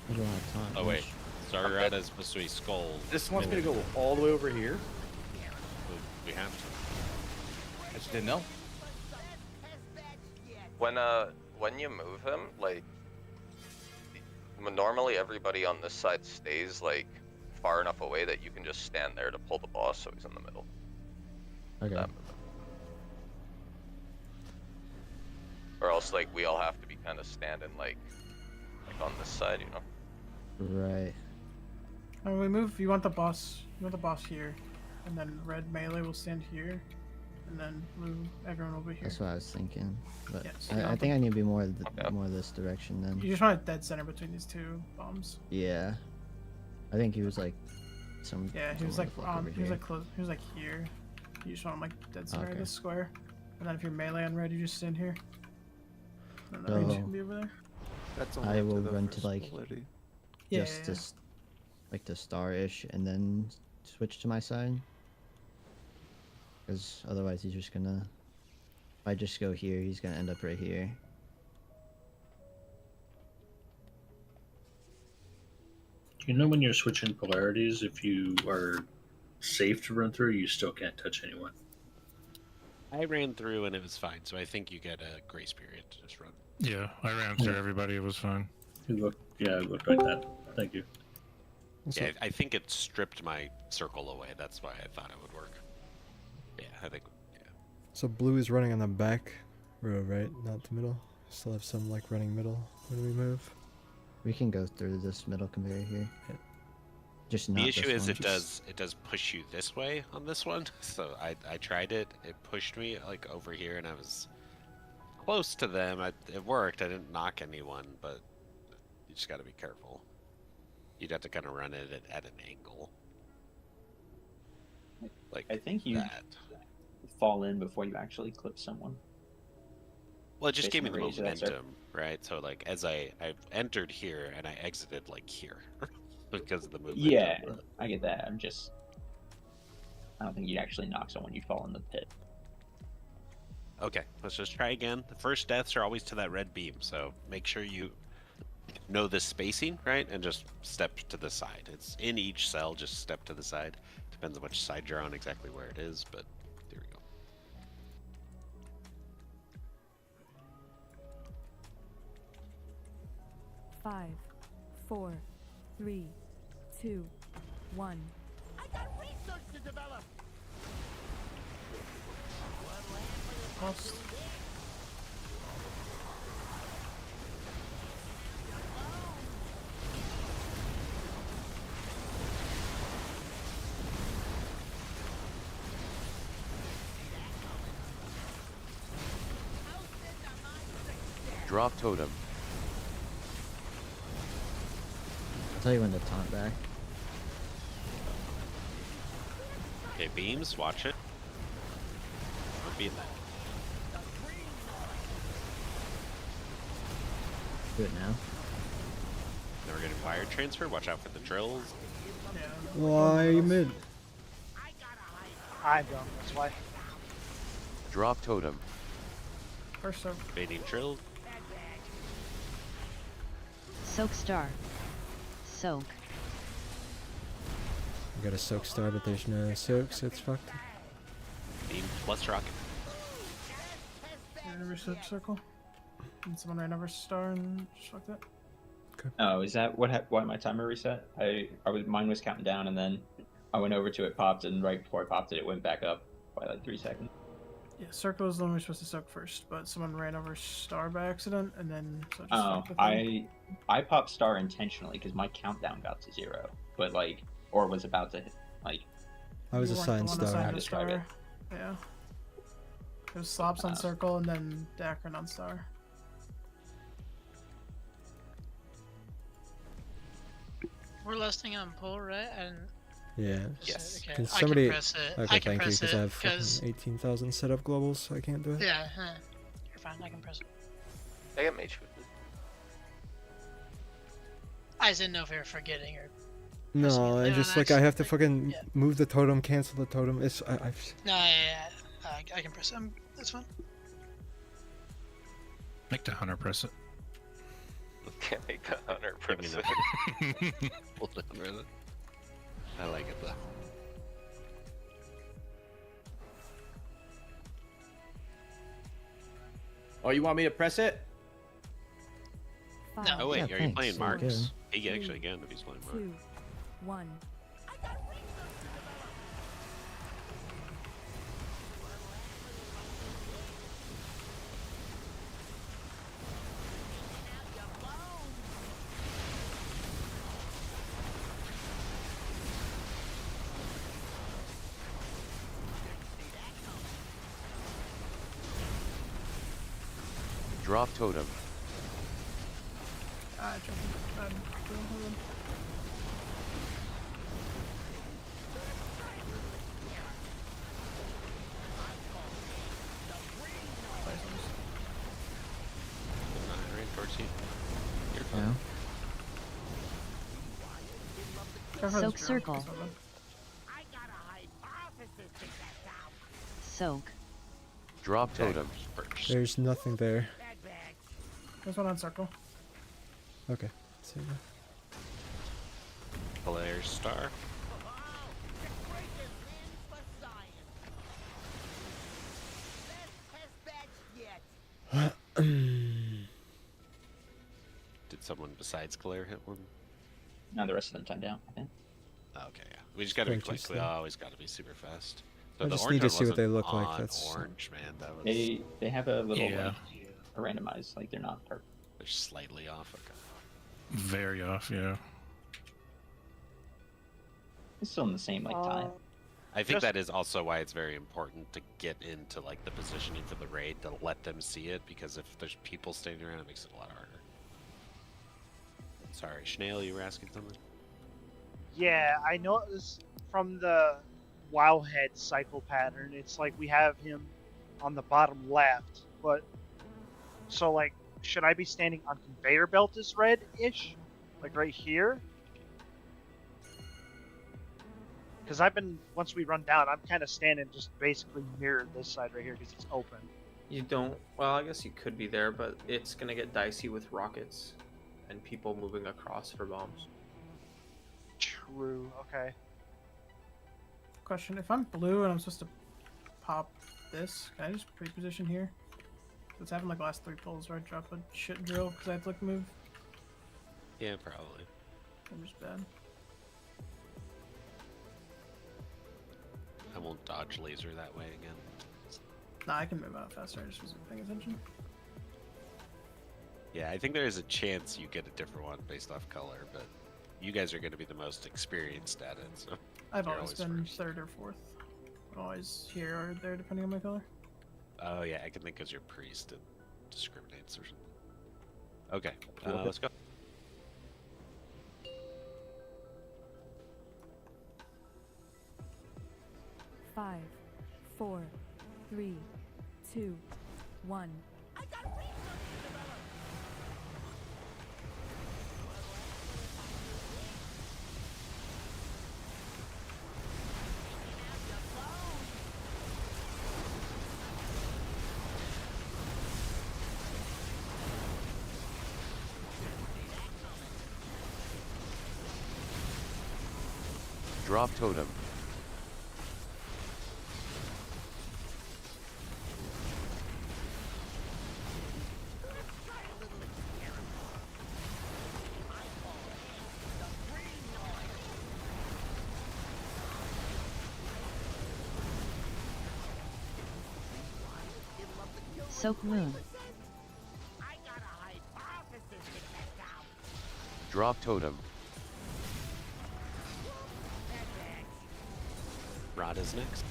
I don't have time. Oh wait, Star Red is supposed to be skull. This wants me to go all the way over here? We have to. I just didn't know. When you move him, like, normally everybody on this side stays, like, far enough away that you can just stand there to pull the boss so he's in the middle. Okay. Or else, like, we all have to be kind of standing, like on this side, you know? Right. When we move, you want the boss here, and then red melee will stand here, and then blue, everyone will be here. That's what I was thinking. But Yes, I think I need to be more more this direction then. You just want a dead center between these two bombs. Yeah. I think he was like some. Yeah, he was like over he was here. like close. He was like here. You just want him like dead center of Okay. this square, and then if you're melee on red, you just stand here. And the So, range can be over there. That's I will run to like Yeah, just yeah, this, like the star-ish, and then switch to my side. Because otherwise he's just gonna. If I just go here, he's gonna end up right here. Do you know when you're switching polarities, if you are safe to run through, you still can't touch anyone? I ran through and it was fine, so I think you get a grace period to just run. Yeah, I ran through everybody. It was fine. It looked like that. Thank you. Yeah, I think it stripped my circle away. That's why I thought it would work. Yeah, I think. Yeah. So blue is running on the back row, right? Not the middle. Still have some like running middle when we move. We can go through this middle conveyor here. Yeah. Just not The issue this is one. it does push you this way on this one. So I tried it. It pushed me like over here, and I was close to them. It worked. I didn't knock anyone, but you just got to be careful. You'd have to kind of run it at an angle. Like I think you that. fall in before you actually clip someone. Well, it just gave me the Based on range, that's momentum, right? So like as I entered here and I exited like here because of the movement. Yeah, I get that. I don't think you'd actually knock someone. You'd fall in the pit. Okay, let's just try again. The first deaths are always to that red beam, so make sure you know the spacing, right? And just step to the side. It's in each cell, just step to the side. Depends on which side you're on, exactly where it is, but there we go. Five, 4, 3, 2, 1. Lost. Drop totem. I'll tell you when to taunt back. Okay, beams, watch it. Don't be in that. Do it now. Then we're getting wire transfer. Watch out for the drills. Why are you mid? I don't. That's why. Drop totem. First up. Baiting drilled. Soak star. Soak. I got a soak star, but there's no soak, so it's fucked. Beam plus rocket. Ran over circle. And someone ran over star and just fucked it. Oh, is that why my timer reset? Mine was counting down, and then I went over to it, popped, and right before I popped it, it went back up by like 3 seconds. Yeah, circle is the one we're supposed to soak first, but someone ran over star by accident, and then so it just Oh, fucked the thing. I popped star intentionally because my countdown got to 0, but like, or was about to hit, like. I was You weren't assigned the one star. assigned How to to describe it. Yeah. It was slops on circle and then Dacron on star. We're listing on pull, right? And Yeah. Yes. Okay. Can I somebody? can press it. Okay, I can thank you, press because I it have fucking 18,000 set up globals, so I can't do it. yeah, you're fine. I can press it. I got mage food. I just didn't know if you were forgetting or. No, I No, just that's- like I have to fucking move the totem, cancel the totem. It's I've. No, yeah. I can press it. That's fine. Make the hunter press it. Can't make the hunter Give me press it. Hold on, really. I like it though. Oh, you want me to press it? Five, Oh wait, Yeah, are you thanks. playing So Marks? good. He actually can if he's playing Marks. 2, 1. Drop totem. I jumped. Right towards you. You're Yeah. Soak circle. Soak. Drop totem. There's nothing there. There's one on circle. Okay. See ya. Player star. Did someone besides Claire hit one? No, the rest of them timed down, I think. Okay, yeah. We just gotta be quick. We Interesting. always gotta be super fast. So I the just orange need to one see what they wasn't look like, on that's- orange, man. That was. They have a little Yeah. like a randomized, like they're not purple. They're slightly off. Okay. Very off, yeah. It's still in the same like time. I think Just- that is also why it's very important to get into like the positioning for the raid to let them see it, because if there's people standing around, it makes it a lot harder. Sorry, Schnail, you were asking something? Yeah, I noticed from the Wowhead cycle pattern, it's like we have him on the bottom left, but so like, should I be standing on conveyor belt is red-ish, like right here? Because I've been, once we run down, I'm kind of standing just basically mirrored this side right here because it's open. You don't. Well, I guess you could be there, but it's gonna get dicey with rockets and people moving across for bombs. True. Okay. Question: if I'm blue and I'm supposed to pop this, can I just pre-position here? What's happened like the last 3 pulls where I drop a shit drill because I have to like move. Yeah, probably. I'm just bad. I won't dodge laser that way again. Nah, I can move out faster. I just wasn't paying attention. Yeah, I think there is a chance you get a different one based off color, but you guys are going to be the most experienced at it, so. I've you're always been first. 3rd or 4th. Always here or there depending on my color. Oh yeah, I can think because you're priest and discriminates or something. Okay, let's go. Five, 4, 3, 2, 1. Drop totem. Soak moon. Drop totem. Rod is next.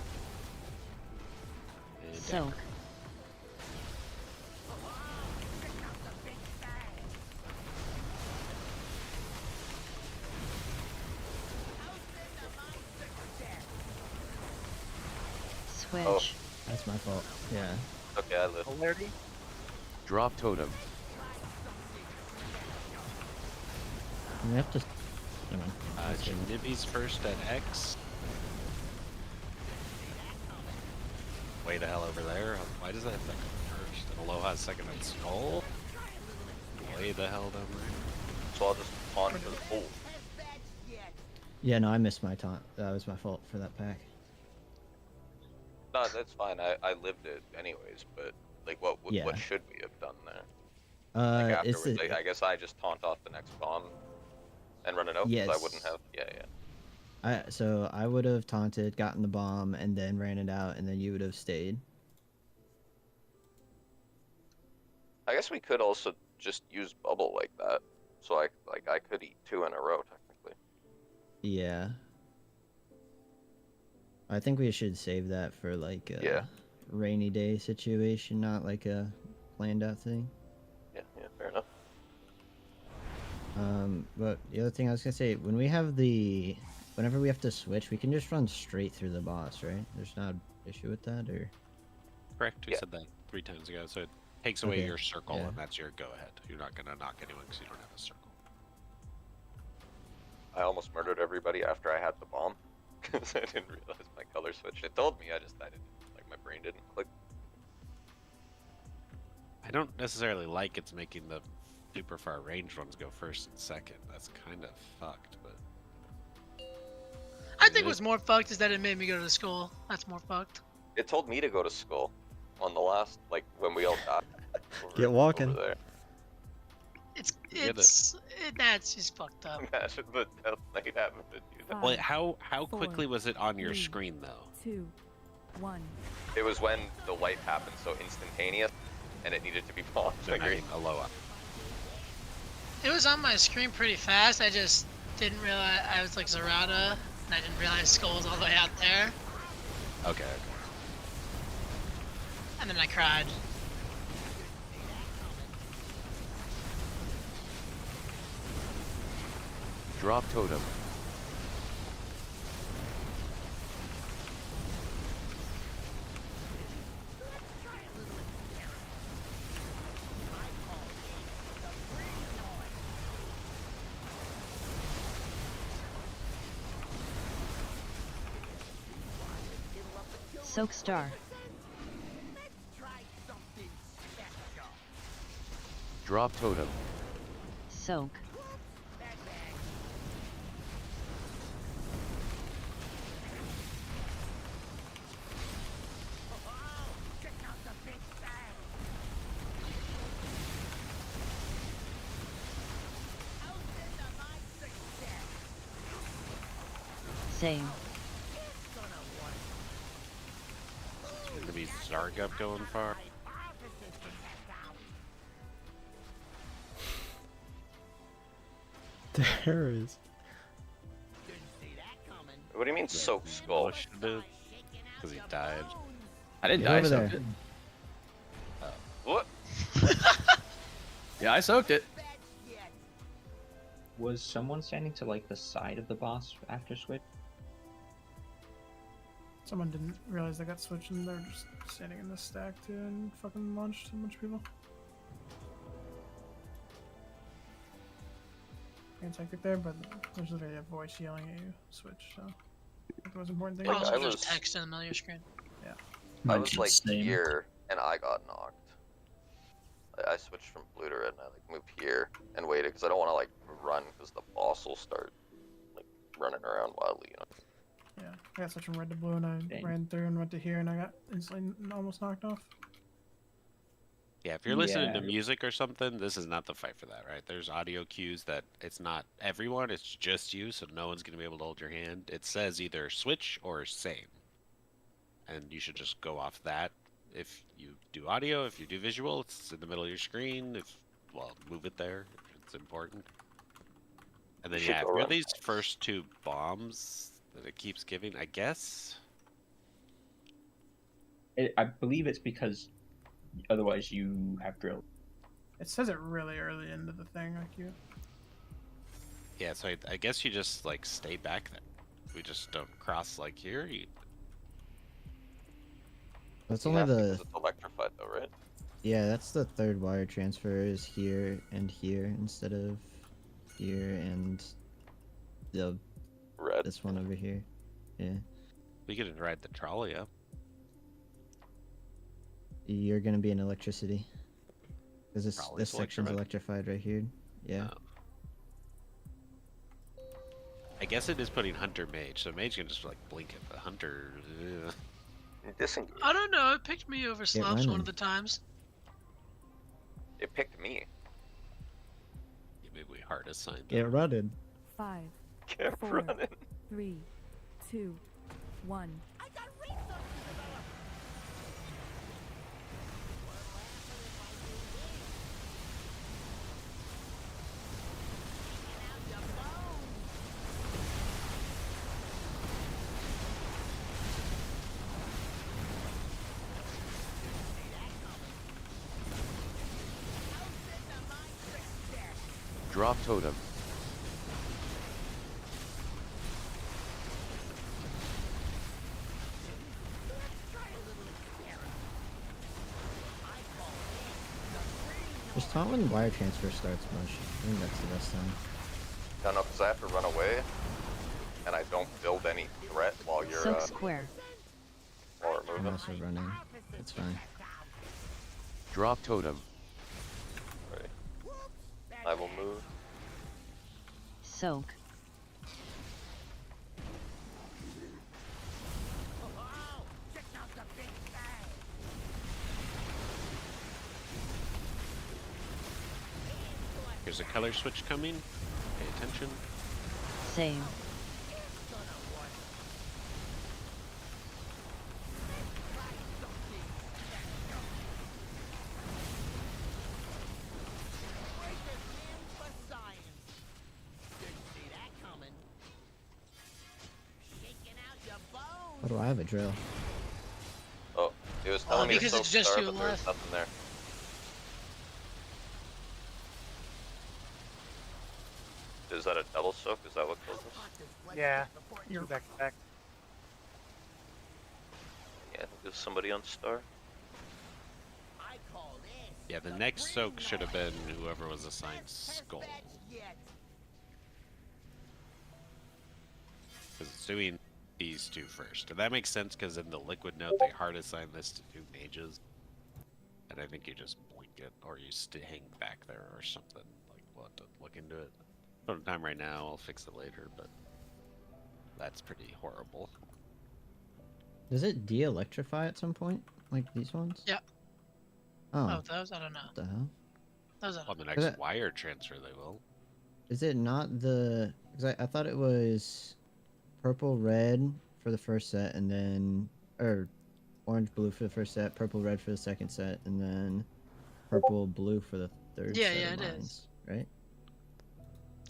And Soak. Switch. Oh. That's my fault. Yeah. Okay, I live. Polarity. Drop totem. We have to. Never mind. Nibby's first at X. Way the hell over there. Why does that have second first? And Aloha's second at Skull? Way the hell down there. So I'll just taunt for the pool. Yeah, no, I missed my taunt. That was my fault for that pack. No, that's fine. I lived it anyways, but like, what Yeah. should we have done there? Like It's afterwards, like, I guess I just taunt off the next bomb and run it out. 'Cause Yes. I wouldn't have. Yeah. So I would have taunted, gotten the bomb, and then ran it out, and then you would have stayed. I guess we could also just use bubble like that. So I could eat 2 in a row technically. Yeah. I think we should save that for like a rainy day situation, not like a planned out thing. Yeah, fair enough. But the other thing I was gonna say, whenever we have to switch, we can just run straight through the boss, right? There's not an issue with that, or? Correct. We said that 3 times ago. So it takes away Okay, your circle, yeah. and that's your go-ahead. You're not gonna knock anyone because you don't have a circle. I almost murdered everybody after I had the bomb because I didn't realize my color switched. It told me, I didn't, like, my brain didn't click. I don't necessarily like it's making the super far range ones go first and second. That's kind of fucked, but I think what's more fucked is that it made me go to school. That's more fucked. It told me to go to school on the last, like, when we all died. Get walking. Over there. That's just fucked up. Imagine the Death Knight having to do that. well, how quickly was it on your screen though? 2, 1. It was when the light happened, so instantaneous, and it needed to be paused. Aloha. It was on my screen pretty fast. I just didn't realize I was like Zarada, and I didn't realize Skull was all the way out there. Okay. And then I cried. Drop totem. Soak star. Drop totem. Soak. Same. Gonna be Zargup going far. There is. What do you mean soak Skull? Because he died. I didn't Get die. over So there. good. What? Yeah, I soaked it. Was someone standing to like the side of the boss after switch? Someone didn't realize they got switched and they're just standing in the stack too and fucking launched a bunch of people. Anti-tactic there, but there's literally a voice yelling at you. Switch, so I think the most important thing. Like, Also, I just was- text in the middle of your screen. Yeah. I was like here and I got knocked. I switched from blue to red and I like moved here and waited because I don't want to like run because the boss will start like running around wildly, you know. Yeah, I got switched from red to blue and I ran through and went to here and I got instantly almost knocked off. Yeah, if you're listening to Yeah. music or something, this is not the fight for that, right? There's audio cues that it's not everyone, it's just you, so no one's going to be able to hold your hand. It says either switch or same. And you should just go off that. If you do audio, if you do visual, it's in the middle of your screen. Well, move it there if it's important. And then, You should yeah, if go you're run. these first two bombs that it keeps giving, I guess. I believe it's because otherwise you have drilled. It says it really early into the thing, like you. Yeah, so I guess you just, like, stay back there. We just don't cross, like, here. That's You only have to the 'cause it's electrified though, right? yeah. That's the third wire transfer is here and here instead of here and the red. This one over here. Yeah. We could ride the trolley up. You're gonna be in electricity. Because this Trolley's section's electrified. electrified right here. Yeah. I guess it is putting Hunter Mage, so Mage can just, like, blink it, but Hunter... ugh. Disengage. I don't know. It picked me over Slops one running. of the times. It picked me. Yeah, maybe we hard assigned. Get running. 5, Kept 4, running. 3, 2, 1. Drop totem. Just taunt when wire transfer starts, Mush. I think that's the best time. No, no, because I have to run away, and I don't build any threat while you're Soak square. while we're I'm moving. also running. It's fine. Drop totem. Right. I will move. Soak. There's a color switch coming. Pay attention. Same. What do I have a drill? Oh, it was telling me to because soak it's just star, you but there's left. nothing there. Is that a double soak? Is that what kills us? Yeah. You're back to back. Yeah, I think there's somebody on star. Yeah, the next soak should have been whoever was assigned Skull. Because it's doing these two first. And that makes sense because in the liquid note they hard assign this to two mages. And I think you just blink it or you hang back there or something. Like, we'll have to look into it. I don't have time right now, I'll fix it later, but that's pretty horrible. Does it de-electrify at some point? Like these ones? Yeah. Oh. Oh, those I don't know. What the hell? Those I On don't the know. next it- wire transfer they will. Is it not the... Because I thought it was purple, red for the first set, and then... Or orange, blue for the first set, purple, red for the second set, and then purple, blue for the third Yeah, set yeah, of it mines, is. right?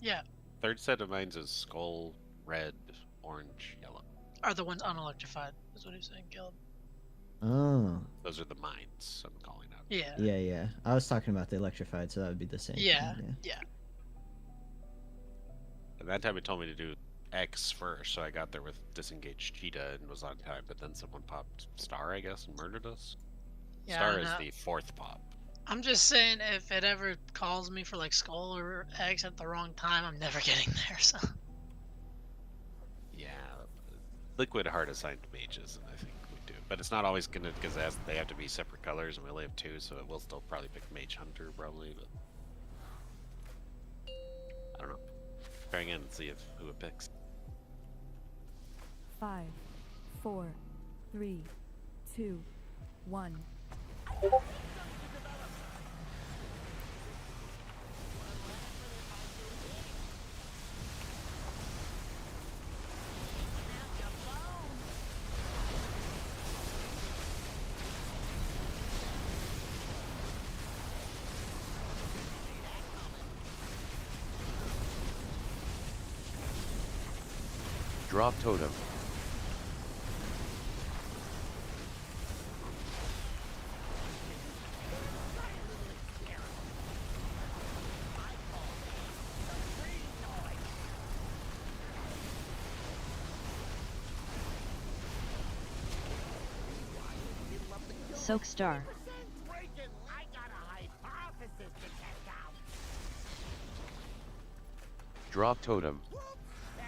Yeah. Third set of mines is skull, red, orange, yellow. Are the ones unelectrified? Is what he's saying, Caleb. Oh. Those are the mines I'm calling out. Yeah. Yeah, yeah. I was talking about the electrified, so that would be the same. Yeah. Thing, Yeah. And that time it told me to do X first, so I got there with disengaged cheetah and was on time. But then someone popped Star, I guess, and murdered us. Yeah, Star I is know. the 4th pop. I'm just saying, if it ever calls me for like skull or eggs at the wrong time, I'm never getting there. So. Yeah, Liquid hard assigned mages, and I think we do. But it's not always gonna, because they have to be separate colors, and we only have 2, so it will still probably pick Mage Hunter, probably. But I don't know. Try again and see who it picks. 5, 4, 3, 2, 1. Drop totem. Soak star. Drop totem.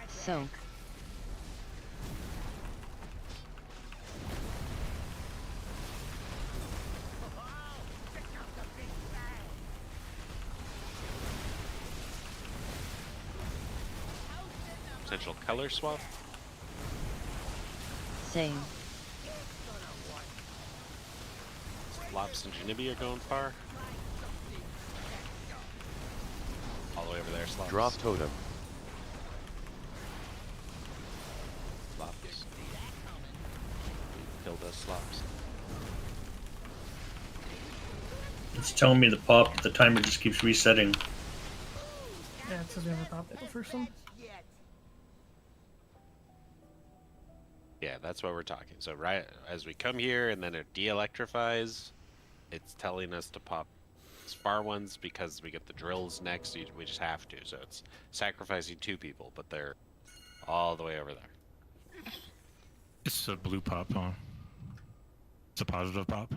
Soak. Potential color swap. Same. Lops and Janibi are going far. All the way over there, Slops. Drop totem. Slops. Killed us, Slops. It's telling me the pop, but the timer just keeps resetting. Yeah, it says we have a pop the first one. Yeah, that's what we're talking. So right as we come here and then it de-electrifies, it's telling us to pop spar ones because we get the drills next. We just have to. So it's sacrificing 2 people, but they're all the way over there. It's a blue pop, huh? It's a positive pop.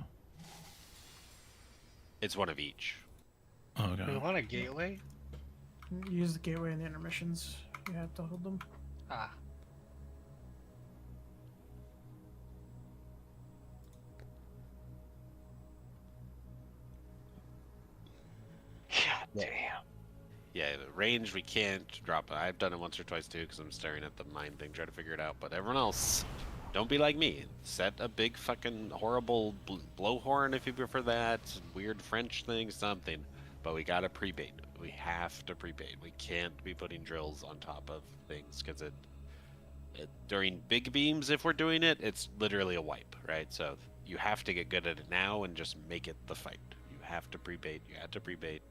It's one of each. Oh, okay. Do we want a gateway? Use the gateway and the intermissions. You have to hold them. Ah. God damn. Yeah, the range we can't drop. I've done it once or twice too because I'm staring at the mine thing trying to figure it out. But everyone else, don't be like me. Set a big fucking horrible blowhorn if you prefer that. Weird French thing, something. But we gotta pre-bait. We have to pre-bait. We can't be putting drills on top of things because it during big beams, if we're doing it, it's literally a wipe, right? So you have to get good at it now and just make it the fight. You have to pre-bait. You have to pre-bait.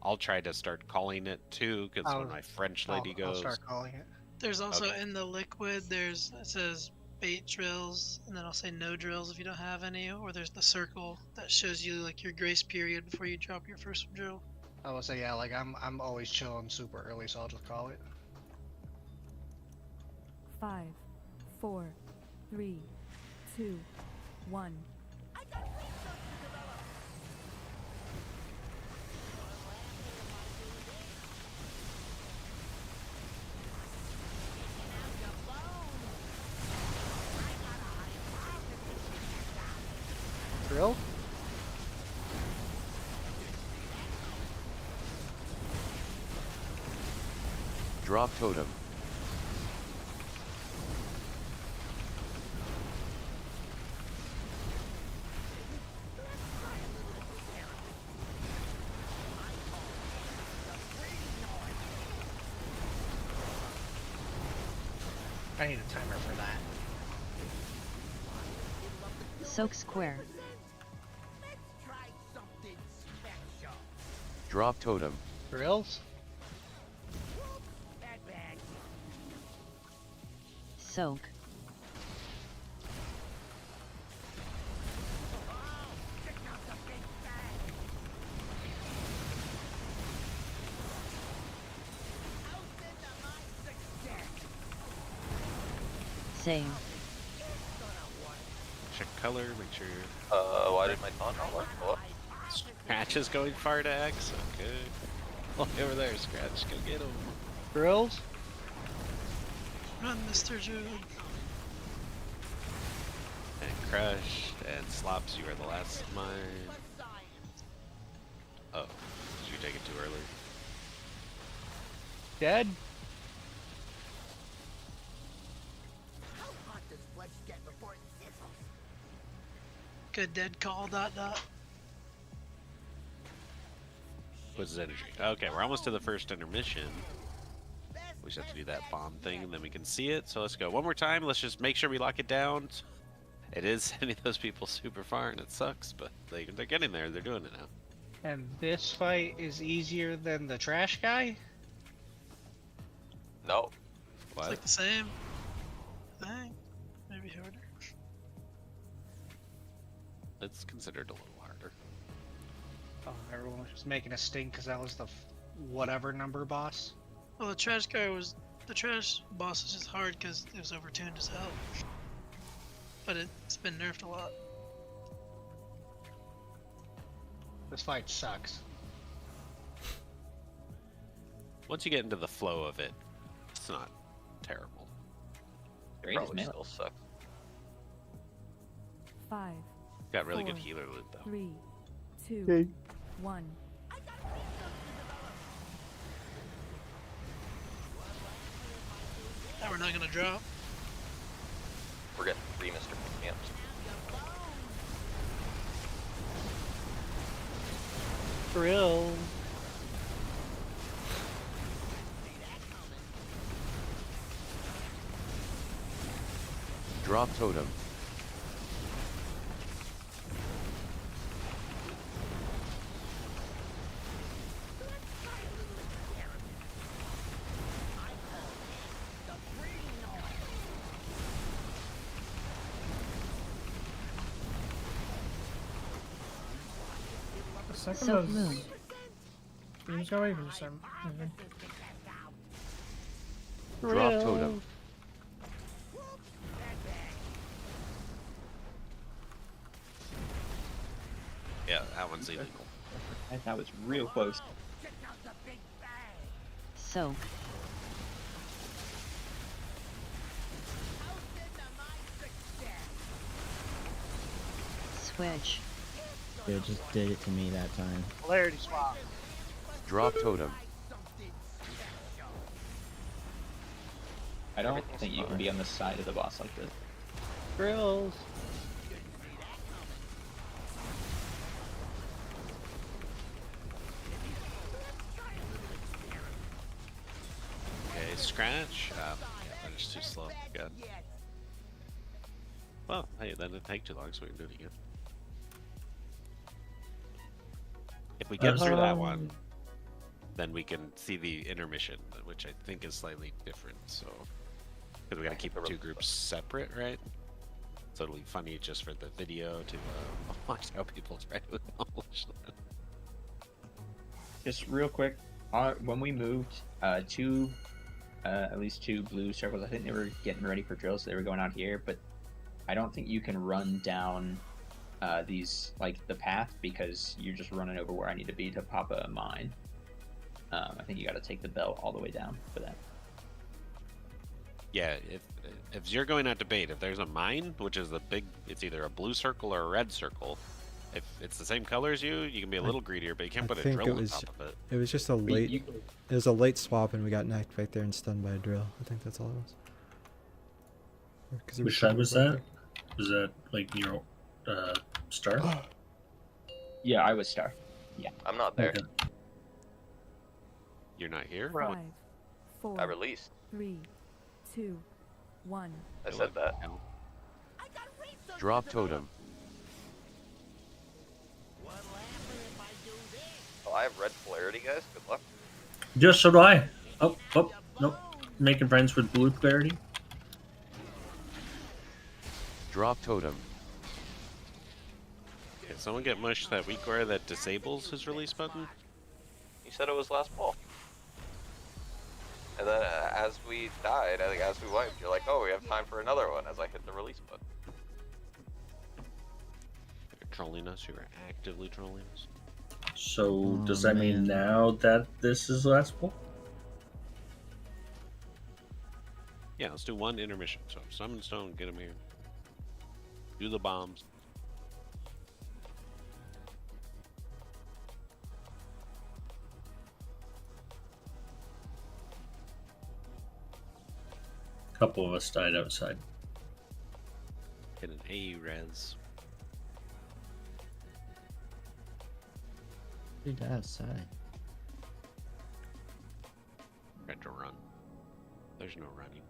I'll try to start calling it too, because when my French lady goes, I'll start calling it. There's also Okay. in the liquid, it says bait drills, and then I'll say no drills if you don't have any, or there's the circle that shows you like your grace period before you drop your first drill. I will say, yeah, like I'm always chilling super early, so I'll just call it. 5, 4, 3, 2, 1. Drill? Drop totem. I need a timer for that. Soak square. Drop totem. Drills? Soak. Same. Check color, make sure Why did my taunt not work? What? Scratch is going far to X. Okay. Look over there, Scratch. Go get him. Drills? Run, Mr. Druid. And Crush and Slops, you are the last of mine. Oh, did you take it too early? Dead? Good dead call, dot dot. What's his energy? Okay, we're almost to the first intermission. We just have to do that bomb thing and then we can see it. So let's go one more time. Let's just make sure we lock it down. It is sending those people super far and it sucks, but they're getting there. They're doing it now. And this fight is easier than the trash guy? No. What? It's like the same thing. Maybe harder. It's considered a little harder. Oh, everyone was just making a stink because that was the whatever number boss. Well, the trash boss is just hard because it was overtuned as hell. But it's been nerfed a lot. This fight sucks. Once you get into the flow of it, it's not terrible. It probably still sucks. 5. Got really 4, good healer loot though. 3, 2, Okay. 1. Now we're not gonna drop. We're getting 3 Mr. Camps. Drill. Drop totem. The second So does. moon. You just go away from the start moving. Drop totem. Yeah, that one's illegal. That was real close. Soak. Switch. It just did it to me that time. Polarity swap. Drop totem. I don't think you can be on the side of the boss like this. Drills. Okay, Scratch. Yeah, they're just too slow. Good. Well, hey, that didn't take too long, so we can do it again. If we get through that one, then we can see the intermission, which I think is slightly different. So, because we got to keep the two groups separate, right? So it'll be funny just for the video to watch how people try to accomplish that. Just real quick, when we moved, at least two blue circles, I think they were getting ready for drills, so they were going out here, but I don't think you can run down these, like, the path, because you're just running over where I need to be to pop a mine. I think you got to take the bell all the way down for that. Yeah, if you're going out to bait, if there's a mine, which is the big, it's either a blue circle or a red circle. If it's the same color as you, you can be a little greedier, but you can't put a drill on top of it. It was just a late. It was a late swap, and we got knocked back there and stunned by a drill. I think that's all it was. 'Cause it Which side was that? there. Was that like your star? Yeah, I was star. Yeah. I'm not there. Okay. You're not here? 5, 4, I released. 3, 2, 1. I said that. Drop totem. Oh, I have red polarity, guys. Good luck. Yes, so do I. Oh, nope. Making friends with blue clarity. Drop totem. Can someone get mushed that weak aura that disables his release button? You said it was last ball. And then as we died, I think as we wiped, you're like, oh, we have time for another one as I hit the release button. You're trolling us. You were actively trolling us. So Oh, does that mean now that this is the last pull? Yeah, let's do one intermission. So summon stone, get him here. Do the bombs. A couple of us died outside. Hit an A res. Dude, outside. Tried to run. There's no running.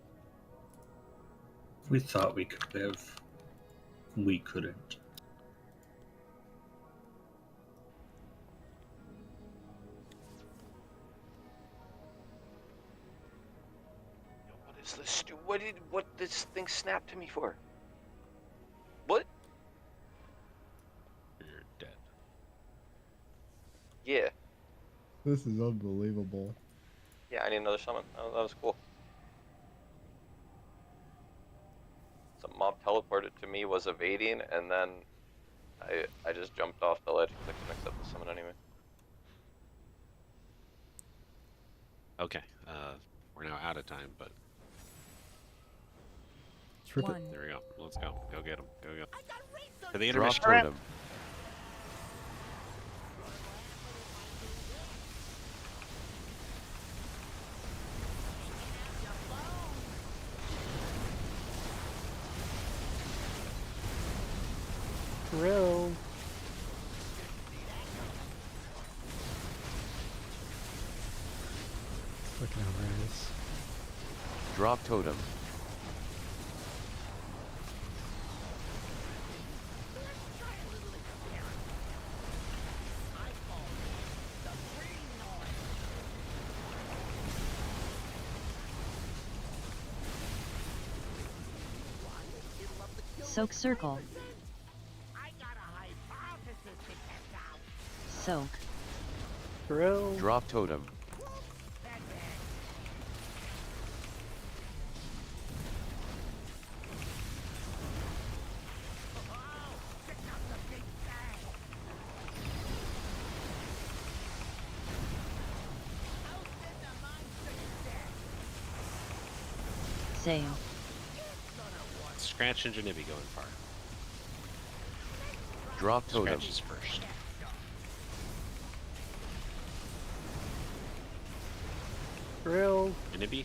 We thought we could live. We couldn't. What is this? What this thing snapped to me for? What? You're dead. Yeah. This is unbelievable. Yeah, I need another summon. Oh, that was cool. Some mob teleported to me, was evading, and then I just jumped off the ledge because I couldn't accept the summon anyway. Okay, we're now out of time, but Let's rip it. there we go. Let's go. Go get him. Go go. For the Drop intermission. totem. Drill. Looking outrageous. Drop totem. Soak circle. Soak. Drill. Drop totem. Save. Scratch and Janibi going far. Drop totem. Scratch is first. Drill. Janibi.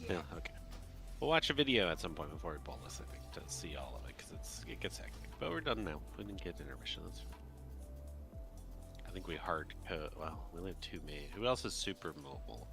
Yeah, okay. We'll watch a video at some point before we pull this, I think, to see all of it, because it gets hectic. But we're done now. We didn't get intermission. That's fine. I think we hard code. Well, we only have 2 main. Who else is super mobile?